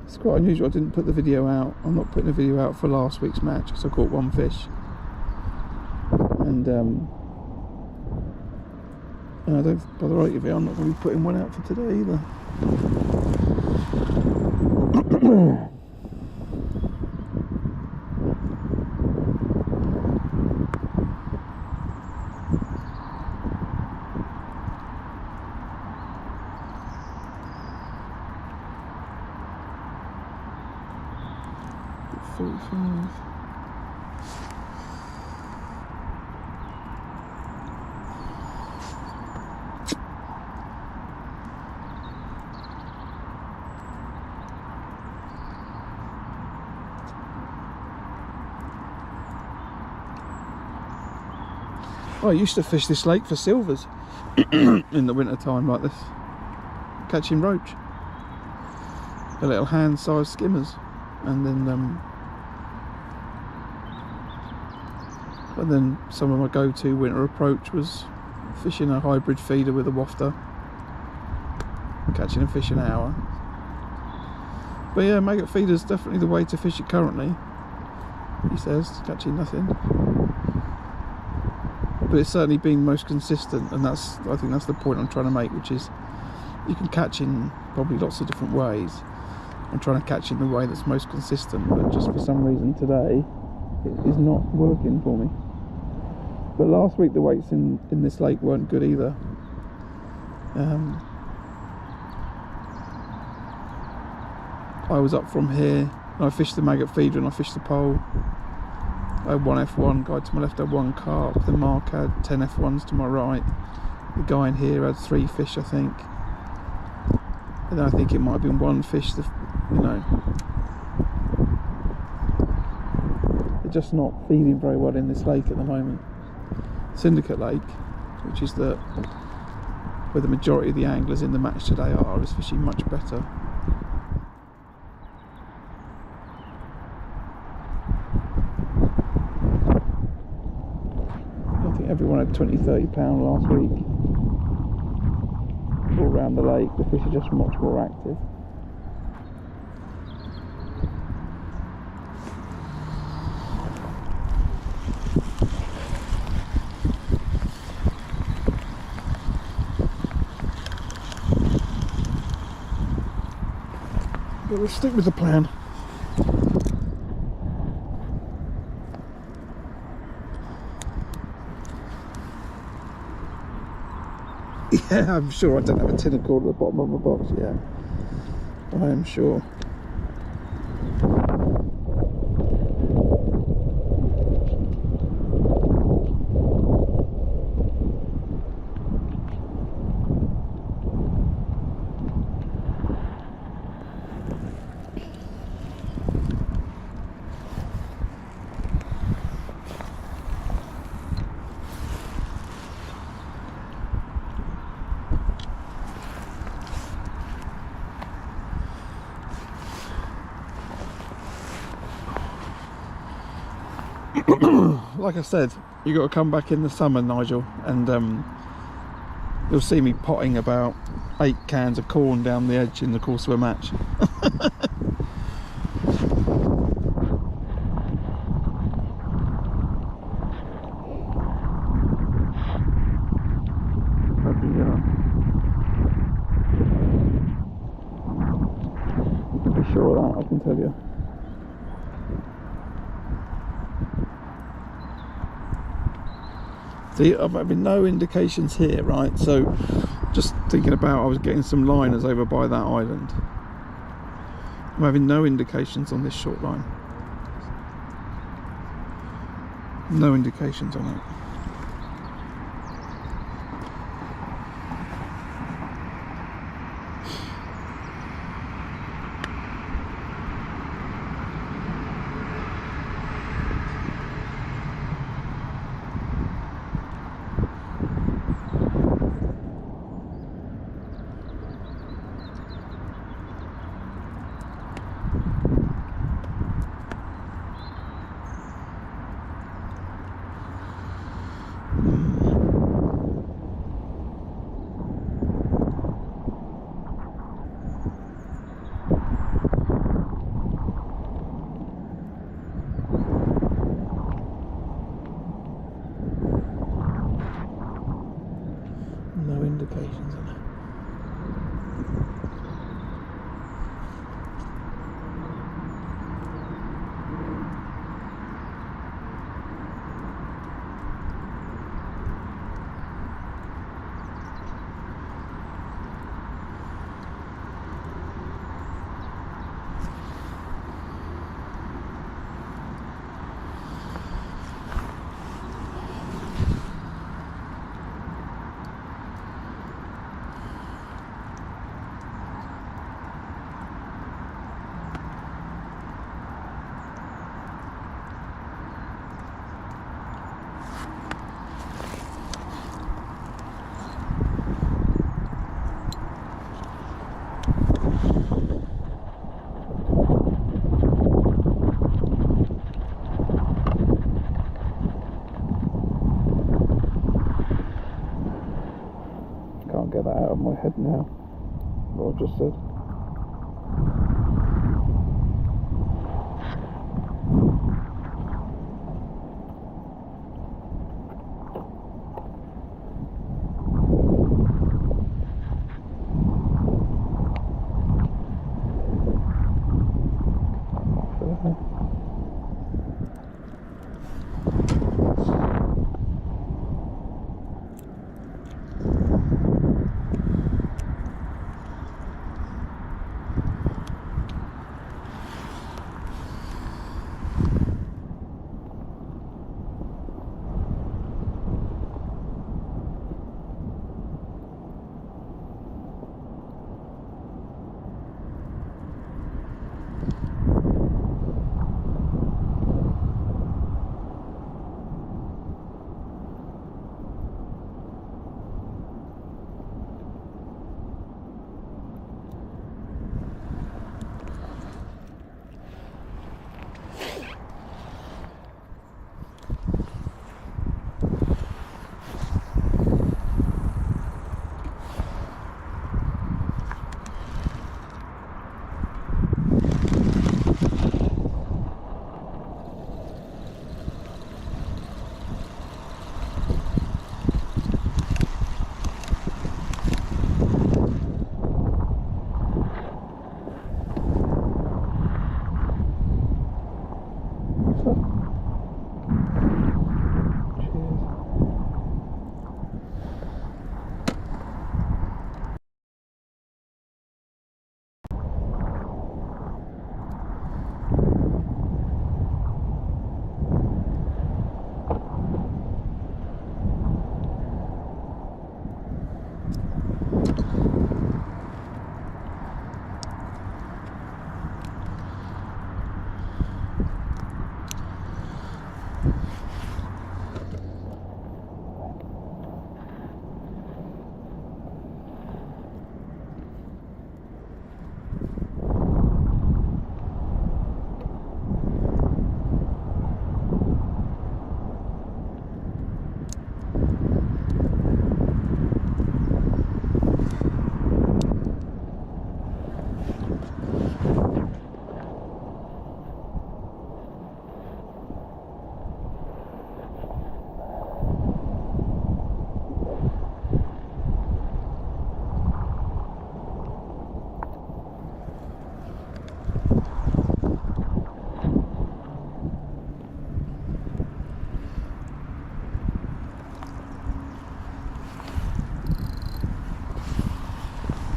It's quite unusual I didn't put the video out. I'm not putting a video out for last week's match because I caught 1 fish. And I don't, by the rate of it, I'm not going to be putting one out for today either. I used to fish this lake for silvers in the winter time like this, catching roach, the little hand-sized skimmers, and then some of my go-to winter approach was fishing a hybrid feeder with a wafter, catching a fish an hour. But yeah, maggot feeder's definitely the way to fish it currently, he says, catching nothing. But it's certainly been most consistent, and I think that's the point I'm trying to make, which is you can catch in probably lots of different ways. I'm trying to catch in the way that's most consistent, but just for some reason today it is not working for me. But last week the weights in this lake weren't good either. I was up from here and I fished the maggot feeder and I fished the pole. I had 1 F1, guy to my left had 1 carp, then Mark had 10 F1s to my right. The guy in here had 3 fish, I think. And then I think it might have been 1 fish, you know. They're just not feeding very well in this lake at the moment. Syndicate Lake, which is where the majority of the anglers in the match today are, is fishing much better. Everyone had 20-30 pound last week all around the lake. The fish are just much more active. But we'll stick with the plan. Yeah, I'm sure I don't have a tin of cord at the bottom of my box, yeah. I am sure. Like I said, you got to come back in the summer, Nigel, and you'll see me potting about 8 cans of corn down the edge in the course of a match. I'd be sure of that, I can tell you. See, I've having no indications here, right? So, just thinking about, I was getting some liners over by that island. I'm having no indications on this short line. No indications on it. No indications on it. Can't get that out of my head now, what I've just said.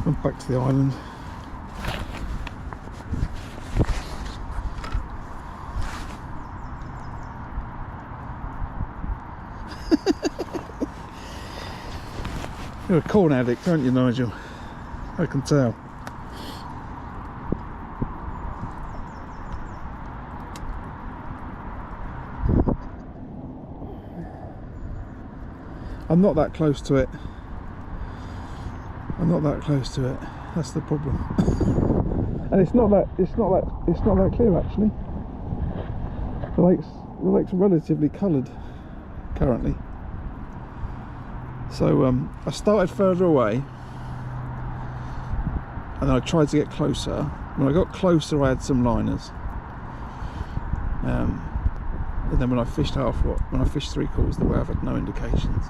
I'm back to the island. You're a corn addict, aren't you, Nigel? I can tell. I'm not that close to it. I'm not that close to it. That's the problem. And it's not that clear actually. The lake's relatively coloured currently. So I started further away, and then I tried to get closer. When I got closer, I had some liners. And then when I fished when I fished 3/4 the way, I've had no indications.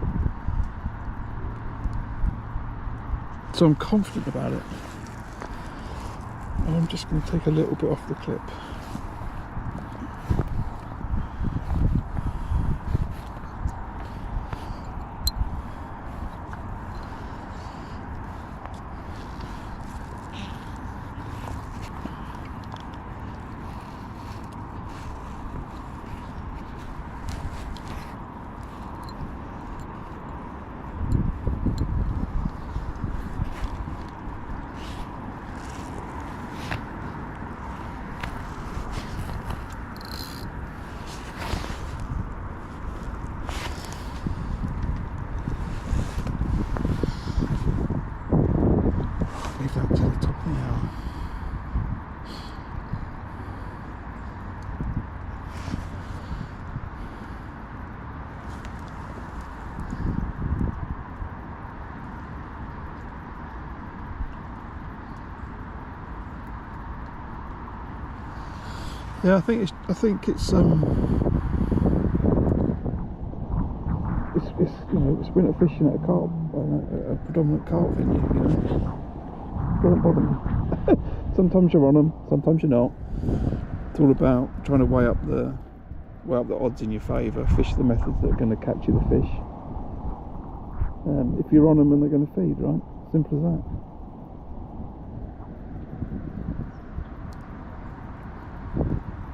So I'm confident about it. And I'm just going to take a little bit off the clip. That to the top of the hour. Yeah, I think it's you know, it's winter fishing at a predominant carp venue, you know. Doesn't bother me. Sometimes you're on them, sometimes you're not. It's all about trying to weigh up the odds in your favour. Fish the methods that are going to catch you the fish. If you're on them and they're going to feed, right? Simple as that.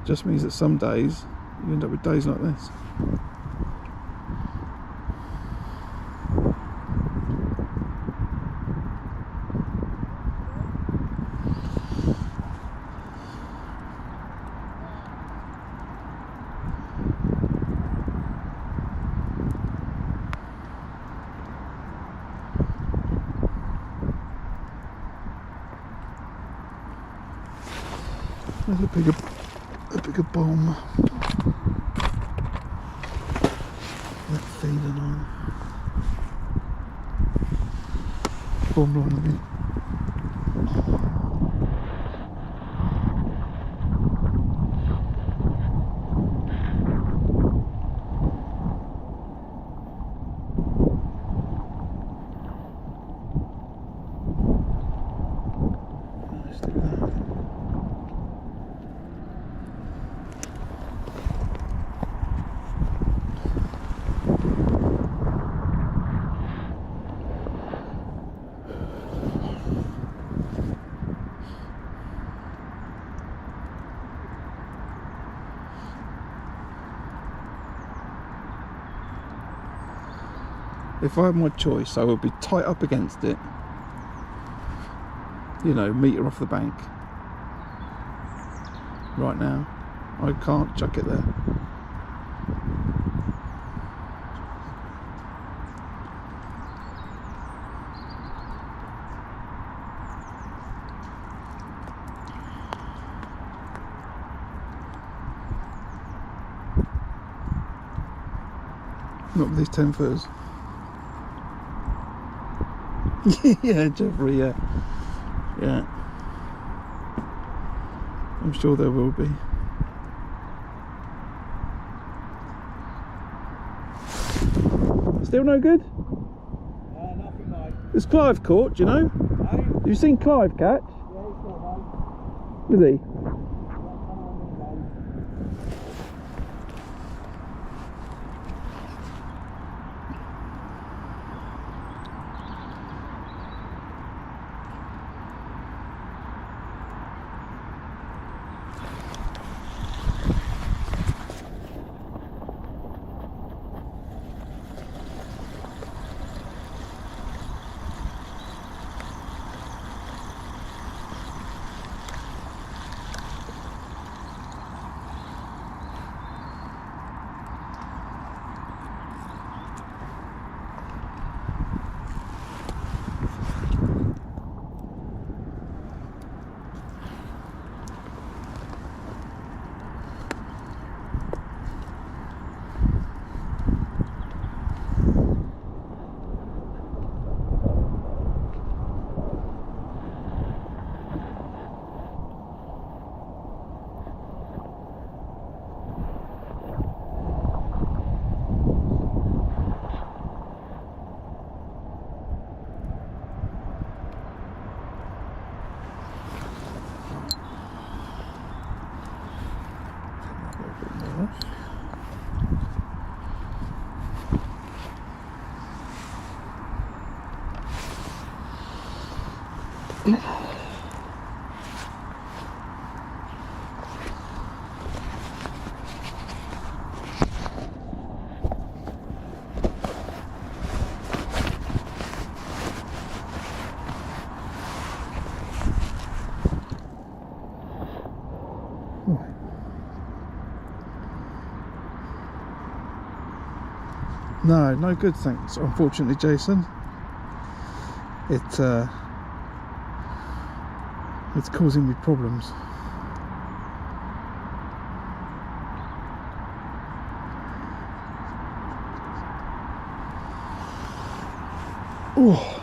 Just means that some days you end up with days like this. There's a bigger bomb. That feeding on. Bomb line, I mean. If I had my choice, I would be tight up against it, you know, metre off the bank. Right now, I can't chuck it there. Not with these 10 footers. Yeah, Jeffrey, yeah. I'm sure there will be. Still no good? Nothing, mate. There's Clive caught, do you know? Hey? You've seen Clive catch? Yeah, he's got one. Is he? No, no good, thanks. Unfortunately, Jason, it's causing me problems. Oh.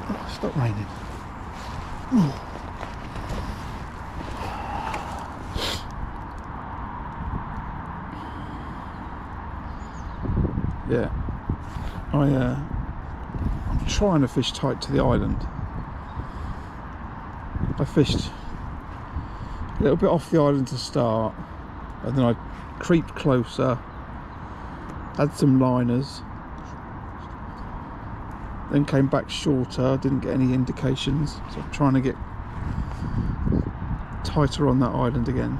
Oh, stop raining. Oh. Yeah, I'm trying to fish tight to the island. I fished a little bit off the island to start, and then I creeped closer, had some liners, then came back shorter, didn't get any indications, so I'm trying to get tighter on that island again.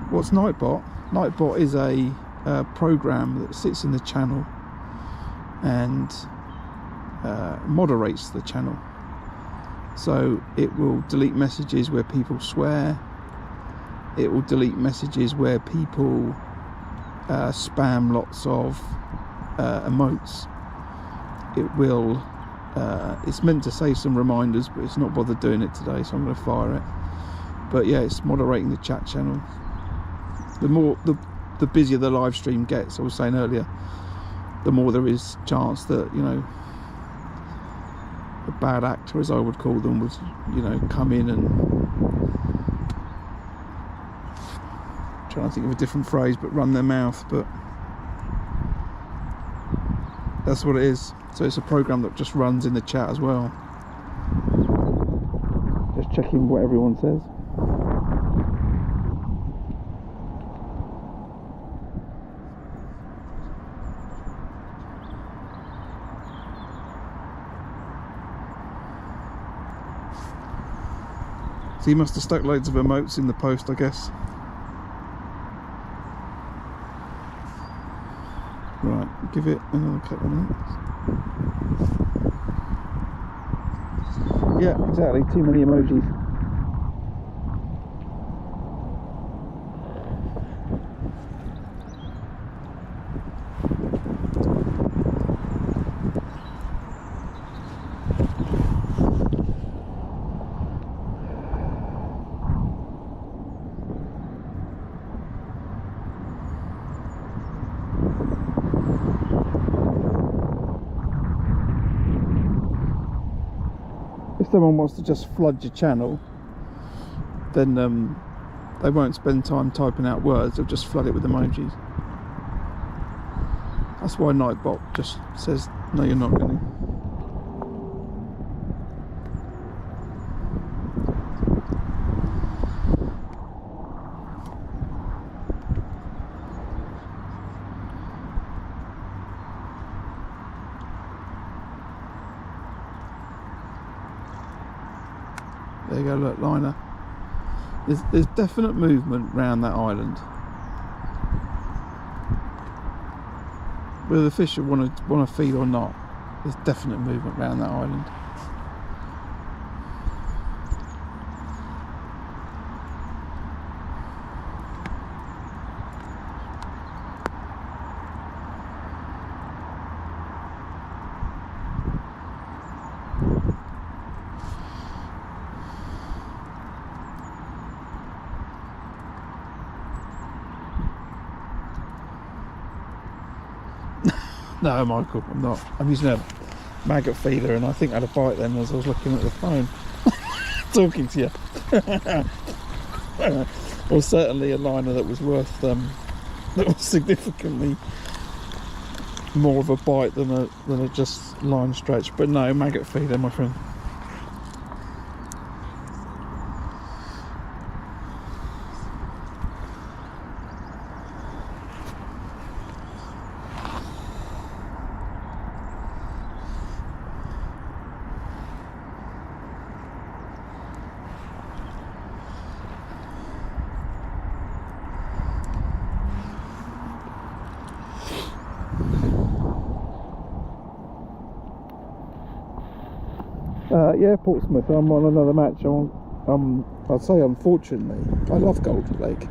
What's Nightbot? Nightbot is a program that sits in the channel and moderates the channel. So it will delete messages where people swear. It will delete messages where people spam lots of emotes. It will. It's meant to say some reminders, but it's not bothered doing it today, so I'm going to fire it. But yeah, it's moderating the chat channel. The busier the live stream gets, I was saying earlier, the more there is chance that, you know, a bad actor, as I would call them, would, you know, come in and, trying to think of a different phrase, but run their mouth. But that's what it is. So it's a program that just runs in the chat as well, just checking what everyone says. So you must have stuck loads of emotes in the post, I guess. Right, give it another couple of minutes. Yeah, exactly, too many emojis. If someone wants to just flood your channel, then they won't spend time typing out words, they'll just flood it with emojis. That's why Nightbot just says, no, you're not going to. There you go, look, liner. There's definite movement around that island. Whether the fish want to feed or not, there's definite movement around that island. No, Michael, I'm not. I'm using a maggot feeder, and I think I had a bite then as I was looking at the phone, talking to you. Or certainly a liner that was worth That was significantly more of a bite than a just line stretch. But no, maggot feeder, my friend. Yeah, Portsmouth. I'm on another match. I'd say unfortunately, I love Gold Lake,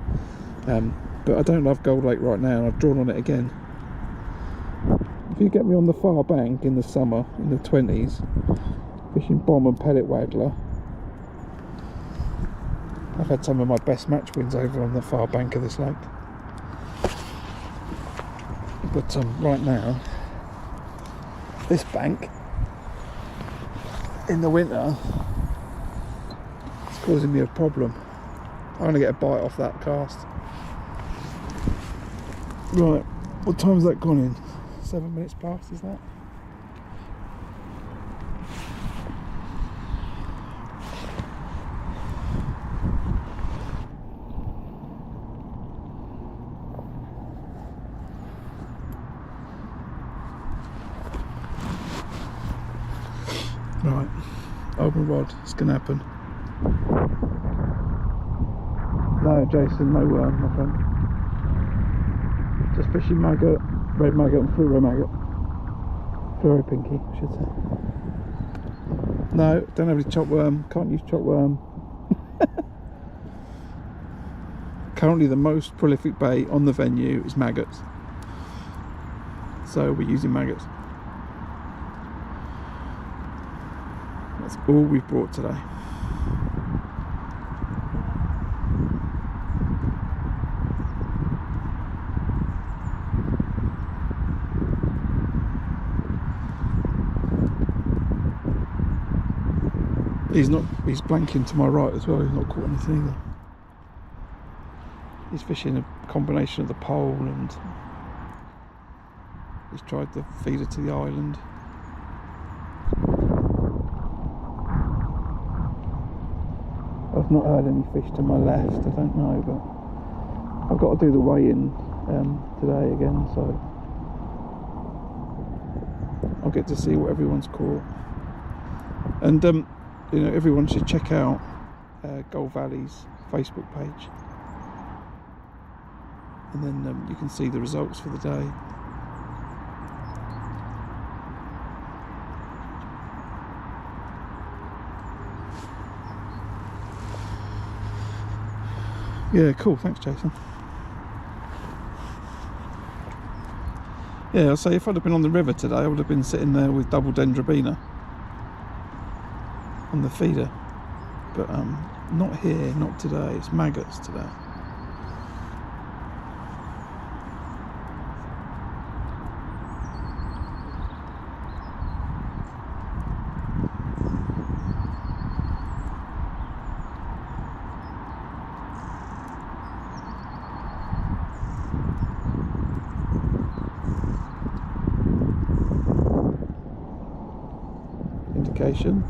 but I don't love Gold Lake right now, and I've drawn on it again. If you get me on the far bank in the summer, in the 20s, fishing bomb and pellet waggler, I've had some of my best match wins over on the far bank of this lake. But right now, this bank, in the winter, it's causing me a problem. I'm going to get a bite off that cast. Right, what time's that gone in? 7 minutes past, is that? Right, open rod, it's going to happen. No, Jason, no worm, my friend. Just fishing maggot, red maggot and fluoro maggot. Fluoro pinky, I should say. No, don't have any chop worm, can't use chop worm. Currently the most prolific bait on the venue is maggots. So we're using maggots. That's all we've brought today. He's blanking to my right as well, he's not caught anything either. He's fishing a combination of the pole and he's tried the feeder to the island. I've not heard any fish to my left, I don't know, but I've got to do the weigh-in today again, so I'll get to see what everyone's caught. And you know, everyone should check out Gold Valley's Facebook page, and then you can see the results for the day. Yeah, cool, thanks Jason. Yeah, I'll say if I'd have been on the river today, I would have been sitting there with double dendrobina on the feeder, but not here, not today. It's maggots today. Indication.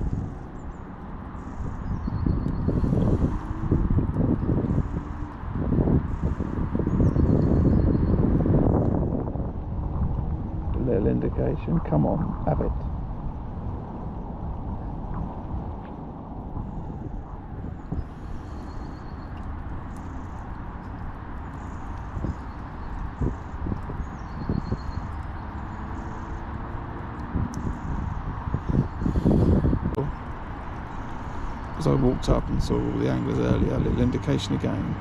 Little indication, come on, have it. As I walked up and saw all the anglers earlier, a little indication again.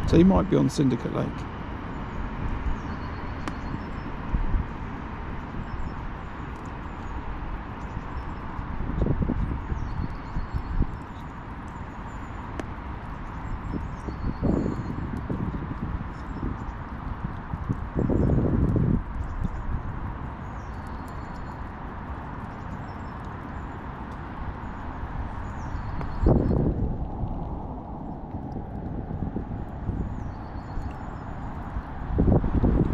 So he might be on Syndicate Lake.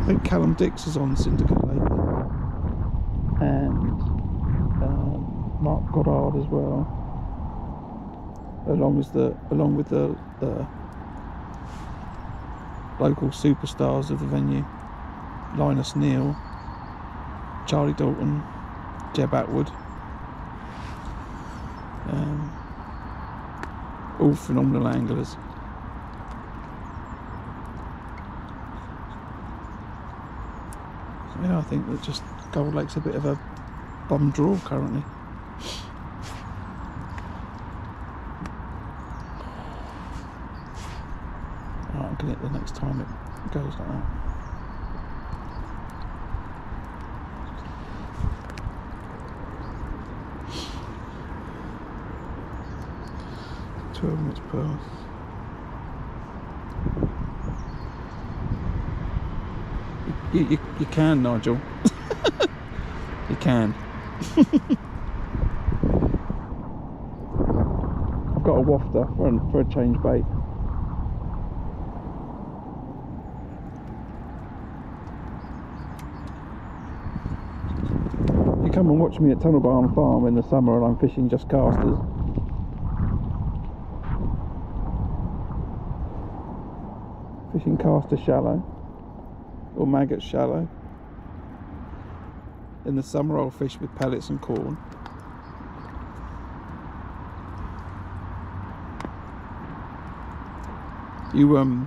I think Callum Dix is on Syndicate Lake, and Mark Goddard as well, along with the local superstars of the venue, Linus Neal, Charlie Dalton, Jeb Atwood, all phenomenal anglers. Yeah, I think that just Gold Lake's a bit of a bum draw currently. Right, I'll get it the next time it goes like that. Minutes past. You can, Nigel. You can. I've got a wafter for a change bait. You come and watch me at Tunnel Barn Farm in the summer and I'm fishing just casters. Fishing caster shallow or maggot shallow. In the summer I'll fish with pellets and corn. You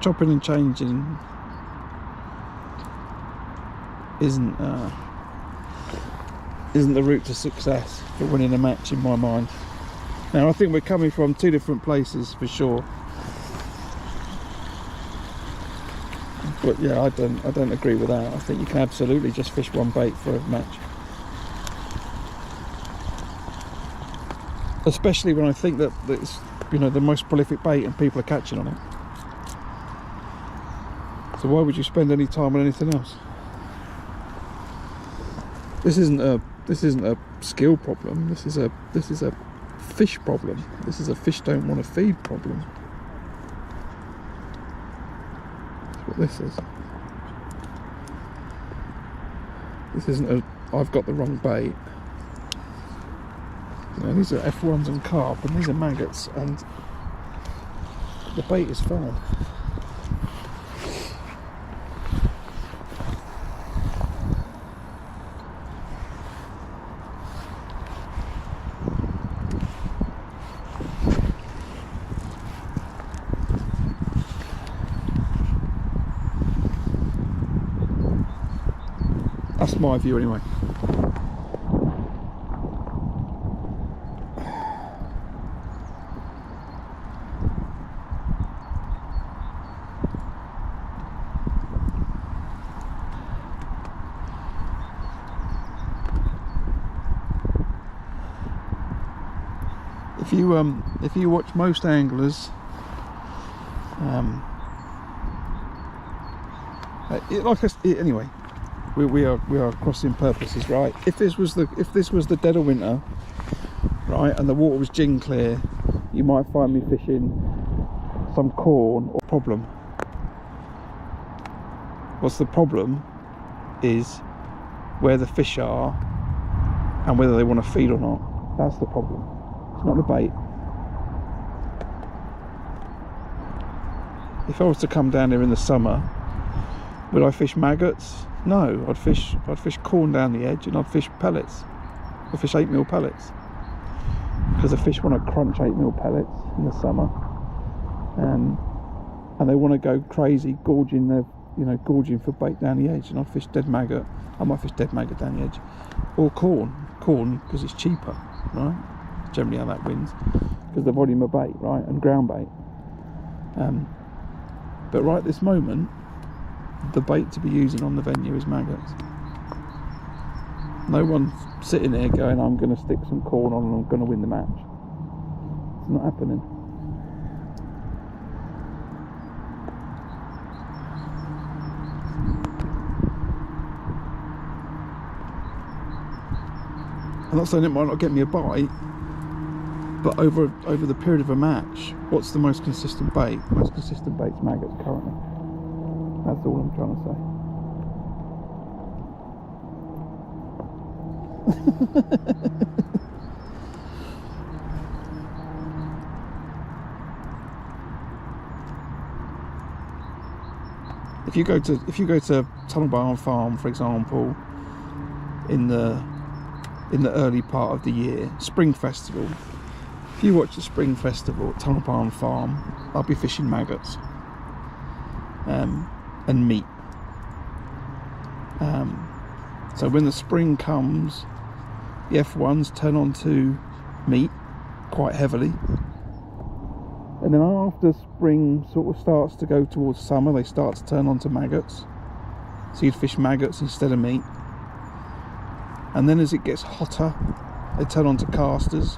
chopping and changing isn't the route to success for winning a match in my mind. Now I think we're coming from two different places for sure, but yeah, I don't agree with that. I think you can absolutely just fish one bait for a match, especially when I think that it's, you know, the most prolific bait and people are catching on it. So why would you spend any time on anything else? This isn't a skill problem. This is a fish problem. This is a fish don't want to feed problem. That's what this is. This isn't a I've got the wrong bait. You know, these are F1s and carp, and these are maggots, and the bait is fine. That's my view anyway. If you watch most anglers, anyway. We are crossing purposes, right? If this was the dead of winter, right, and the water was gin clear, you might find me fishing some corn. Or problem. What's the problem is where the fish are and whether they want to feed or not. That's the problem. It's not the bait. If I was to come down here in the summer, would I fish maggots? No, I'd fish corn down the edge, and I'd fish pellets. I'd fish 8mm pellets, because the fish want to crunch 8mm pellets in the summer, and they want to go crazy, gorging for bait down the edge. And I'd fish dead maggot. I might fish dead maggot down the edge, or corn because it's cheaper, right? Generally how that wins, because the volume of bait, right, and ground bait. But right this moment, the bait to be using on the venue is maggots. No one's sitting there going, I'm going to stick some corn on and I'm going to win the match. It's not happening. I'm not saying it might not get me a bite, but over the period of a match, what's the most consistent bait? The most consistent bait's maggots currently. That's all I'm trying to say. If you go to Tunnel Barn Farm, for example, in the early part of the year, Spring Festival. If you watch the Spring Festival at Tunnel Barn Farm, I'll be fishing maggots and meat. So when the spring comes, the F1s turn on to meat quite heavily. And then after spring sort of starts to go towards summer, they start to turn on to maggots. So you'd fish maggots instead of meat. And then as it gets hotter, they turn on to casters.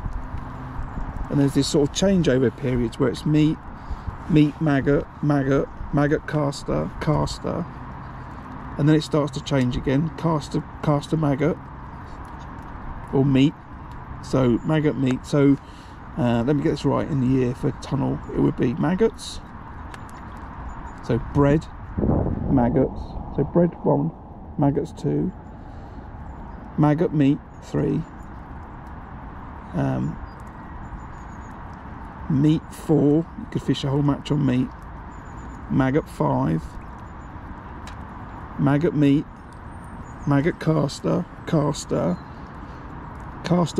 And there's this sort of changeover periods where it's meat, maggot, caster. And then it starts to change again, caster, maggot, or meat. So maggot, meat. So let me get this right. In the year for tunnel, it would be maggots. So bread, maggots. So bread 1, maggots 2, maggot meat 3, meat 4. You could fish a whole match on meat. Maggot 5, maggot meat, maggot caster,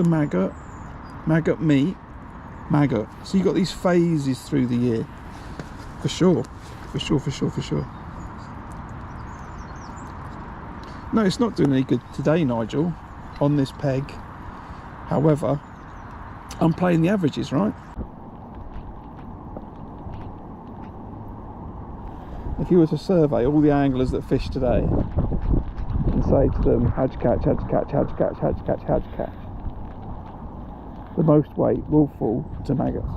maggot, maggot meat, maggot. So you've got these phases through the year, for sure. No, it's not doing any good today, Nigel, on this peg. However, I'm playing the averages, right? If you were to survey all the anglers that fish today and say to them, how'd you catch, how'd you catch, how'd you catch, how'd you catch, how'd you catch? The most weight will fall to maggots.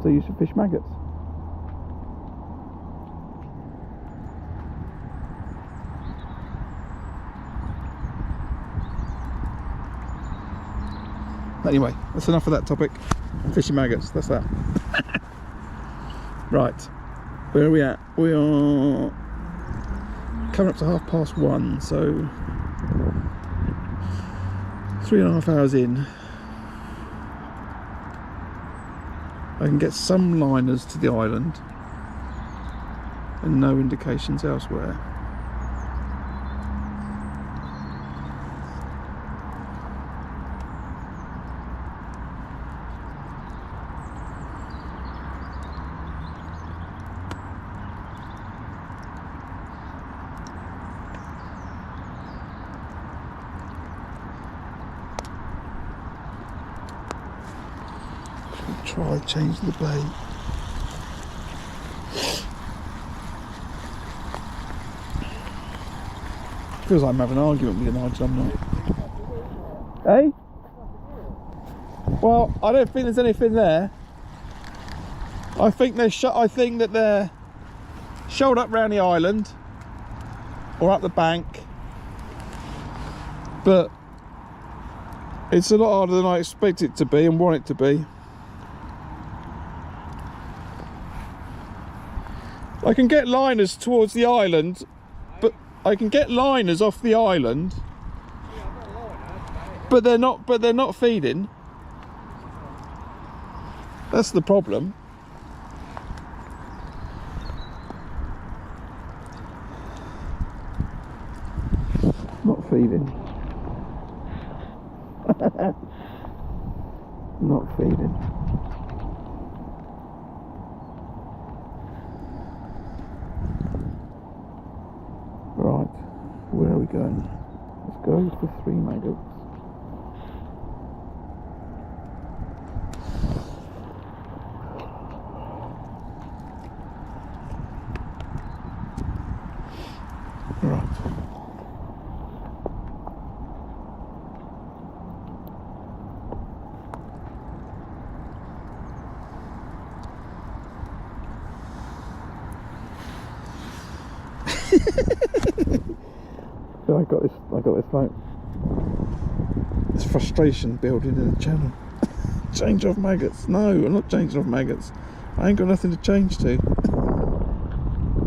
So you should fish maggots. Anyway, that's enough of that topic. Fishing maggots, that's that. Right, where are we at? We are coming up to 1:30, so 3.5 hours in. I can get some liners to the island and no indications elsewhere. Try changing the bait. Feels like I'm having an argument with you, Nigel. I'm not. Hey? Well, I don't think there's anything there. I think they're I think that they're shoaled up round the island or up the bank, but it's a lot harder than I expect it to be and want it to be. I can get liners towards the island, but I can get liners off the island, but they're not feeding. That's the problem. Not feeding. Not feeding. Right, where are we going? Let's go for 3 maggots. Right. So I got this like this frustration building in the channel. Change off maggots. No, I'm not changing off maggots. I ain't got nothing to change to.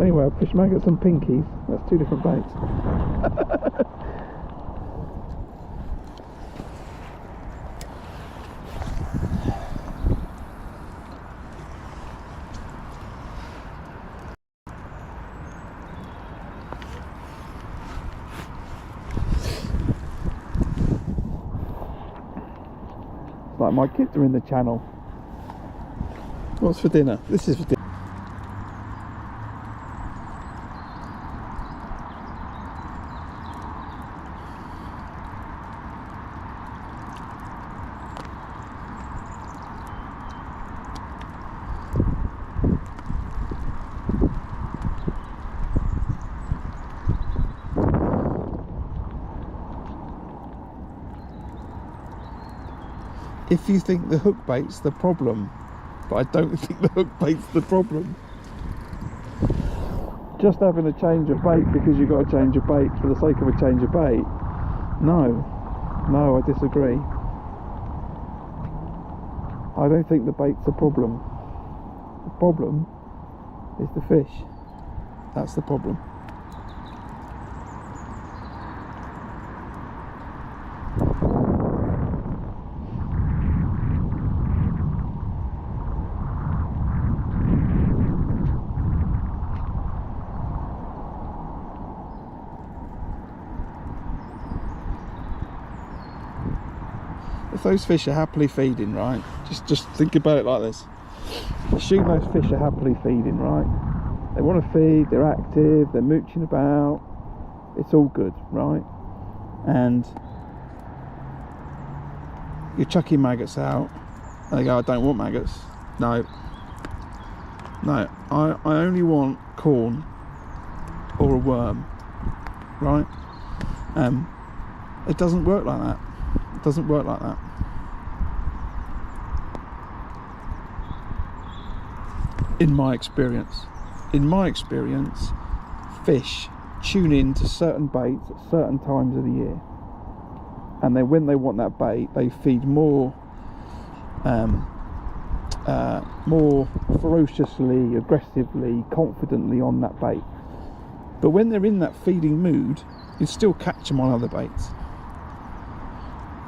Anyway, I fish maggots and pinkies. That's two different baits. Like my kids are in the channel. What's for dinner? This is for dinner. If you think the hook bait's the problem, but I don't think the hook bait's the problem. Just having a change of bait because you've got to change of bait for the sake of a change of bait. No, I disagree. I don't think the bait's the problem. The problem is the fish. That's the problem. If those fish are happily feeding, right, just think about it like this. Assume those fish are happily feeding, right? They want to feed, they're active, they're mooching about, it's all good, right? And you're chucking maggots out, and they go, I don't want maggots. No, I only want corn or a worm, right? It doesn't work like that. It doesn't work like that. In my experience, fish tune in to certain baits at certain times of the year, and then when they want that bait, they feed more ferociously, aggressively, confidently on that bait. But when they're in that feeding mood, you still catch them on other baits.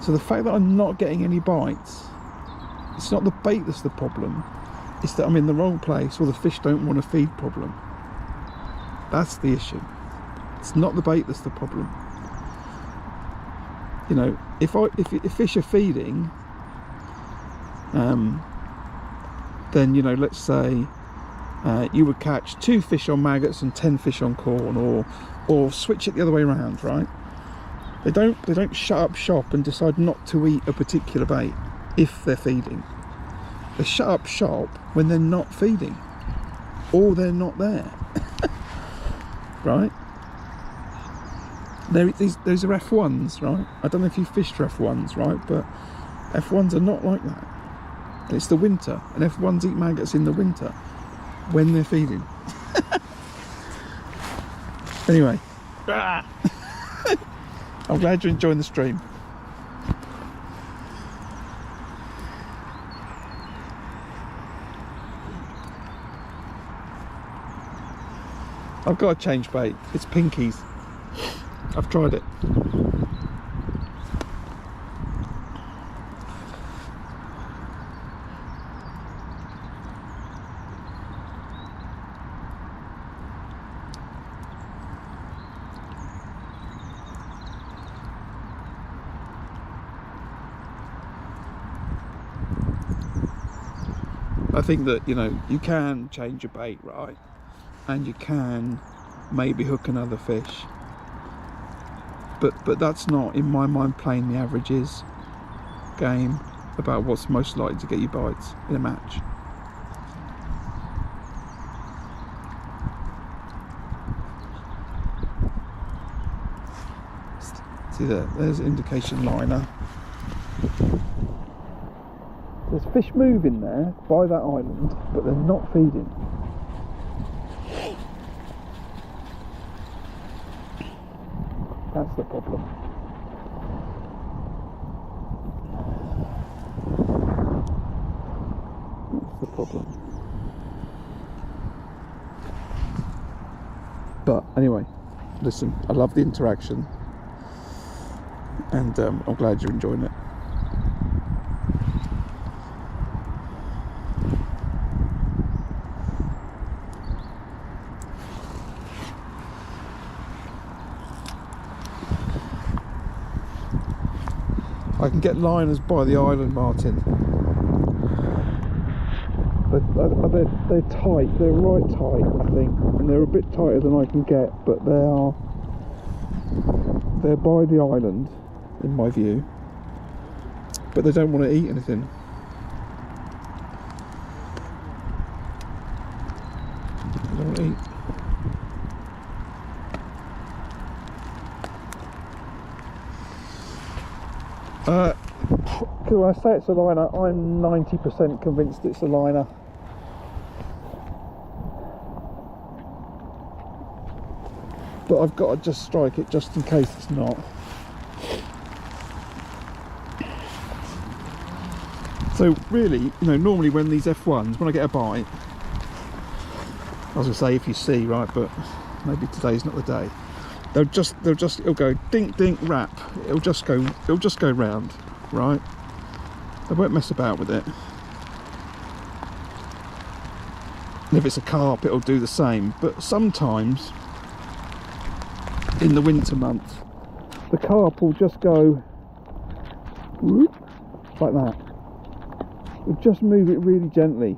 So the fact that I'm not getting any bites, it's not the bait that's the problem, it's that I'm in the wrong place or the fish don't want to feed problem. That's the issue. It's not the bait that's the problem. You know, if fish are feeding, then, you know, let's say you would catch 2 fish on maggots and 10 fish on corn, or switch it the other way around, right? They don't shut up shop and decide not to eat a particular bait if they're feeding. They shut up shop when they're not feeding, or they're not there. Right? Those are F1s, right? I don't know if you fished for F1s, right? But F1s are not like that. And it's the winter, and F1s eat maggots in the winter when they're feeding. Anyway, I'm glad you're enjoying the stream. I've got to change bait. It's pinkies. I've tried it. I think that, you know, you can change your bait, right? And you can maybe hook another fish. But that's not, in my mind, playing the averages game about what's most likely to get you bites in a match. See there's an indication liner. There's fish moving there by that island, but they're not feeding. That's the problem. That's the problem. But anyway, listen, I love the interaction, and I'm glad you're enjoying it. I can get liners by the island, Martin. They're tight, they're right tight, I think, and they're a bit tighter than I can get, but they're by the island, in my view, but they don't want to eat anything. They don't want to eat. Could I say it's a liner? I'm 90% convinced it's a liner. But I've got to just strike it just in case it's not. So really, you know, normally when these F1s, when I get a bite, I was gonna say if you see, right, but maybe today's not the day. It'll go dink dink rap. It'll just go round, right? They won't mess about with it. And if it's a carp, it'll do the same. But sometimes, in the winter months, the carp will just go whoop, like that. We'll just move it really gently,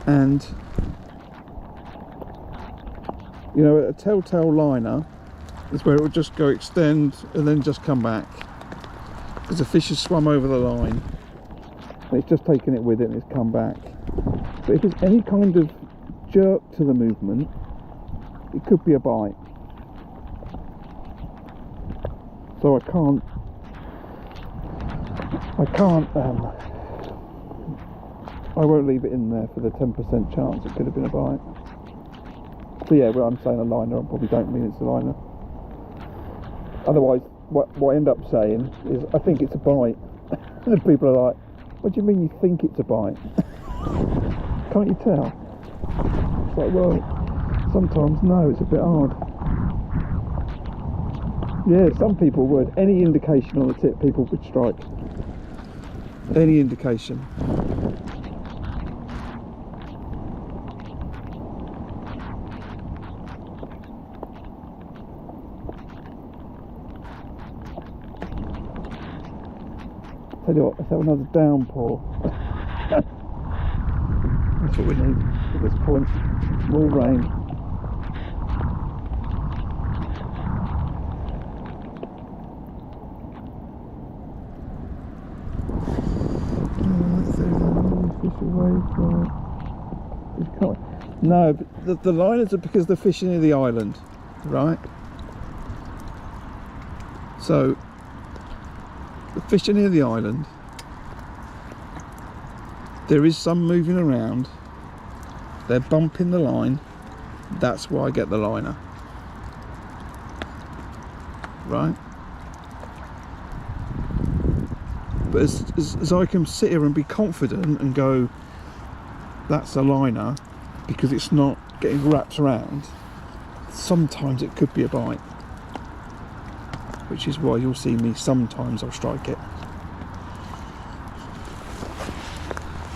and you know, a telltale liner is where it will just go extend and then just come back because the fish has swum over the line and it's just taken it with it and it's come back. But if there's any kind of jerk to the movement, it could be a bite. So I won't leave it in there for the 10% chance it could have been a bite. So yeah, when I'm saying a liner, I probably don't mean it's a liner. Otherwise, what I end up saying is, I think it's a bite. And people are like, what do you mean you think it's a bite? Can't you tell? It's like, well, sometimes no, it's a bit hard. Yeah, some people would. Any indication on the tip, people would strike. Any indication. Tell you what, let's have another downpour. That's what we need at this point. More rain. No, but the liners are because they're fishing near the island, right? So the fishing near the island, there is some moving around, they're bumping the line, that's why I get the liner, right? But as I can sit here and be confident and go, that's a liner, because it's not getting wrapped around, sometimes it could be a bite. Which is why you'll see me, sometimes I'll strike it.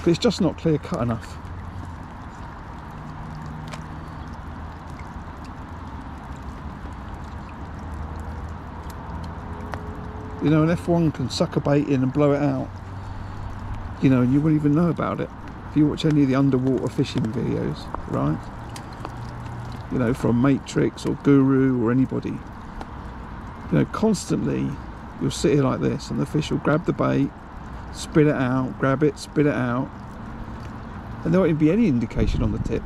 But it's just not clear cut enough. You know, an F1 can suck a bait in and blow it out. You know, and you wouldn't even know about it. If you watch any of the underwater fishing videos, right? You know, from Matrix or Guru or anybody. You know, constantly you'll sit here like this and the fish will grab the bait, spit it out, grab it, spit it out, and there won't be any indication on the tip.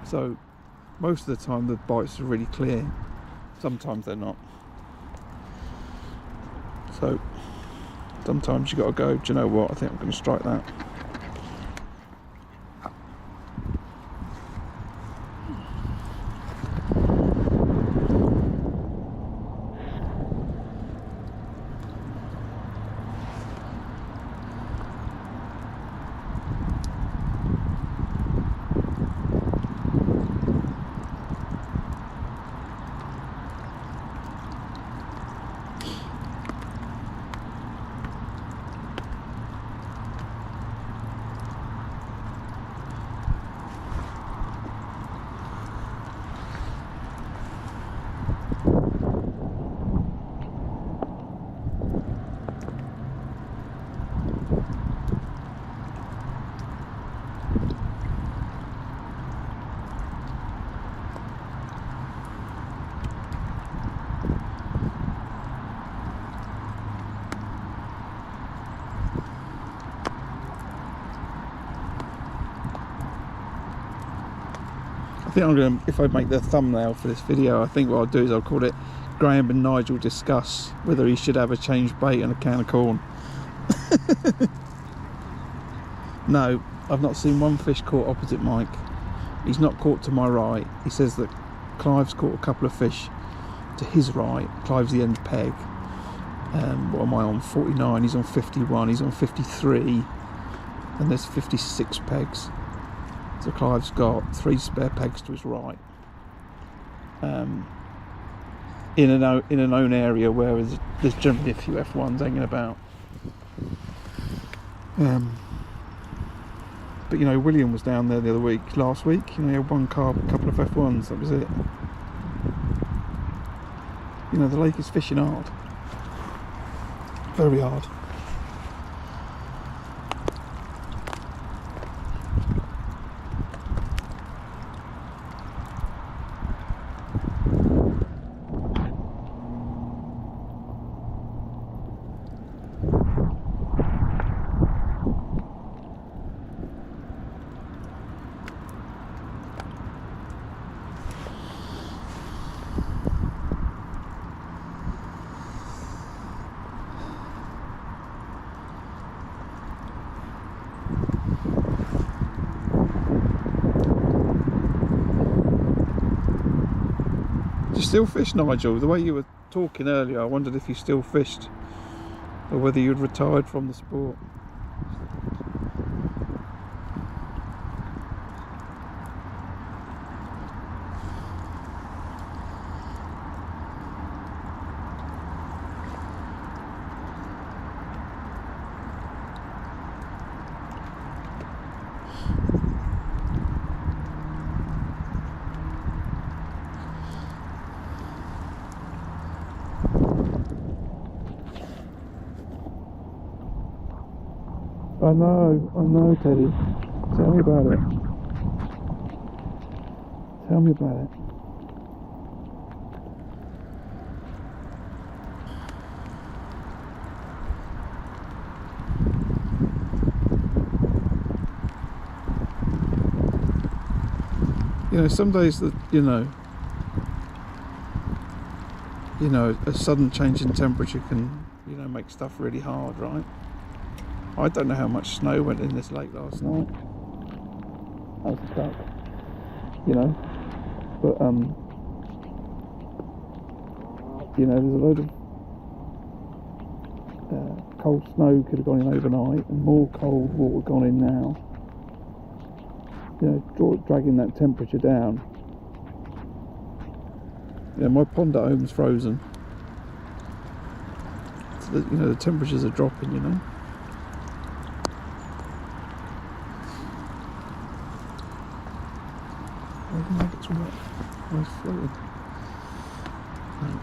So most of the time the bites are really clear, sometimes they're not. So sometimes you got to go, do you know what, I think I'm going to strike that. think I'm going to, if I make the thumbnail for this video, I think what I'll do is I'll call it Graham and Nigel discuss whether he should have a changed bait and a can of corn. No, I've not seen one fish caught opposite Mike. He's not caught to my right. He says that Clive's caught a couple of fish to his right. Clive's the end peg. What am I on? 49. He's on 51. He's on 53. And there's 56 pegs. So Clive's got 3 spare pegs to his right. In a known area where there's generally a few F1s hanging about. But you know, William was down there the other week, last week. You know, he had one carp, a couple of F1s. That was it. You know, the lake is fishing hard. Very hard. Still fish, Nigel? The way you were talking earlier, I wondered if you still fished or whether you'd retired from the sport. I know, Teddy. Tell me about it. Tell me about it. You know, some days that, you know, a sudden change in temperature can, you know, make stuff really hard, right? I don't know how much snow went in this lake last night. I was stuck, you know. But you know, there's a load of cold snow could have gone in overnight, and more cold water gone in now. You know, dragging that temperature down. You know, my pond at home's frozen. So you know, the temperatures are dropping, you know. Maggot's wet. Nice floating. Right.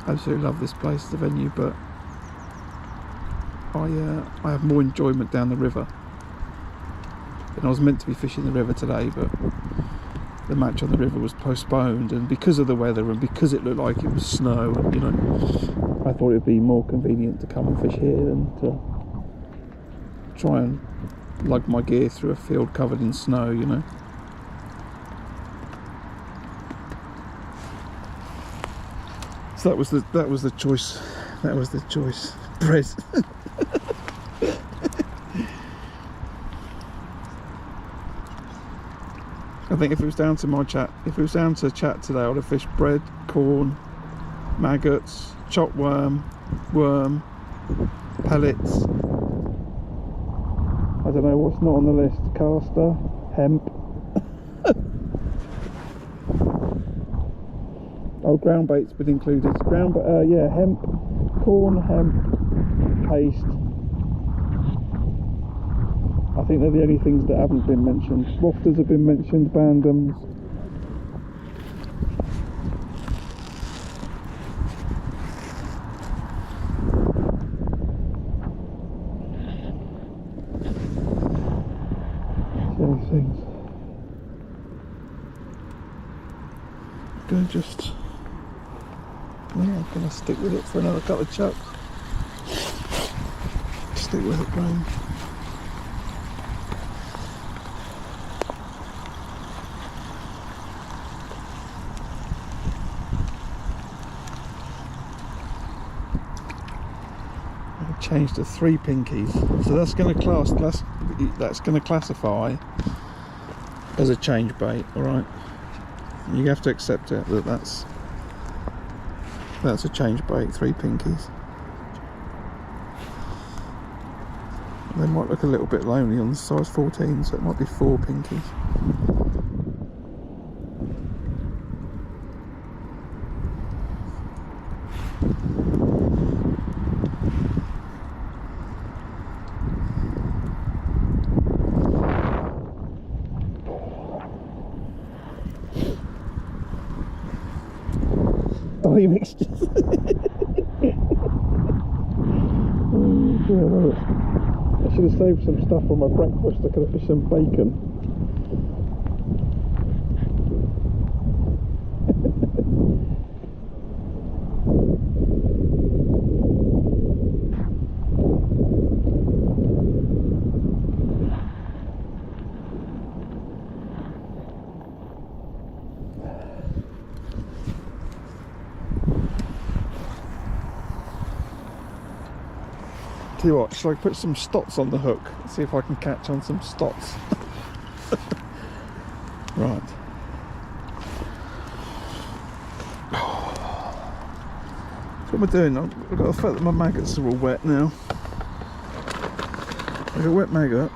Absolutely love this place, the venue, but I have more enjoyment down the river. And I was meant to be fishing the river today, but the match on the river was postponed, and because of the weather and because it looked like it was snow, and you know, I thought it'd be more convenient to come and fish here than to try and lug my gear through a field covered in snow, you know. So that was the choice. That was the choice. Bread. I think if it was down to my chat, if it was down to chat today, I would have fished bread, corn, maggots, chopped worm, pellets. I don't know what's not on the list. Caster, hemp. Oh, ground bait's been included. Yeah, hemp, corn, hemp, paste. I think they're the only things that haven't been mentioned. Wafters have been mentioned, bandams. The other things. gonna just, yeah, I'm gonna stick with it for another couple of chucks. Stick with it, Graham. I've changed to 3 pinkies, so that's going to classify as a change bait. All right, you have to accept it that that's a change bait. 3 pinkies. They might look a little bit lonely on the size 14, so it might be 4 pinkies. Dye mixtures. Oh, I should have saved some stuff for my breakfast. I could have fished some bacon. Tell you what, shall I put some stots on the hook? See if I can catch on some stots. Right. So what am I doing? I've got the fact that my maggots are all wet now. I've got a wet maggot.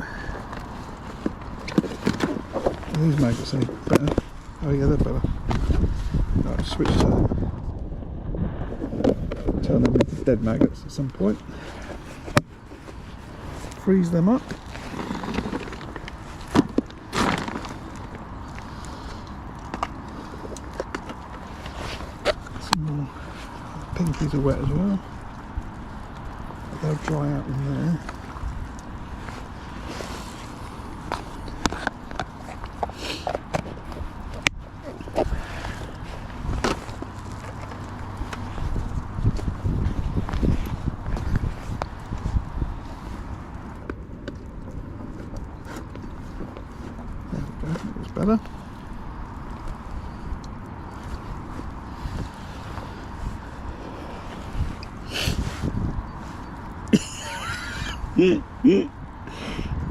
These maggots are better. Oh yeah, they're better. Right, switch to that. Turn them into dead maggots at some point. Freeze them up. Some more pinkies are wet as well. They'll dry out in there. Better.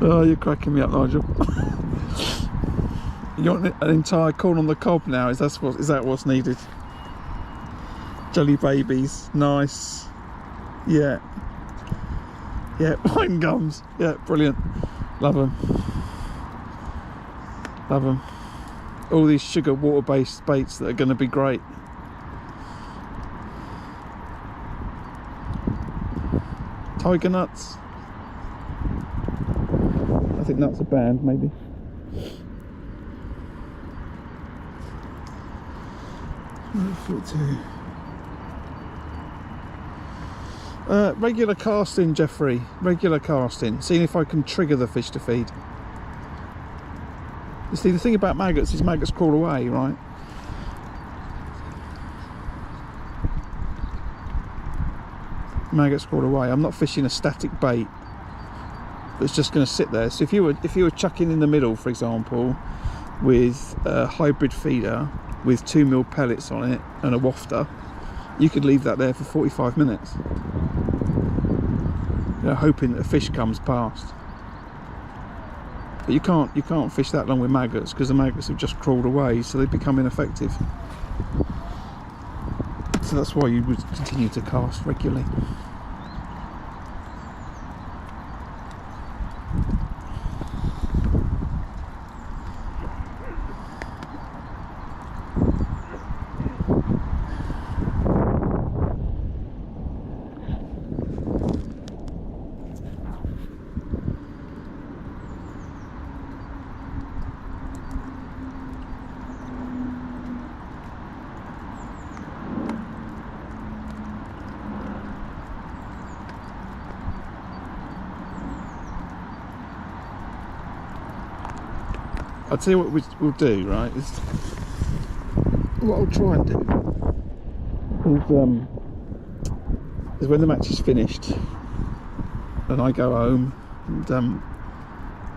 Oh, you're cracking me up, Nigel. You want an entire corn on the cob now? Is that what's needed? Jelly babies, nice. Yeah. Yeah, wine gums. Yeah, brilliant. Love them. Love them. All these sugar water-based baits that are going to be great. Tiger nuts. I think nuts are banned, maybe. Regular casting, Jeffrey. Regular casting. Seeing if I can trigger the fish to feed. You see, the thing about maggots is maggots crawl away, right? Maggots crawl away. I'm not fishing a static bait that's just going to sit there. So if you were chucking in the middle, for example, with a hybrid feeder with 2mm pellets on it and a wafter, you could leave that there for 45 minutes, you know, hoping that a fish comes past. But you can't fish that long with maggots because the maggots have just crawled away, so they become ineffective. So that's why you would continue to cast regularly. I'll tell you what we'll do, right? what I'll try and do is when the match is finished and I go home and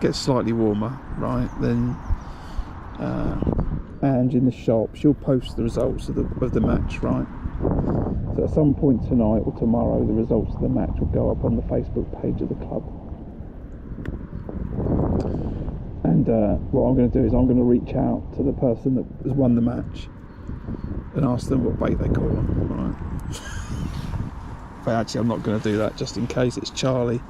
get slightly warmer, right, then Ange in the shop, she'll post the results of the match, right? So at some point tonight or tomorrow, the results of the match will go up on the Facebook page of the club. And what I'm going to do is I'm going to reach out to the person that has won the match and ask them what bait they caught on, right? But actually I'm not going to do that, just in case it's Charlie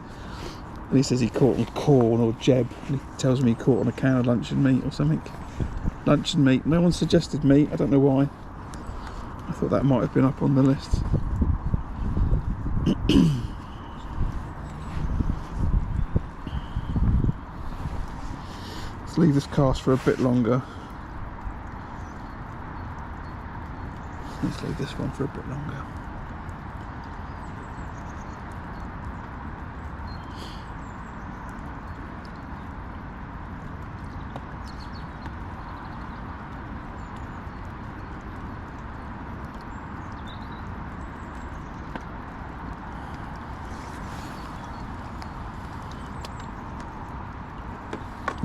and he says he caught on corn, or Jeb and he tells me he caught on a can of luncheon meat or something. Luncheon meat, no one suggested meat, I don't know why. I thought that might have been up on the list. Let's leave this cast for a bit longer. Let's leave this one for a bit longer.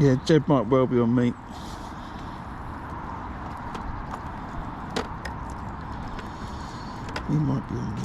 Yeah, Jeb might well be on meat. He might be on meat.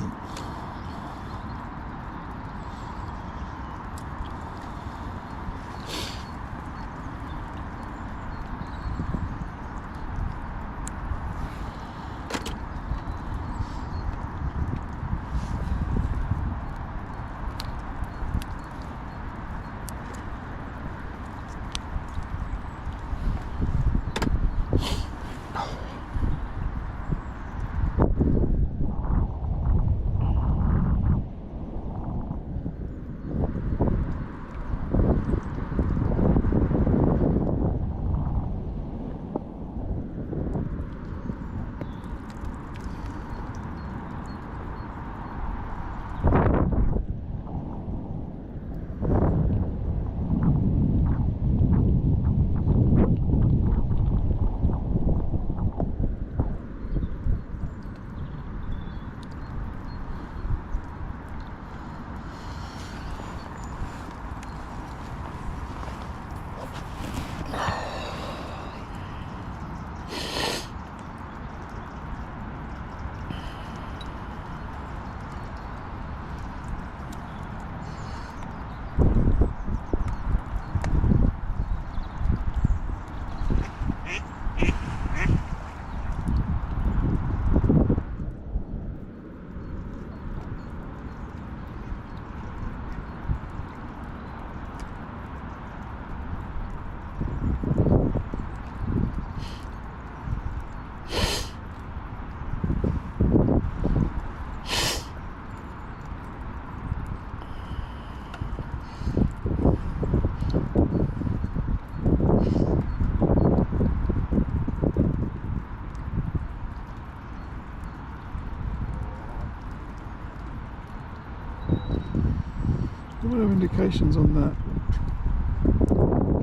What are indications on that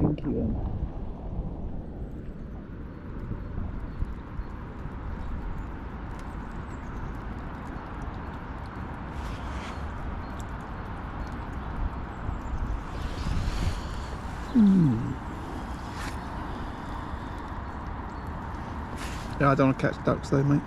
pinky then? Yeah, I don't want to catch ducks though, mate.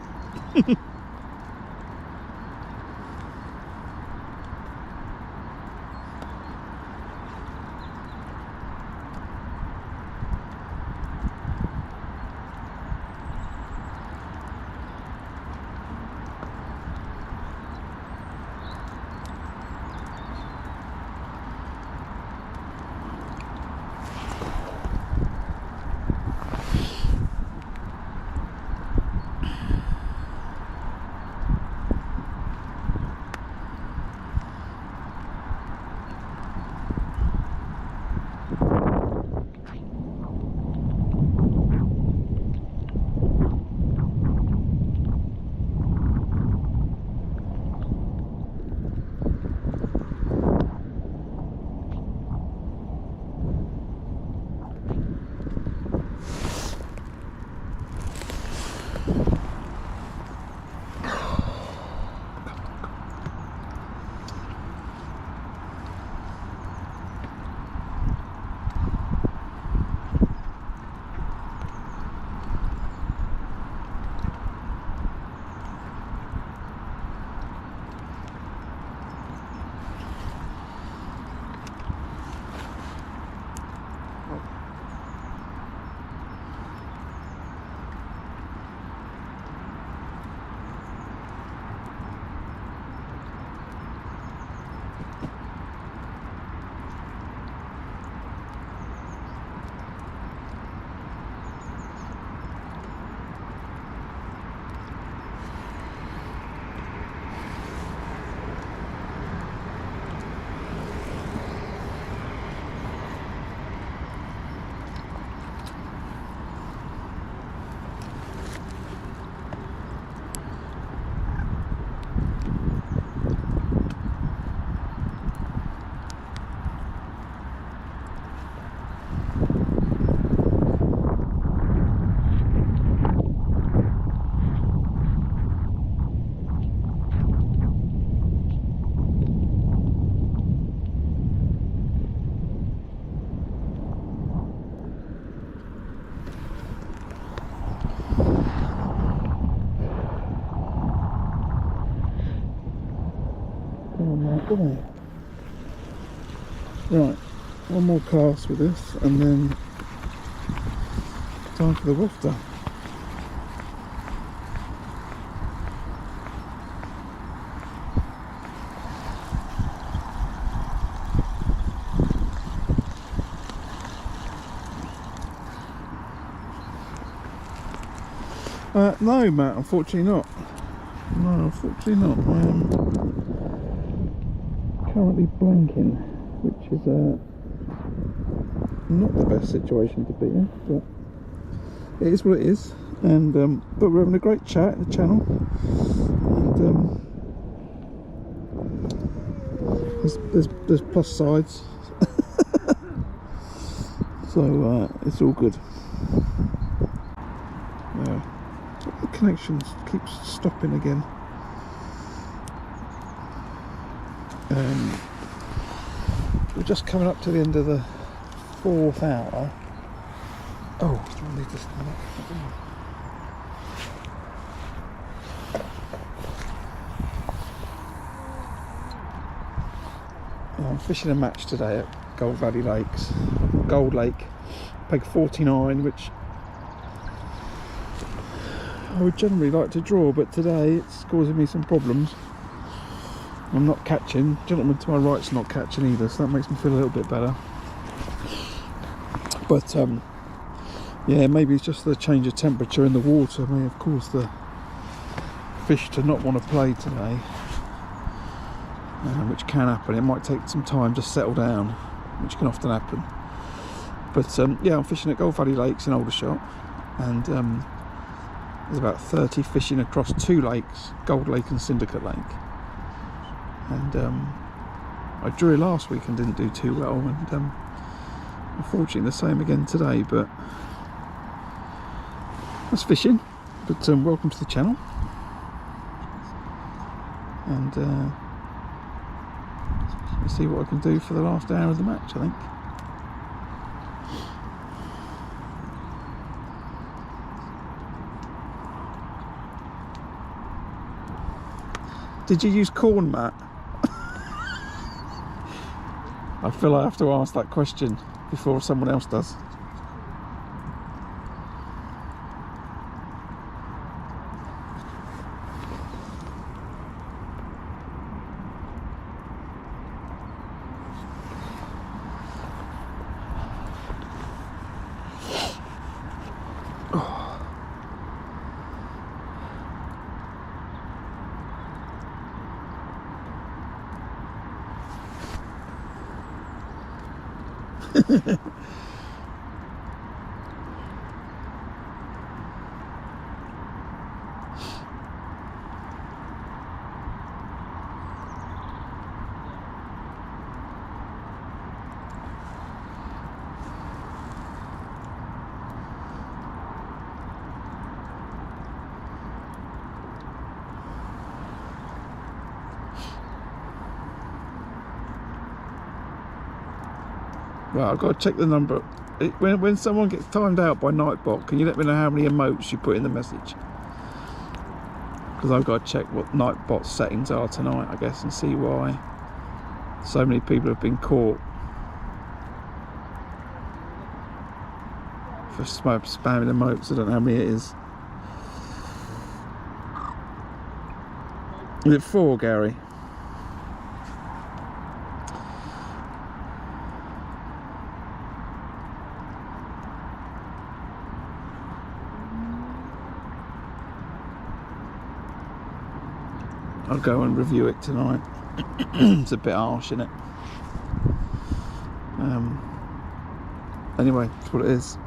right, don't they? Right, one more cast with this, and then time for the wafter. No, Matt, unfortunately not. No, unfortunately not. I am currently blanking, which is not the best situation to be in, but it is what it is. And but we're having a great chat in the channel, and there's plus sides, so it's all good. The connection keeps stopping again. We're just coming up to the end of the 4th hour. Oh, I need to stand up. I'm fishing a match today at Gold Valley Lakes, Gold Lake, peg 49, which I would generally like to draw, but today it's causing me some problems. I'm not catching. Gentleman to my right's not catching either, so that makes me feel a little bit better. But yeah, maybe it's just the change of temperature in the water may have caused the fish to not want to play today, which can happen. It might take some time to settle down, which can often happen. But yeah, I'm fishing at Gold Valley Lakes in Aldershot, and there's about 30 fishing across 2 lakes, Gold Lake and Syndicate Lake. And I drew it last week and didn't do too well, and unfortunately the same again today, but that's fishing. But welcome to the channel, and let's see what I can do for the last hour of the match, I think. Did you use corn, Matt? I feel I have to ask that question before someone else does. Right, I've got to check the number. When someone gets timed out by Nightbot, can you let me know how many emotes you put in the message? Because I've got to check what Nightbot's settings are tonight, I guess, and see why so many people have been caught for spamming emotes. I don't know how many it is. Is it 4, Gary? I'll go and review it tonight. It's a bit harsh, isn't it? Anyway, that's what it is.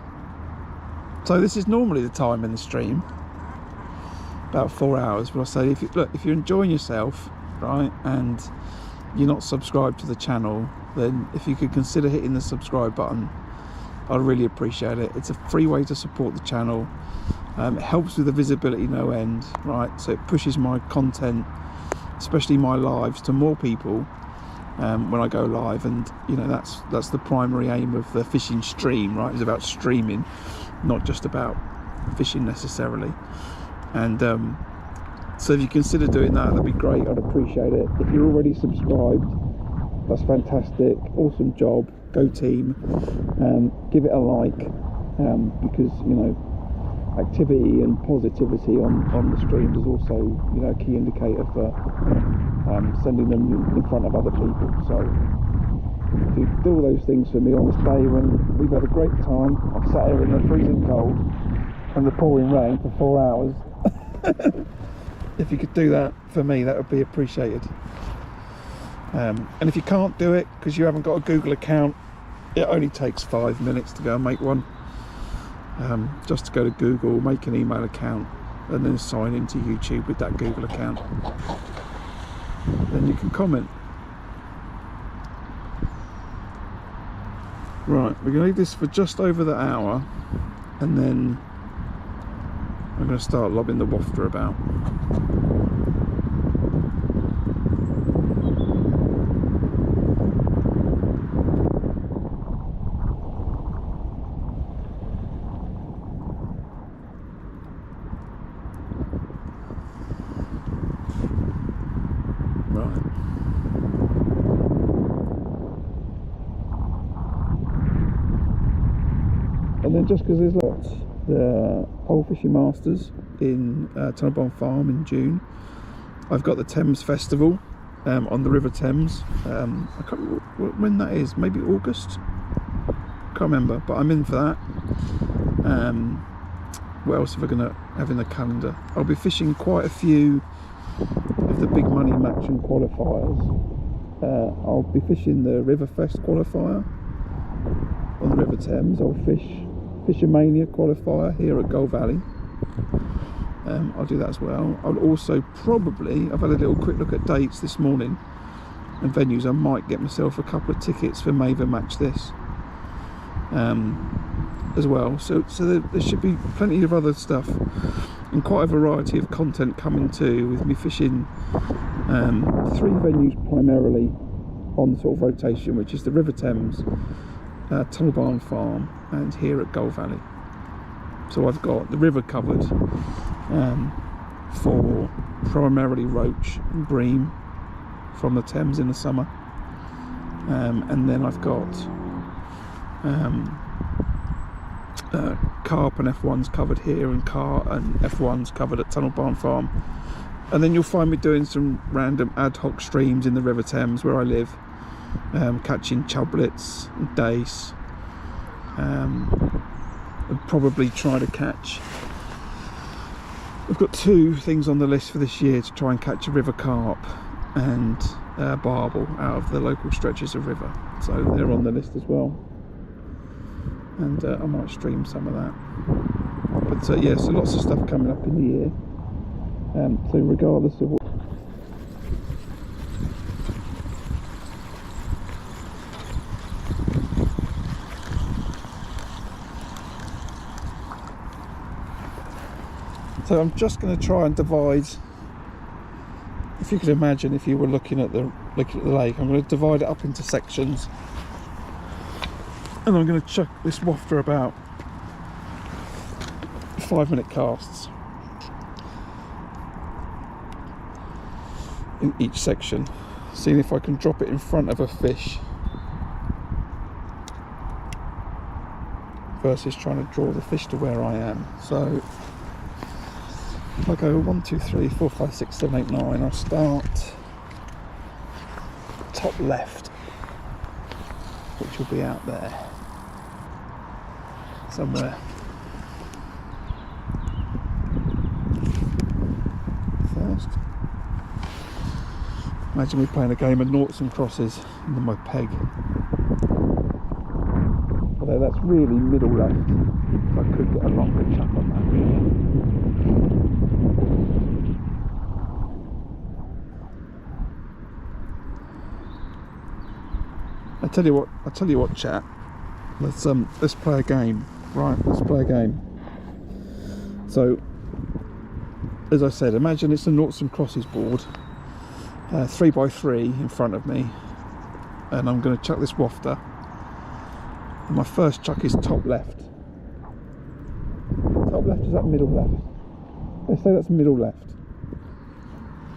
So this is normally the time in the stream, about 4 hours. But I say, if you're enjoying yourself, right, and you're not subscribed to the channel, then if you could consider hitting the subscribe button, I'd really appreciate it. It's a free way to support the channel. It helps with the visibility no end, right? So it pushes my content, especially my lives, to more people when I go live. And you know, that's the primary aim of the fishing stream, right? It's about streaming, not just about fishing necessarily. And So if you consider doing that, that'd be great. I'd appreciate it. If you're already subscribed, that's fantastic. Awesome job. Go team. Give it a like, because, you know, activity and positivity on the streams is also, you know, a key indicator for sending them in front of other people. So do all those things for me on this day when we've had a great time. I've sat here in the freezing cold and the pouring rain for 4 hours. If you could do that for me, that would be appreciated. And if you can't do it because you haven't got a Google account, it only takes 5 minutes to go and make one. Just to go to Google, make an email account, and then sign into YouTube with that Google account. Then you can comment. Right, we're going to leave this for just over the hour, and then I'm going to start lobbing the wafter about. And then just because there's lots, the Old Fishing Masters in Tunnelbarn Farm in June. I've got the Thames Festival on the River Thames. I can't remember when that is, maybe August? Can't remember, but I'm in for that. What else have I going to have in the calendar? I'll be fishing quite a few of the big money match and qualifiers. I'll be fishing the Riverfest qualifier on the River Thames. I'll fish Fishermania qualifier here at Gold Valley. I'll do that as well. I'll also probably, I've had a little quick look at dates this morning and venues. I might get myself a couple of tickets for Maven Match This as well. So there should be plenty of other stuff and quite a variety of content coming too, with me fishing 3 venues primarily on sort of rotation, which is the River Thames, Tunnelbarn Farm, and here at Gold Valley. So I've got the river covered for primarily roach and bream from the Thames in the summer, and then I've got carp and F1s covered here, and carp and F1s covered at Tunnelbarn Farm. And then you'll find me doing some random ad hoc streams in the River Thames where I live, catching chublets and dace. I'll probably try to catch, I've got 2 things on the list for this year to try and catch a river carp and barbel out of the local stretches of river, so they're on the list as well, and I might stream some of that. But yeah, so lots of stuff coming up in the year, so regardless of what So I'm just going to try and divide, if you could imagine, if you were looking at the lake, I'm going to divide it up into sections, and I'm going to chuck this wafter about 5-minute casts in each section, seeing if I can drop it in front of a fish versus trying to draw the fish to where I am. So if I go 1, 2, 3, 4, 5, 6, 7, 8, 9, I'll start top left, which will be out there somewhere. First, imagine me playing a game of noughts and crosses and then my peg. Although that's really middle left, so I could get a longer chuck on that. I tell you what, chat. Let's play a game, right? Let's play a game. So, as I said, imagine it's a noughts and crosses board, 3x3 in front of me, and I'm going to chuck this wafter. And my first chuck is top left. Top left, is that middle left? Let's say that's middle left.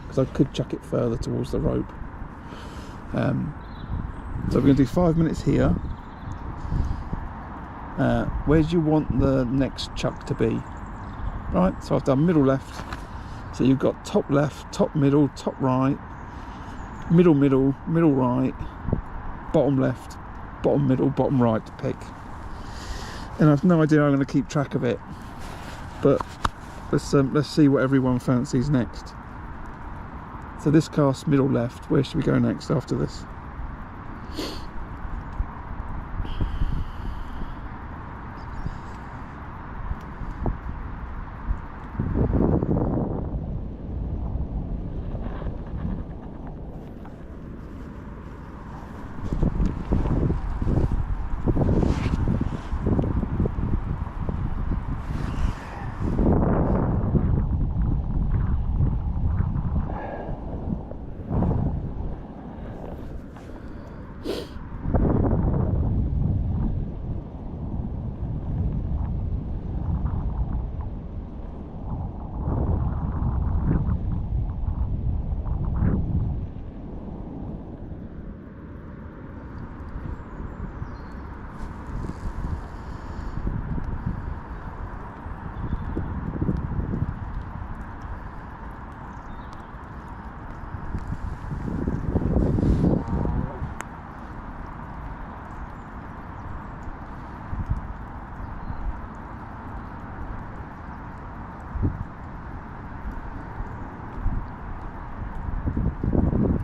because I could chuck it further towards the rope. So we're going to do 5 minutes here. Where do you want the next chuck to be? Right, so I've done middle left. So you've got top left, top middle, top right, middle middle, middle right, bottom left, bottom middle, bottom right to pick. And I've no idea how I'm going to keep track of it, but let's see what everyone fancies next. So this cast middle left. Where should we go next after this?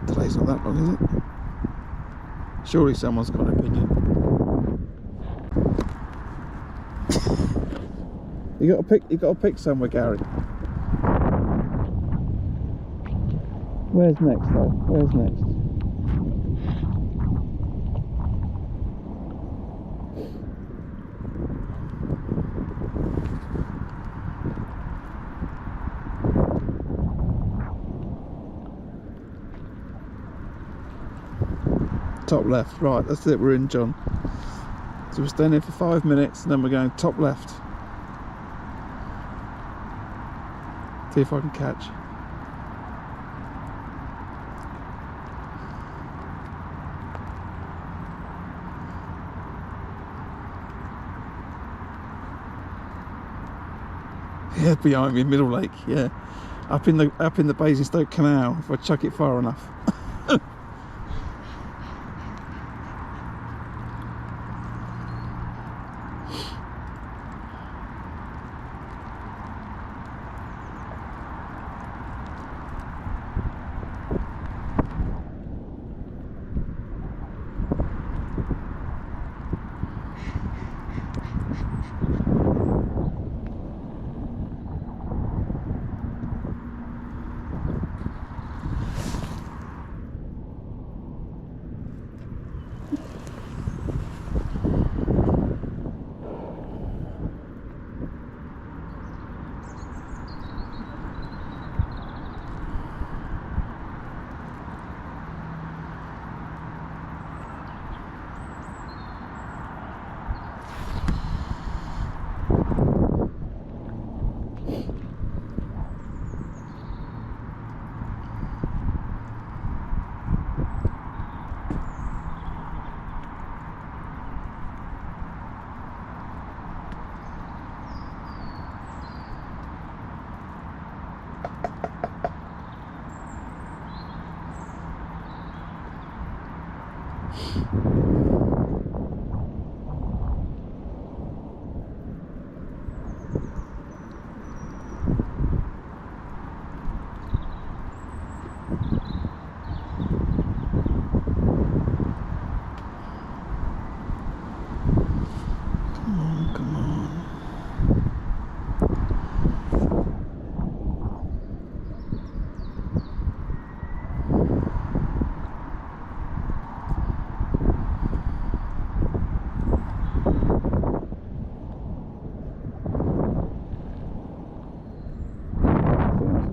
Today's not that long, is it? Surely someone's got an opinion. You got to pick somewhere, Gary. Where's next though? Where's next? Top left, right, that's it, we're in, John. So we're staying here for 5 minutes and then we're going top left. See if I can catch. Yeah, behind me, Middle Lake, yeah. Up in the Basingstoke Canal, if I chuck it far enough.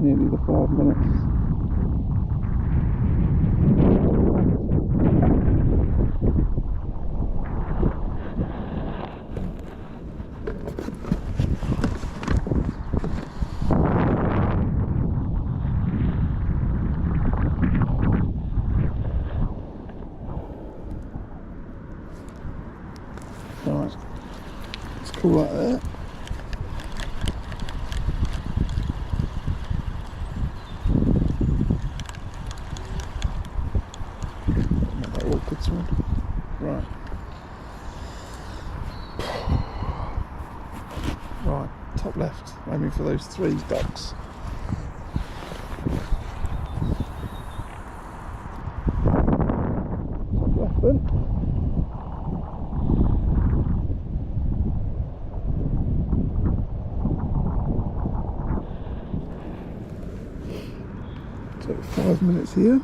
Nearly the 5 minutes. Pull that there. Not that awkward sword. Right. Right, top left, aiming for those 3 ducks. Top left then. Take 5 minutes here.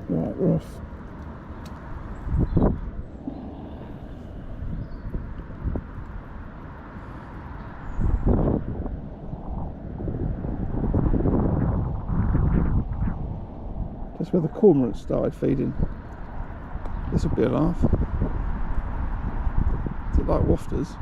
Right, we're off. That's where the cormorants started feeding. This will be a laugh. Is it like wafters?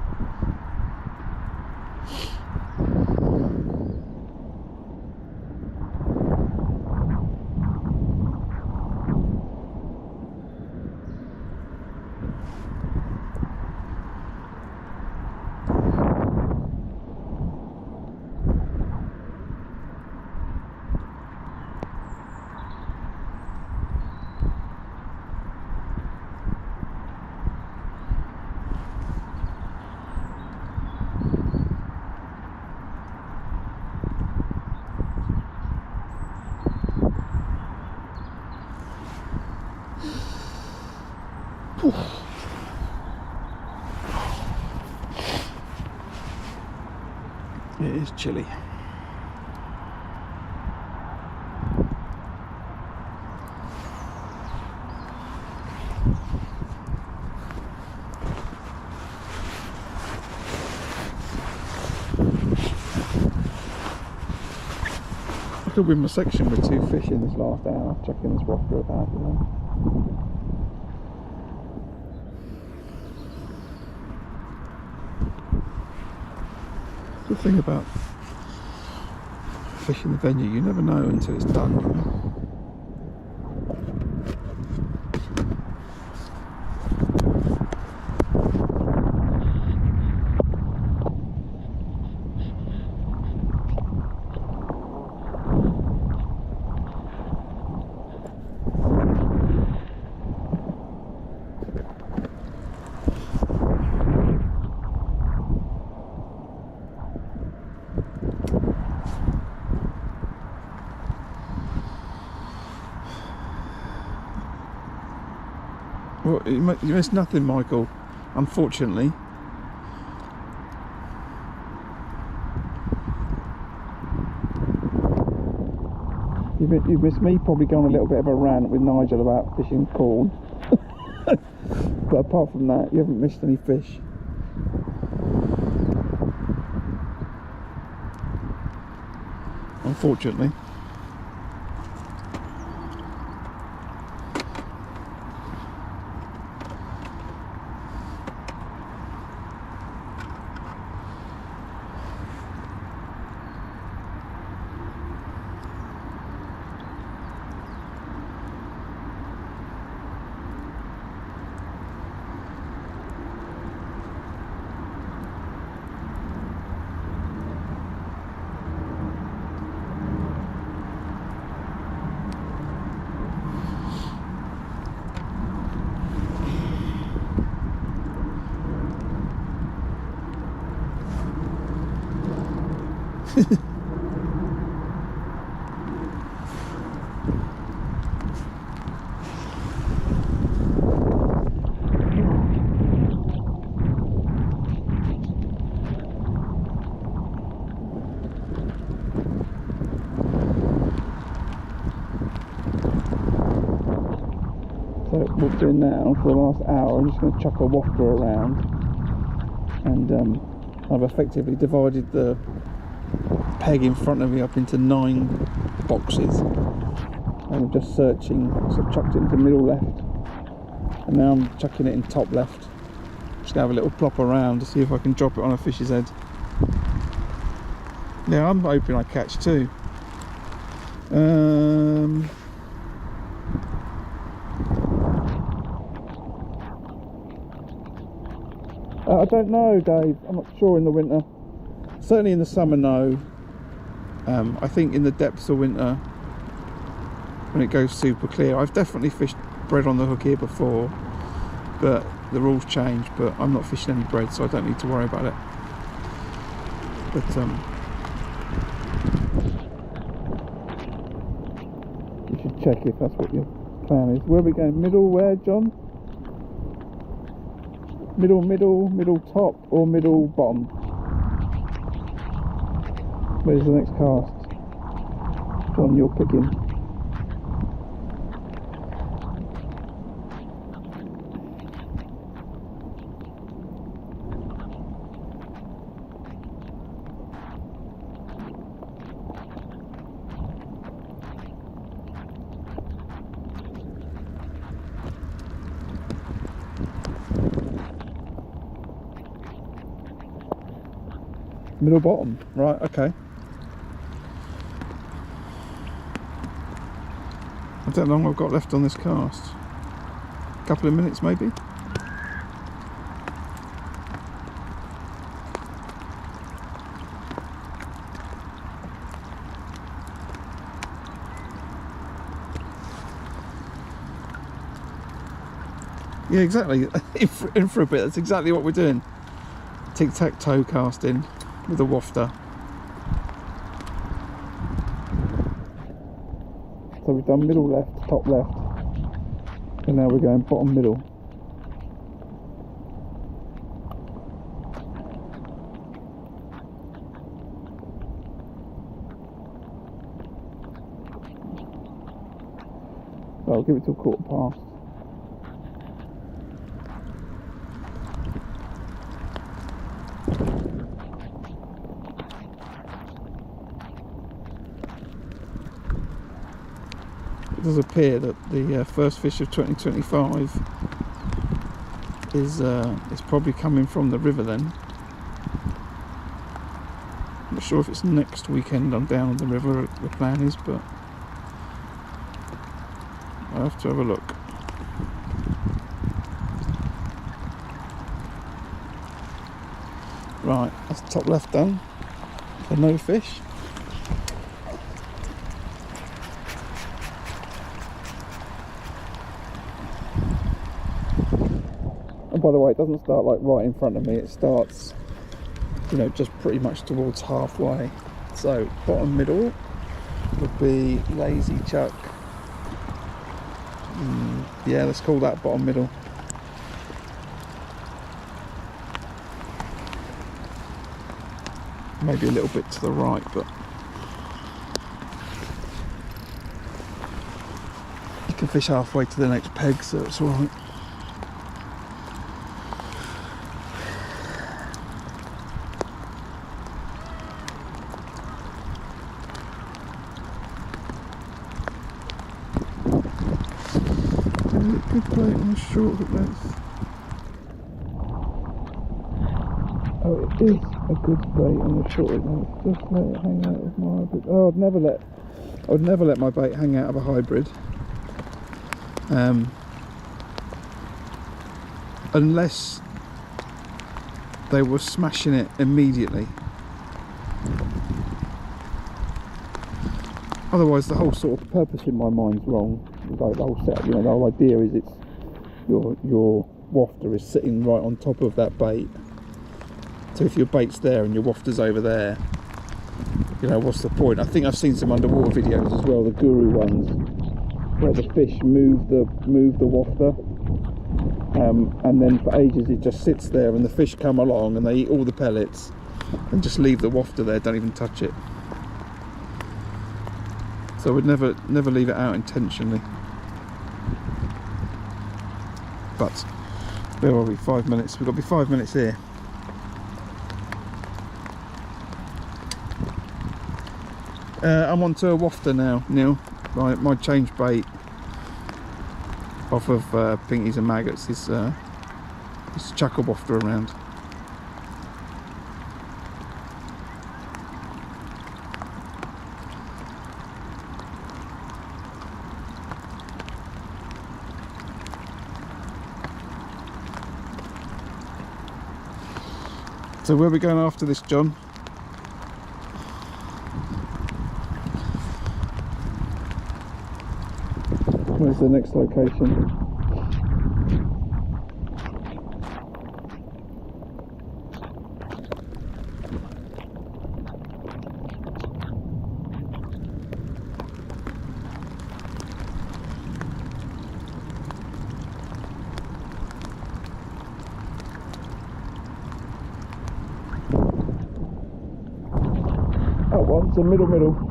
It is chilly. I could win my section with 2 fish in this last hour, chucking this wafter about, you know. The thing about fishing the venue, you never know until it's done, you know? Well, you missed nothing, Michael, unfortunately. You missed me probably going a little bit of a rant with Nigel about fishing corn. But apart from that, you haven't missed any fish. Unfortunately. So what we're doing now for the last hour, I'm just going to chuck a wafter around, and I've effectively divided the peg in front of me up into 9 boxes, and I'm just searching. So I've chucked it into middle left, and now I'm chucking it in top left. Just gonna have a little plop around to see if I can drop it on a fish's head. Yeah, I'm hoping I catch 2. I don't know, Dave. I'm not sure in the winter. Certainly in the summer, no. I think in the depths of winter, when it goes super clear, I've definitely fished bread on the hook here before, but the rules change. But I'm not fishing any bread, so I don't need to worry about it. But you should check if that's what your plan is. Where are we going? Middle where, John? Middle top, or middle bottom? Where's the next cast? John, you're picking. Middle bottom, right, okay. I don't know how long I've got left on this cast. A couple of minutes maybe? Yeah, exactly. In for a bit, that's exactly what we're doing. Tic-tac-toe casting with a wafter. So we've done middle left, top left, and now we're going bottom middle. So I'll give it till 1/4 past. It does appear that the first fish of 2025 is probably coming from the river then. I'm not sure if it's next weekend I'm down on the river, the plan is, but I'll have to have a look. Right, that's top left done. So no fish. And by the way, it doesn't start like right in front of me, it starts, you know, just pretty much towards halfway. So bottom middle would be lazy chuck. Yeah, let's call that bottom middle. Maybe a little bit to the right, but you can fish halfway to the next peg, so it's alright. Good bait on the short hook length. Oh, it is a good bait on the short hook length. Just let it hang out of my hybrid. Oh, I would never let my bait hang out of a hybrid. Unless they were smashing it immediately. Otherwise, the whole sort of purpose in my mind's wrong. Like the whole setup, you know, the whole idea is it's your wafter is sitting right on top of that bait. So if your bait's there and your wafter's over there, you know, what's the point? I think I've seen some underwater videos as well, the guru ones, where the fish move the wafter, and then for ages it just sits there, and the fish come along and they eat all the pellets and just leave the wafter there, don't even touch it. So I would never leave it out intentionally. but where are we? 5 minutes. We've got to be 5 minutes here. I'm on to a wafter now, Neil. My change bait off of pinkies and maggots is chuckle wafter around. So where are we going after this, John? Where's the next location? That one's a middle.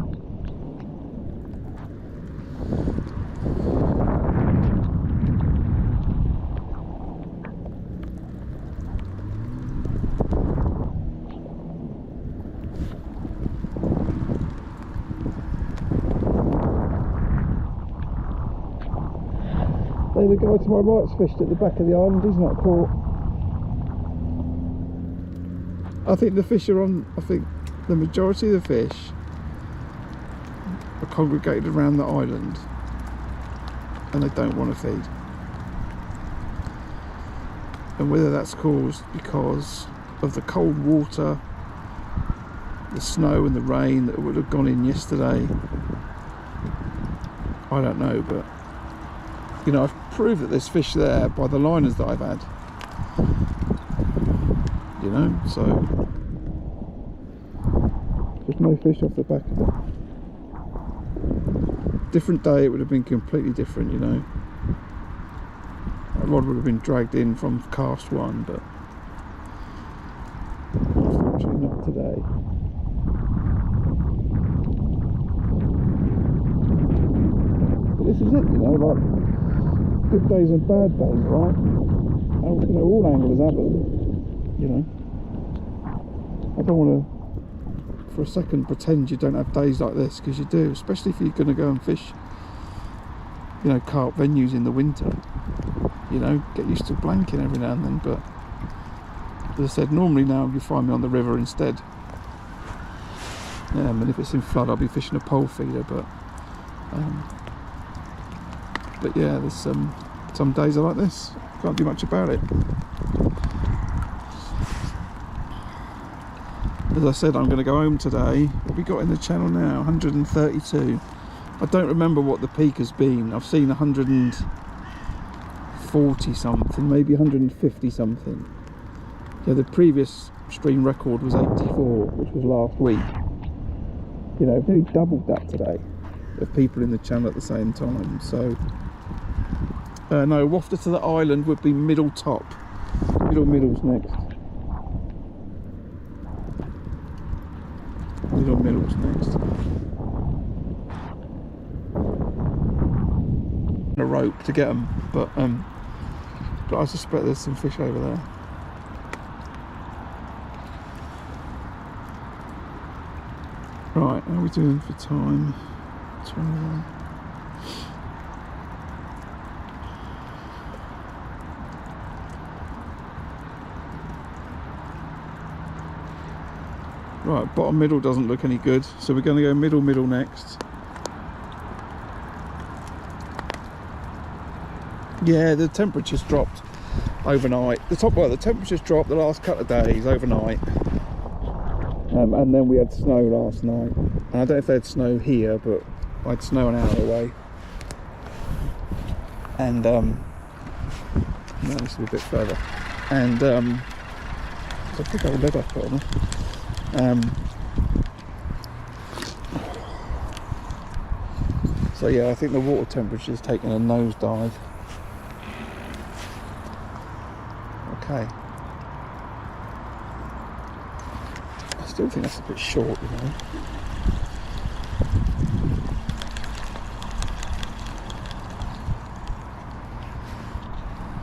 The guy to my right's fished at the back of the island. He's not caught. I think the fish are on. I think the majority of the fish are congregated around the island and they don't want to feed. And whether that's caused because of the cold water, the snow and the rain that would have gone in yesterday, I don't know, but you know, I've proved that there's fish there by the liners that I've had, you know, so there's no fish off the back of it. Different day it would have been completely different, you know. A rod would have been dragged in from cast one, but unfortunately not today. But this is it, you know, like good days and bad days, right? And, you know, all anglers have them, you know. I don't want to for a second pretend you don't have days like this, because you do, especially if you're going to go and fish, you know, carp venues in the winter. You know, get used to blanking every now and then, but as I said, normally now you find me on the river instead. And if it's in flood I'll be fishing a pole feeder, but yeah, there's some days are like this, can't do much about it. As I said, I'm going to go home today. What have we got in the channel now? 132. I don't remember what the peak has been. I've seen 140 something, maybe 150 something. Yeah, the previous stream record was 84, which was last week. You know, I've nearly doubled that today of people in the channel at the same time. So no, wafter to the island would be middle top. Middle's next. Middle's next. A rope to get them, but I suspect there's some fish over there. Right, how are we doing for time? 21. Right, bottom middle doesn't look any good, so we're going to go middle next. Yeah, the temperature's dropped overnight. The temperature's dropped the last couple of days overnight, and then we had snow last night. And I don't know if they had snow here, but I had snow an hour away. And no, this is a bit further. And so I think I lead off on it. So yeah, I think the water temperature is taking a nosedive. Okay. I still think that's a bit short, you know.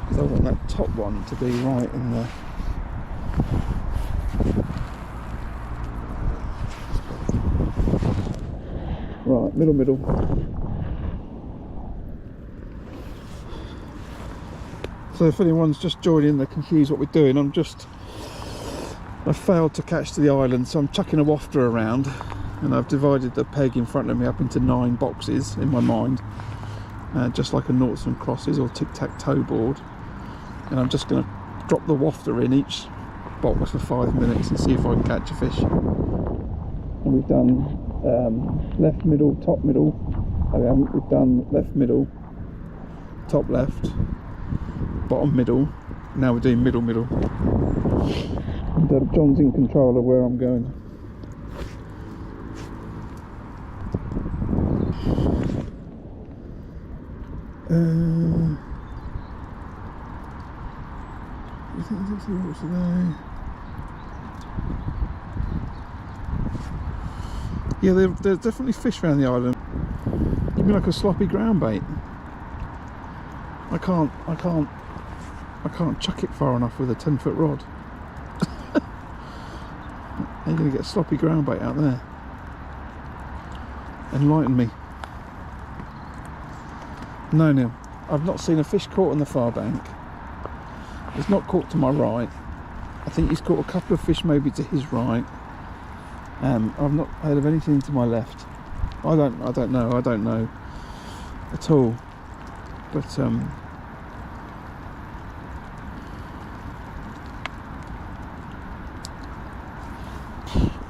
because I want that top one to be right in the middle. So if anyone's just joining, they're confused what we're doing. I failed to catch to the island, so I'm chucking a wafter around, and I've divided the peg in front of me up into 9 boxes in my mind, just like a noughts and crosses or tic-tac-toe board. And I'm just going to drop the wafter in each box for 5 minutes and see if I can catch a fish. And we've done left, middle, top, middle. We've done left, middle, top, left, bottom, middle. Now we're doing middle. And John's in control of where I'm going. I think there's what's today. Yeah, there's definitely fish around the island. You mean like a sloppy ground bait? I can't chuck it far enough with a 10-foot rod. How are you going to get sloppy ground bait out there? Enlighten me. No, Neil, I've not seen a fish caught on the far bank. He's not caught to my right. I think he's caught a couple of fish maybe to his right. I've not heard of anything to my left. I don't know at all. But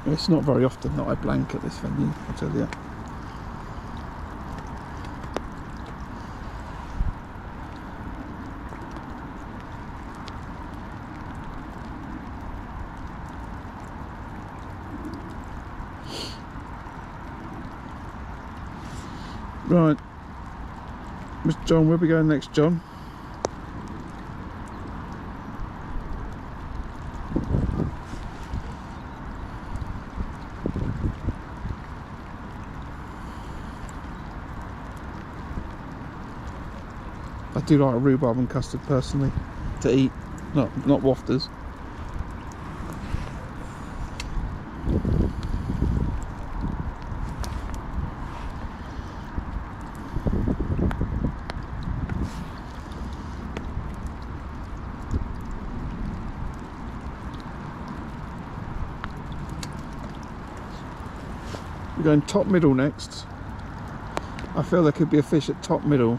it's not very often that I blank at this venue, I tell you. Right, Mr. John, where are we going next, John? I do like a rhubarb and custard personally to eat, not wafters. We're going top middle next. I feel there could be a fish at top middle.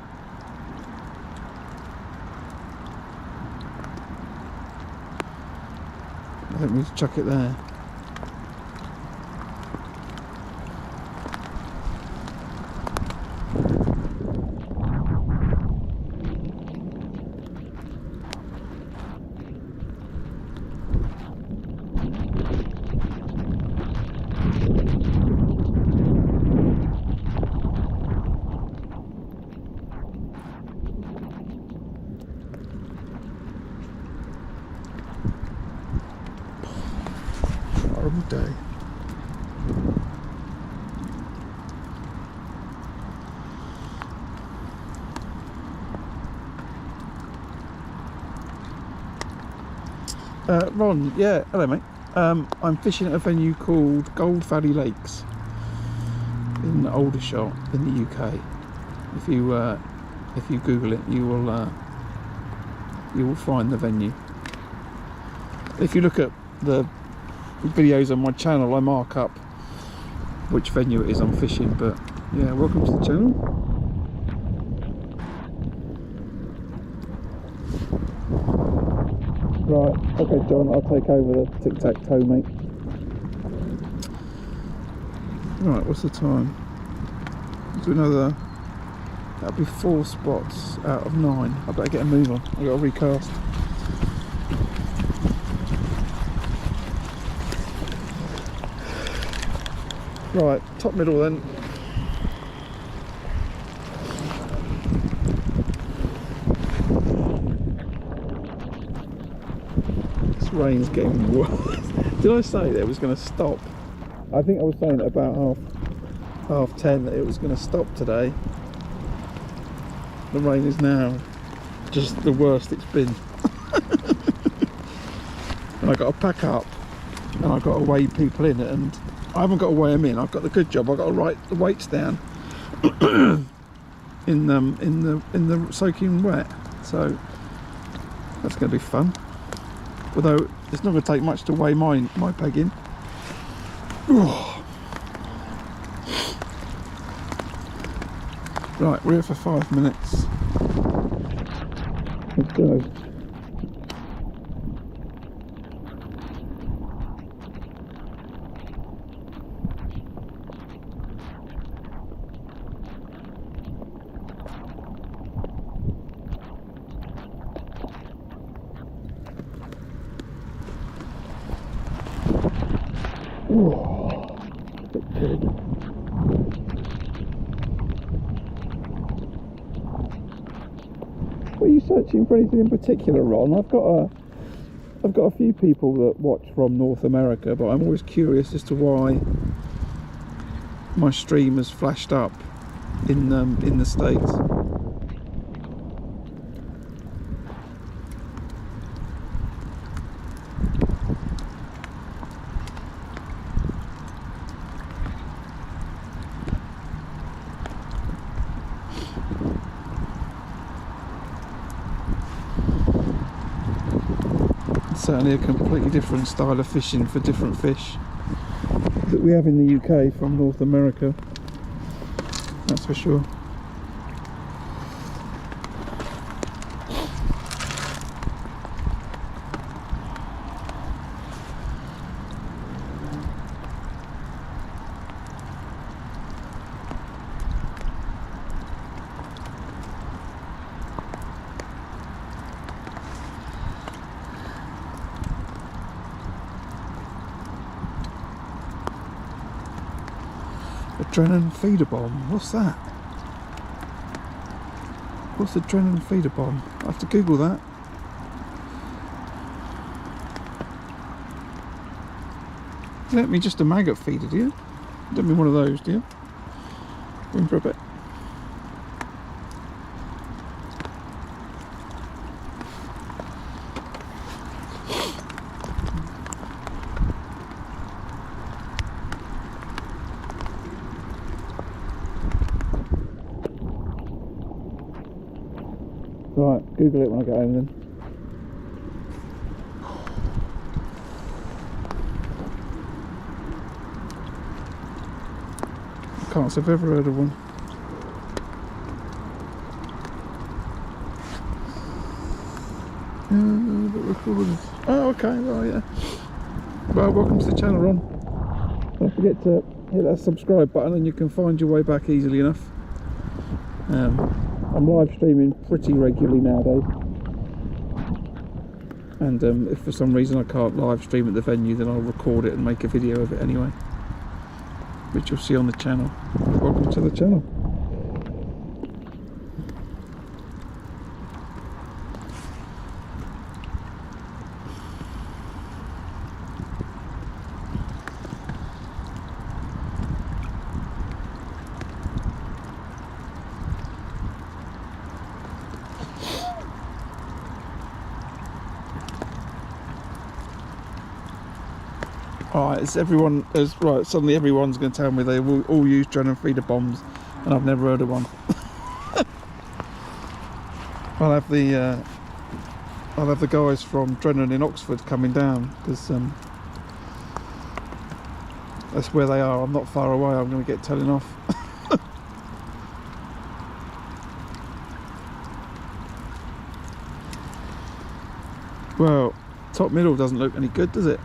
I think we need to chuck it there. Horrible day. Ron, yeah, hello mate. I'm fishing at a venue called Gold Valley Lakes in Aldershot in the UK. If you Google it, you will find the venue. If you look at the videos on my channel, I mark up which venue it is I'm fishing. But yeah, welcome to the channel. Right, okay John, I'll take over the tic-tac-toe, mate. Right, what's the time? Do another, that'll be 4 spots out of 9. I better get a move on, I've got to recast. Right, top middle then. This rain's getting worse. Did I say that it was going to stop? I think I was saying at about half 10 that it was going to stop today. The rain is now just the worst it's been. And I got to pack up and I got to weigh people in, and I haven't got to weigh them in. I've got the good job. I've got to write the weights down in the soaking wet. So that's going to be fun. Although it's not going to take much to weigh my peg in. Right, we're here for 5 minutes. Let's go. Were you searching for anything in particular, Ron? I've got a few people that watch from North America, but I'm always curious as to why my stream has flashed up in the States. Certainly a completely different style of fishing for different fish that we have in the UK from North America, that's for sure. Adrenaline feeder bomb, what's that? What's the adrenaline feeder bomb? I have to Google that. You don't mean just a maggot feeder, do you? You don't mean one of those, do you? In for a bit. Right, Google it when I get home then. I can't say I've ever heard of one. Oh, okay, right, yeah. Well, welcome to the channel, Ron. Don't forget to hit that subscribe button and you can find your way back easily enough. I'm live streaming pretty regularly nowadays, and if for some reason I can't live stream at the venue, then I'll record it and make a video of it anyway, which you'll see on the channel. Welcome to the channel. Alright, it's everyone is right. Suddenly, everyone's going to tell me they will all use adrenaline feeder bombs, and I've never heard of one. I'll have the guys from Drennan in Oxford coming down, because that's where they are. I'm not far away. I'm going to get telling off. Well, top middle doesn't look any good, does it?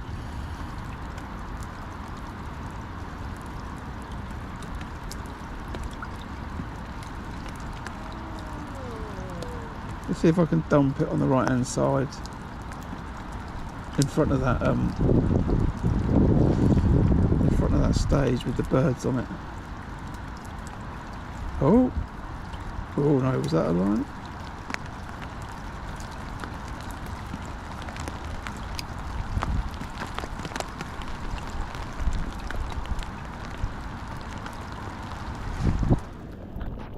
Let's see if I can dump it on the right hand side in front of that stage with the birds on it. Oh no, was that a line?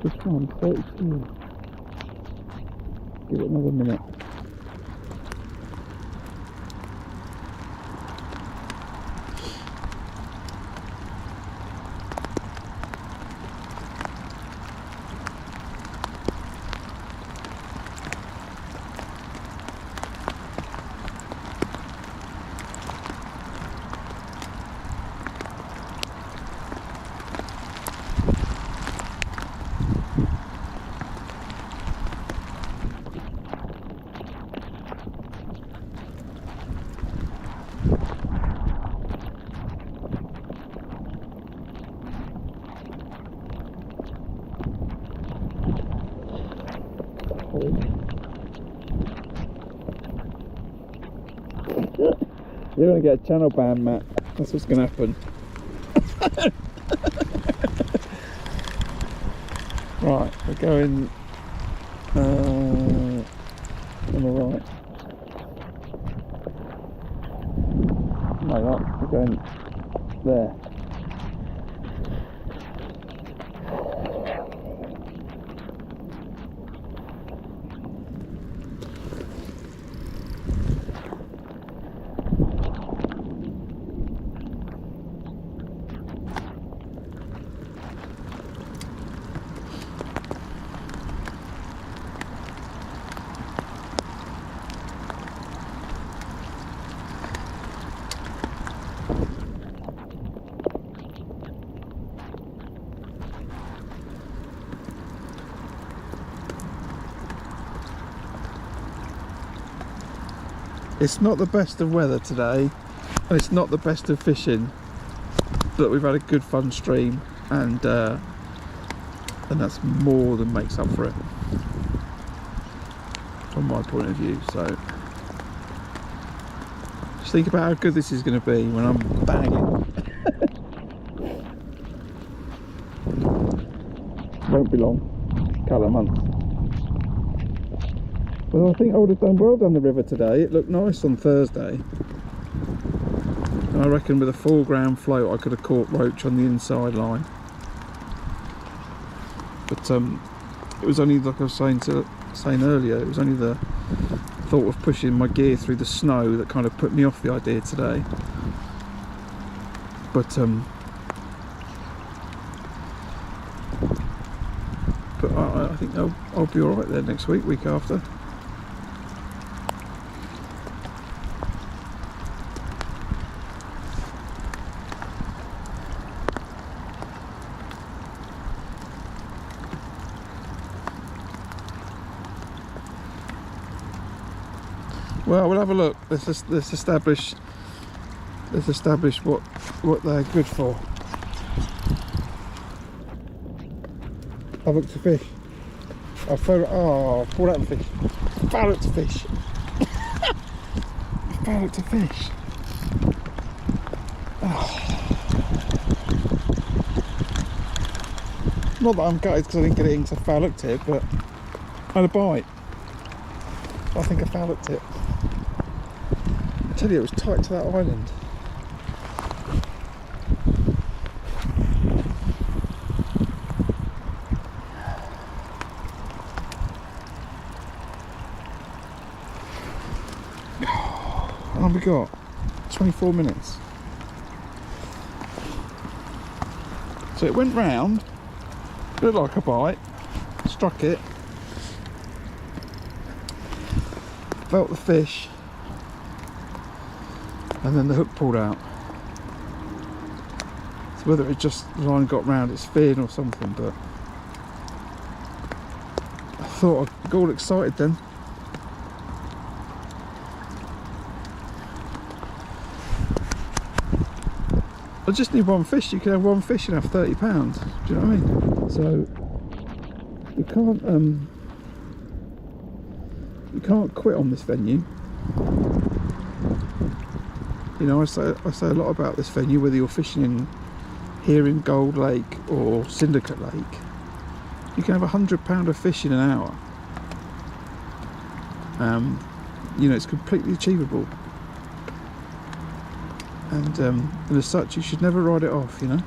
This one, 32. Give it another minute. You're going to get a channel ban, Matt. That's what's going to happen. Right, we're going on the right. No, not. We're going there. It's not the best of weather today, and it's not the best of fishing, but we've had a good fun stream, and that's more than makes up for it, from my point of view. So just think about how good this is going to be when I'm banging. Won't be long, a couple of months. Well, I think I would have done well down the river today. It looked nice on Thursday, and I reckon with a 4 gram float I could have caught roach on the inside line. But it was only, like I was saying earlier, it was only the thought of pushing my gear through the snow that kind of put me off the idea today. But I think I'll be alright there next week, week after. Well, we'll have a look. Let's establish what they're good for. I've looked to fish. I pulled out the fish. Found it to fish. I found it to fish. Oh. Not that I'm gutted because I didn't get it in because I foul hooked it, but I had a bite. I think I foul hooked it. I tell you, it was tight to that island. How long have we got? 24 minutes. So it went round, looked like a bite, struck it, felt the fish, and then the hook pulled out. So whether it just the line got round its fin or something, but I thought I got all excited then. I just need one fish. You can have one fish and have £30. Do you know what I mean? So you can't quit on this venue. You know, I say a lot about this venue, whether you're fishing here in Gold Lake or Syndicate Lake. You can have £100 of fish in an hour. You know, it's completely achievable. And as such, you should never write it off, you know.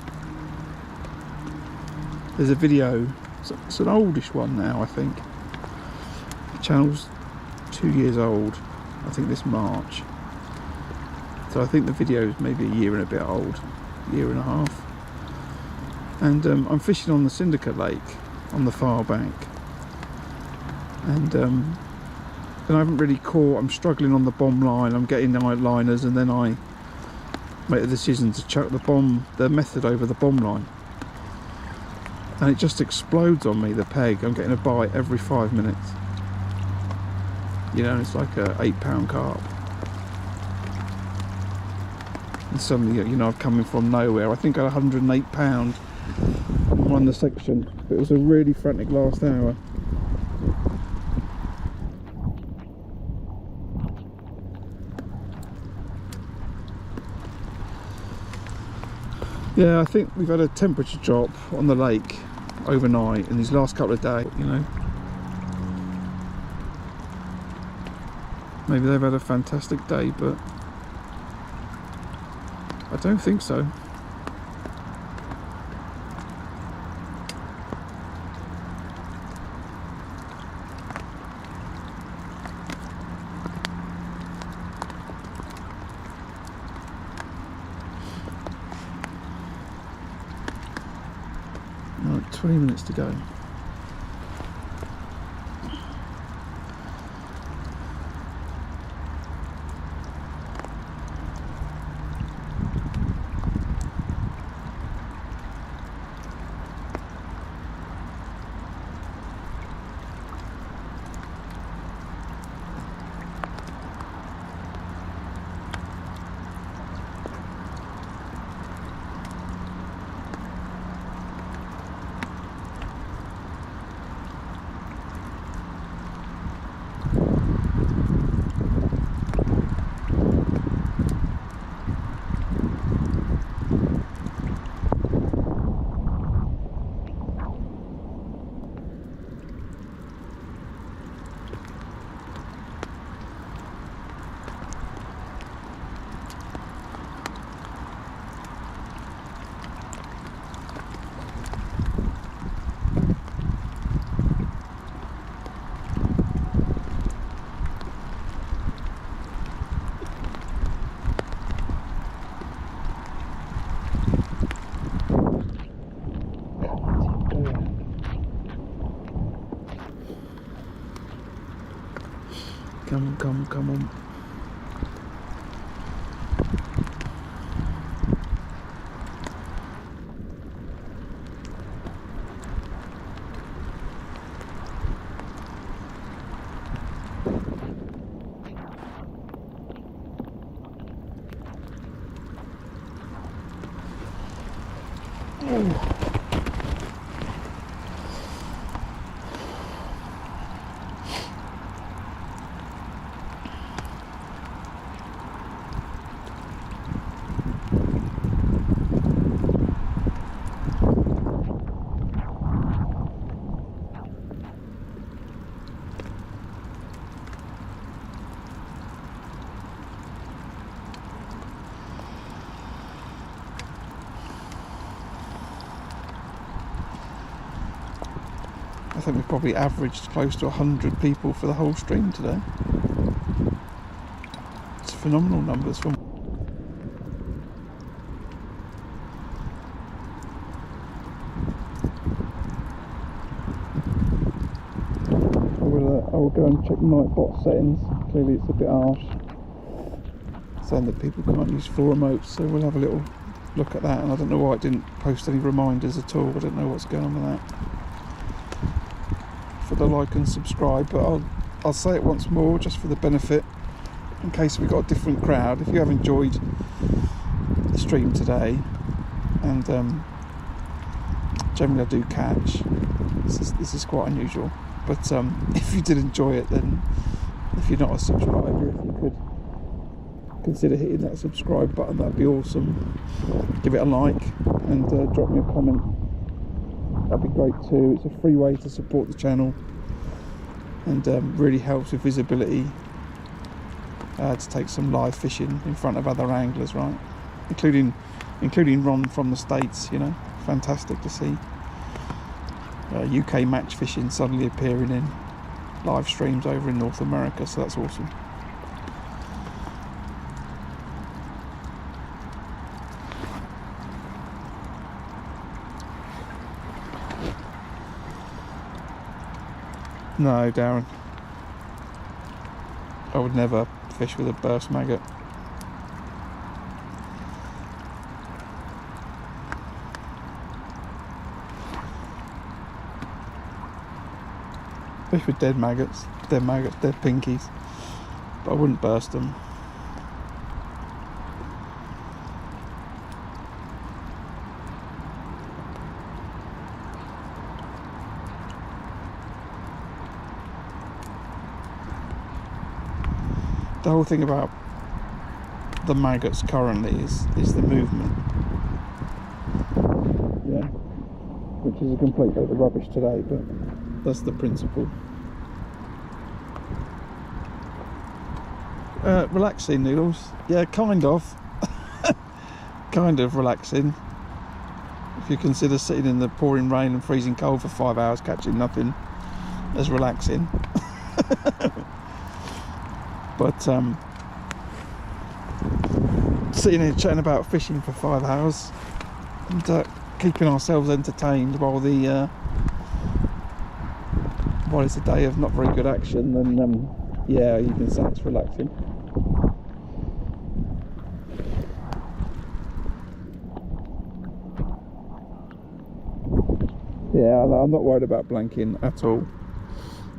There's a video, it's an oldish one now, I think, The channel's 2 years old, I think this March. So I think the video is maybe a year and a bit old, year and a half. And I'm fishing on the Syndicate Lake on the far bank. And I haven't really caught, I'm struggling on the bomb line, I'm getting the liners, and then I make the decision to chuck the method over the bomb line. And it just explodes on me, the peg. I'm getting a bite every 5 minutes. You know, it's like a 8-pound carp. And suddenly, you know, I've come in from nowhere. I think I had 108 pound and won the section. But it was a really frantic last hour. Yeah, I think we've had a temperature drop on the lake overnight in these last couple of days, you know. Maybe they've had a fantastic day, but I don't think so. Right, 20 minutes to go. Come on. Oh. I think we've probably averaged close to 100 people for the whole stream today. It's phenomenal numbers from. I will go and check Nightbot settings. Clearly it's a bit harsh, saying that people can't use full remotes, so we'll have a little look at that. And I don't know why it didn't post any reminders at all. I don't know what's going on with that. For the like and subscribe, but I'll say it once more just for the benefit, in case we've got a different crowd. If you have enjoyed the stream today, and generally I do catch, this is quite unusual, but if you did enjoy it, then if you're not a subscriber, if you could consider hitting that subscribe button, that'd be awesome. Give it a like and drop me a comment. That'd be great too. It's a free way to support the channel, and really helps with visibility to take some live fishing in front of other anglers, right? Including Ron from the States, you know. Fantastic to see UK match fishing suddenly appearing in live streams over in North America, so that's awesome. No, Darren, I would never fish with a burst maggot. Fish with dead maggots, dead pinkies, but I wouldn't burst them. The whole thing about the maggots currently is the movement. Yeah, which is a complete load of rubbish today, but that's the principle. Relaxing, Noodles. Yeah, kind of. Kind of relaxing. If you consider sitting in the pouring rain and freezing cold for 5 hours catching nothing as relaxing. But sitting here chatting about fishing for 5 hours and keeping ourselves entertained while it's a day of not very good action, then yeah, you can say it's relaxing. Yeah, I'm not worried about blanking at all.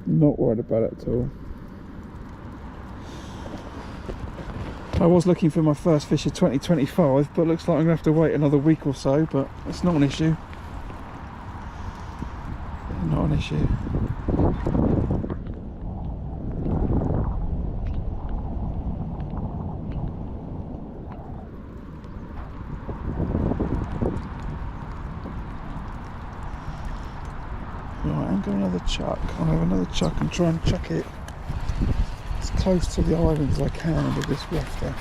Not worried about it at all. I was looking for my first fish of 2025, but looks like I'm going to have to wait another week or so, but it's not an issue. Not an issue. Right, I'm going another chuck. I'll have another chuck and try and chuck it as close to the island as I can with this wafter.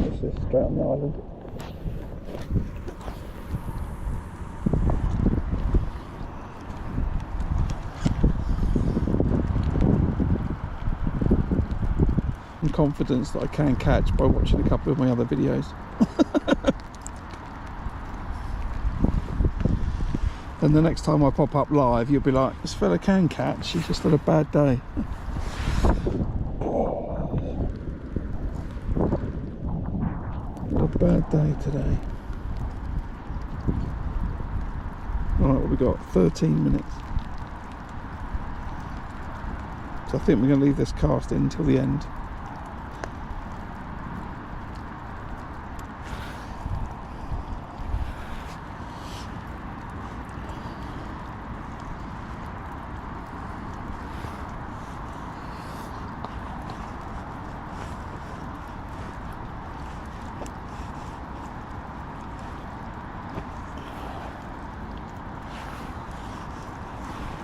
This is straight on the island. Confidence that I can catch by watching a couple of my other videos. And the next time I pop up live, you'll be like, this fella can catch, he's just had a bad day. A bad day today. Right, what we got? 13 minutes. So I think we're going to leave this cast in until the end.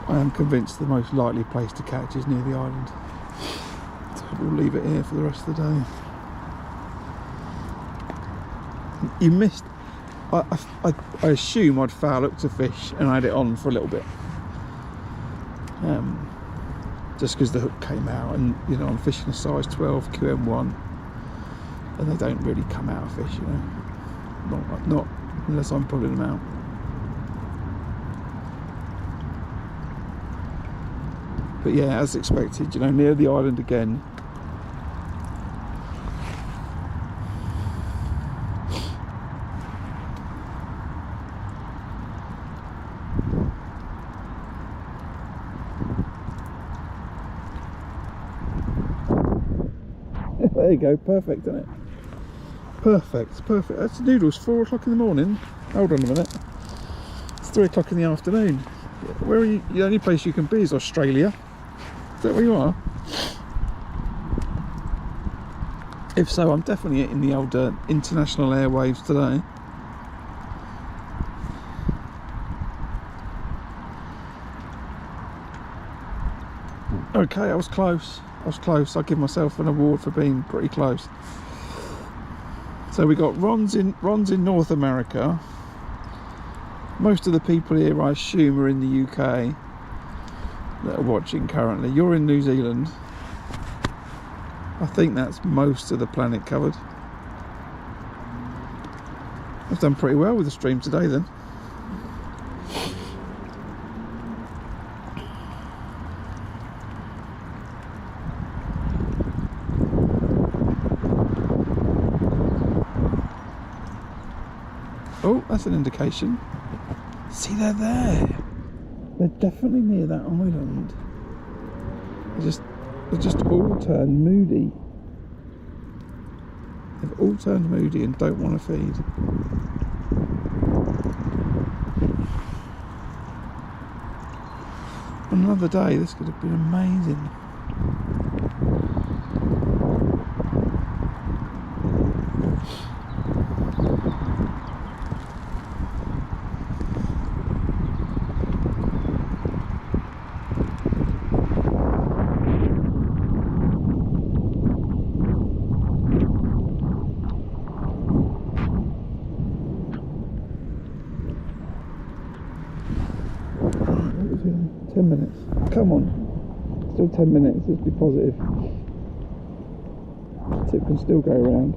I am convinced the most likely place to catch is near the island. So we'll leave it here for the rest of the day. You missed... I assume I'd foul hooked a fish and I had it on for a little bit. Just because the hook came out, and you know, I'm fishing a size 12 QM1 and they don't really come out of fish, you know. Not unless I'm pulling them out. But yeah, as expected, you know, near the island again. There you go, perfect, isn't it? Perfect, perfect. That's Noodles, 4 o'clock in the morning. Hold on a minute. It's 3 o'clock in the afternoon. Where are you? The only place you can be is Australia. Is that where you are? If so, I'm definitely in the old international airwaves today. Okay, I was close. I was close. I'll give myself an award for being pretty close. So we got Ron's in North America. Most of the people here, I assume, are in the UK that are watching currently. You're in New Zealand. I think that's most of the planet covered. I've done pretty well with the stream today then. Oh, that's an indication. See, they're there. They're definitely near that island. They're just all turned moody. They've all turned moody and don't want to feed. On another day, this could have been amazing. Right, what was it? 10 minutes. Come on. Still 10 minutes. Let's be positive. Tip can still go around.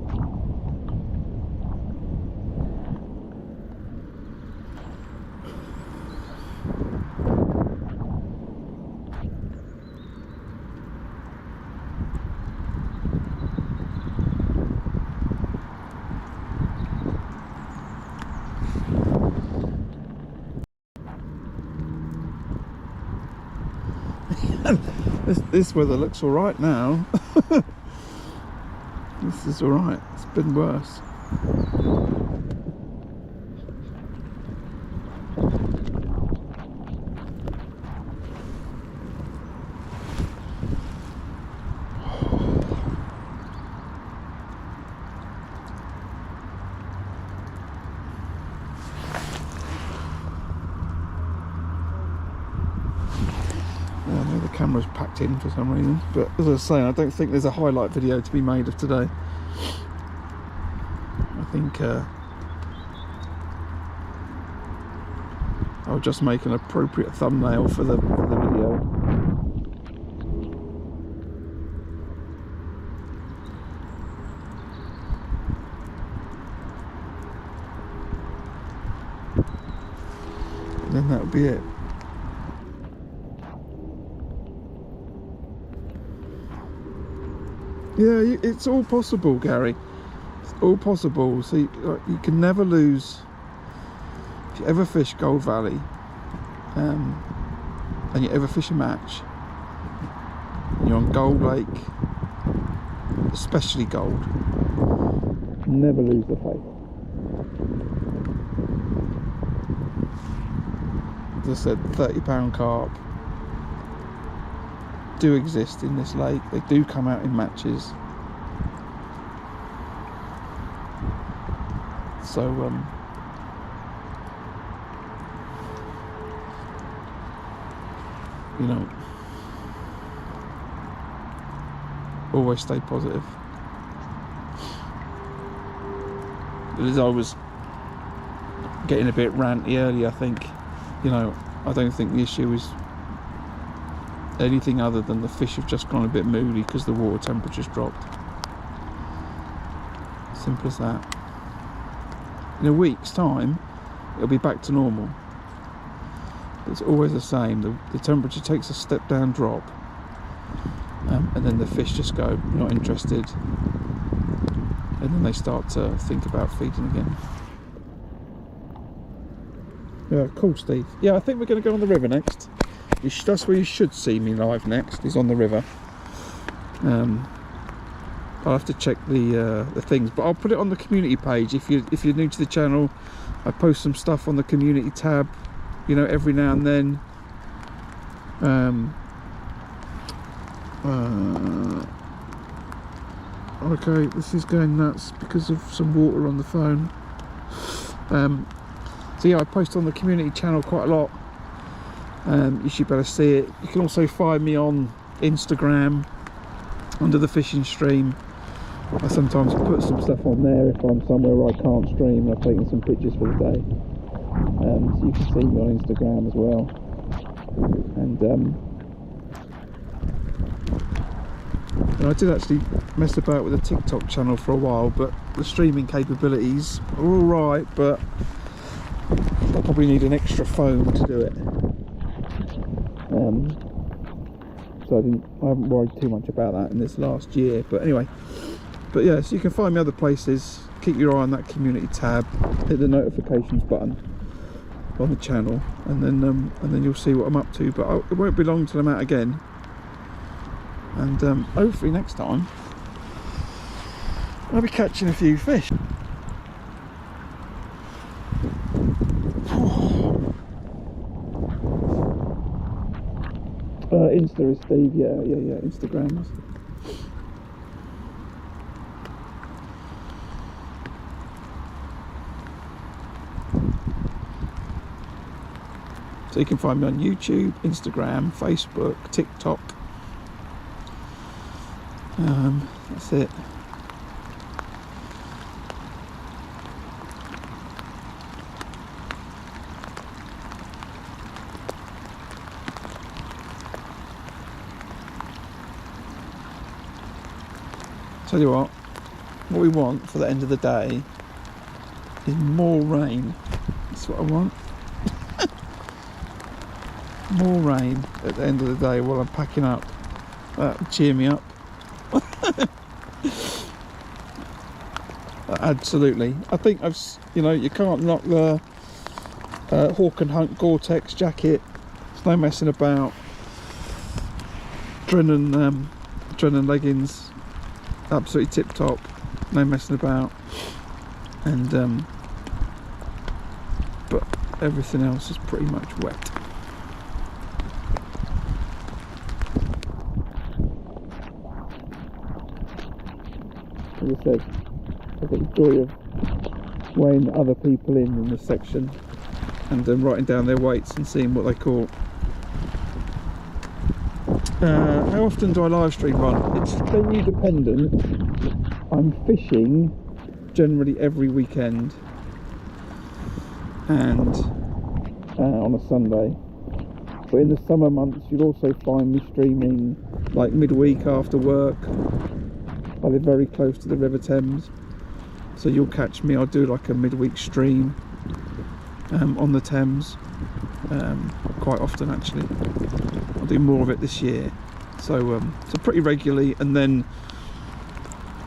This weather looks alright now. This is alright. It's been worse. I know the camera's packed in for some reason, but as I was saying, I don't think there's a highlight video to be made of today. I think I'll just make an appropriate thumbnail for the video. And then that'll be it. Yeah, it's all possible, Gary. It's all possible. So you can never lose. If you ever fish Gold Valley, and you ever fish a match, and you're on Gold Lake, especially Gold, never lose the faith. As I said, 30-pound carp do exist in this lake. They do come out in matches. So you know, always stay positive. But as I was getting a bit ranty earlier, I think, you know, I don't think the issue is anything other than the fish have just gone a bit moody because the water temperature's dropped. Simple as that. In a week's time, it'll be back to normal. It's always the same. The temperature takes a step down drop, and then the fish just go, not interested, and then they start to think about feeding again. Yeah, cool, Steve. Yeah, I think we're going to go on the river next. That's where you should see me live next, is on the river. I'll have to check the things, but I'll put it on the community page. If you're new to the channel, I post some stuff on the community tab, you know, every now and then. Okay, this is going nuts because of some water on the phone. So yeah, I post on the community channel quite a lot. You should better see it. You can also find me on Instagram. under the fishing stream. I sometimes put some stuff on there if I'm somewhere where I can't stream and I've taken some pictures for the day. So you can see me on Instagram as well. And I did actually mess about with a TikTok channel for a while, but the streaming capabilities are alright, but I probably need an extra phone to do it. So I haven't worried too much about that in this last year. But anyway, but yeah, so you can find me other places. Keep your eye on that community tab, hit the notifications button on the channel, and then you'll see what I'm up to. But it won't be long till I'm out again, and hopefully next time I'll be catching a few fish. Insta is Steve, yeah, Instagrams. So you can find me on YouTube, Instagram, Facebook, TikTok. That's it. Tell you what we want for the end of the day is more rain. That's what I want. More rain at the end of the day while I'm packing up. That would cheer me up. Absolutely. I think you can't knock the Hawk and Hunt Gore-Tex jacket. There's no messing about. Drennan leggings. Absolutely tip top, no messing about, and but everything else is pretty much wet. As I said, I've got the joy of weighing other people in this section and writing down their weights and seeing what they caught. How often do I live stream run? It's venue dependent. I'm fishing generally every weekend and on a Sunday. But in the summer months you'll also find me streaming like midweek after work. I live very close to the River Thames, so you'll catch me. I'll do like a midweek stream on the Thames quite often actually. I'll do more of it this year, so pretty regularly, and then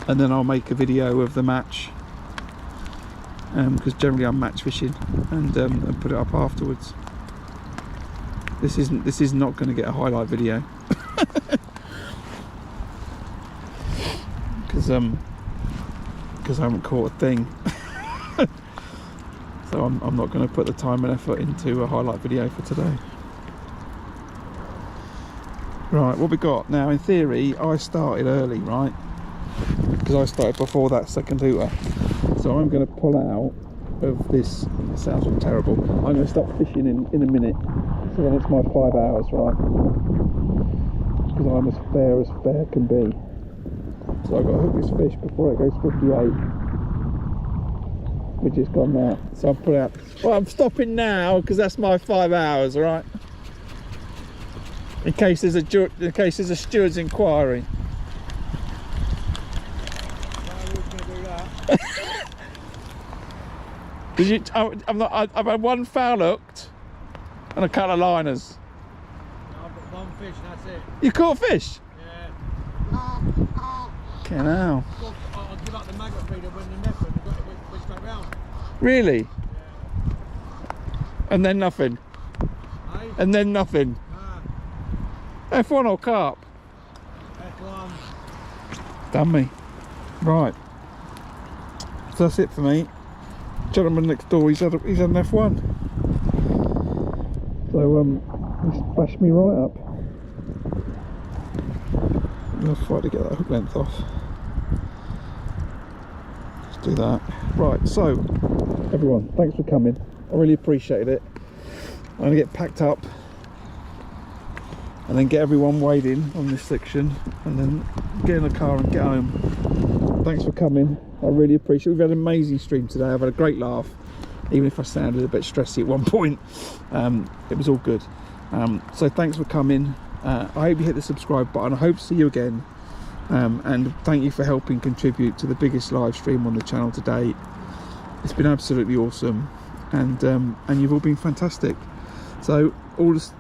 I'll make a video of the match, because generally I'm match fishing, and put it up afterwards. This is not going to get a highlight video because I haven't caught a thing. So I'm not going to put the time and effort into a highlight video for today. Right, what we got now? In theory, I started early, right? Because I started before that second hooter. So I'm going to pull out of this. It sounds terrible. I'm going to stop fishing in a minute. So then it's my 5 hours, right? Because I'm as fair can be. So I've got to hook this fish before it goes 58. Which is gone now. So I'll pull out. Well, I'm stopping now because that's my 5 hours, right? In case there's a steward's inquiry. Did you? I've had one foul hooked and a couple of liners. No, I've got one fish, that's it. You caught fish? Yeah. Okay, now. I'll give up the maggot feeder when the net which back round. Really? Yeah. And then nothing. Hey? And then nothing. Nah. F1 or carp? F1. Damn me. Right. So that's it for me. Gentleman next door, he's had an F1. So he's bashed me right up. I'm gonna fight to get that hook length off. Let's do that. Right, so everyone, thanks for coming. I really appreciate it. I'm gonna get packed up and then get everyone weighed in on this section, and then get in the car and get home. Thanks for coming, I really appreciate it. We've had an amazing stream today. I've had a great laugh, even if I sounded a bit stressy at one point. It was all good. So thanks for coming. I hope you hit the subscribe button. I hope to see you again, and thank you for helping contribute to the biggest live stream on the channel to date. It's been absolutely awesome, and you've all been fantastic. So all the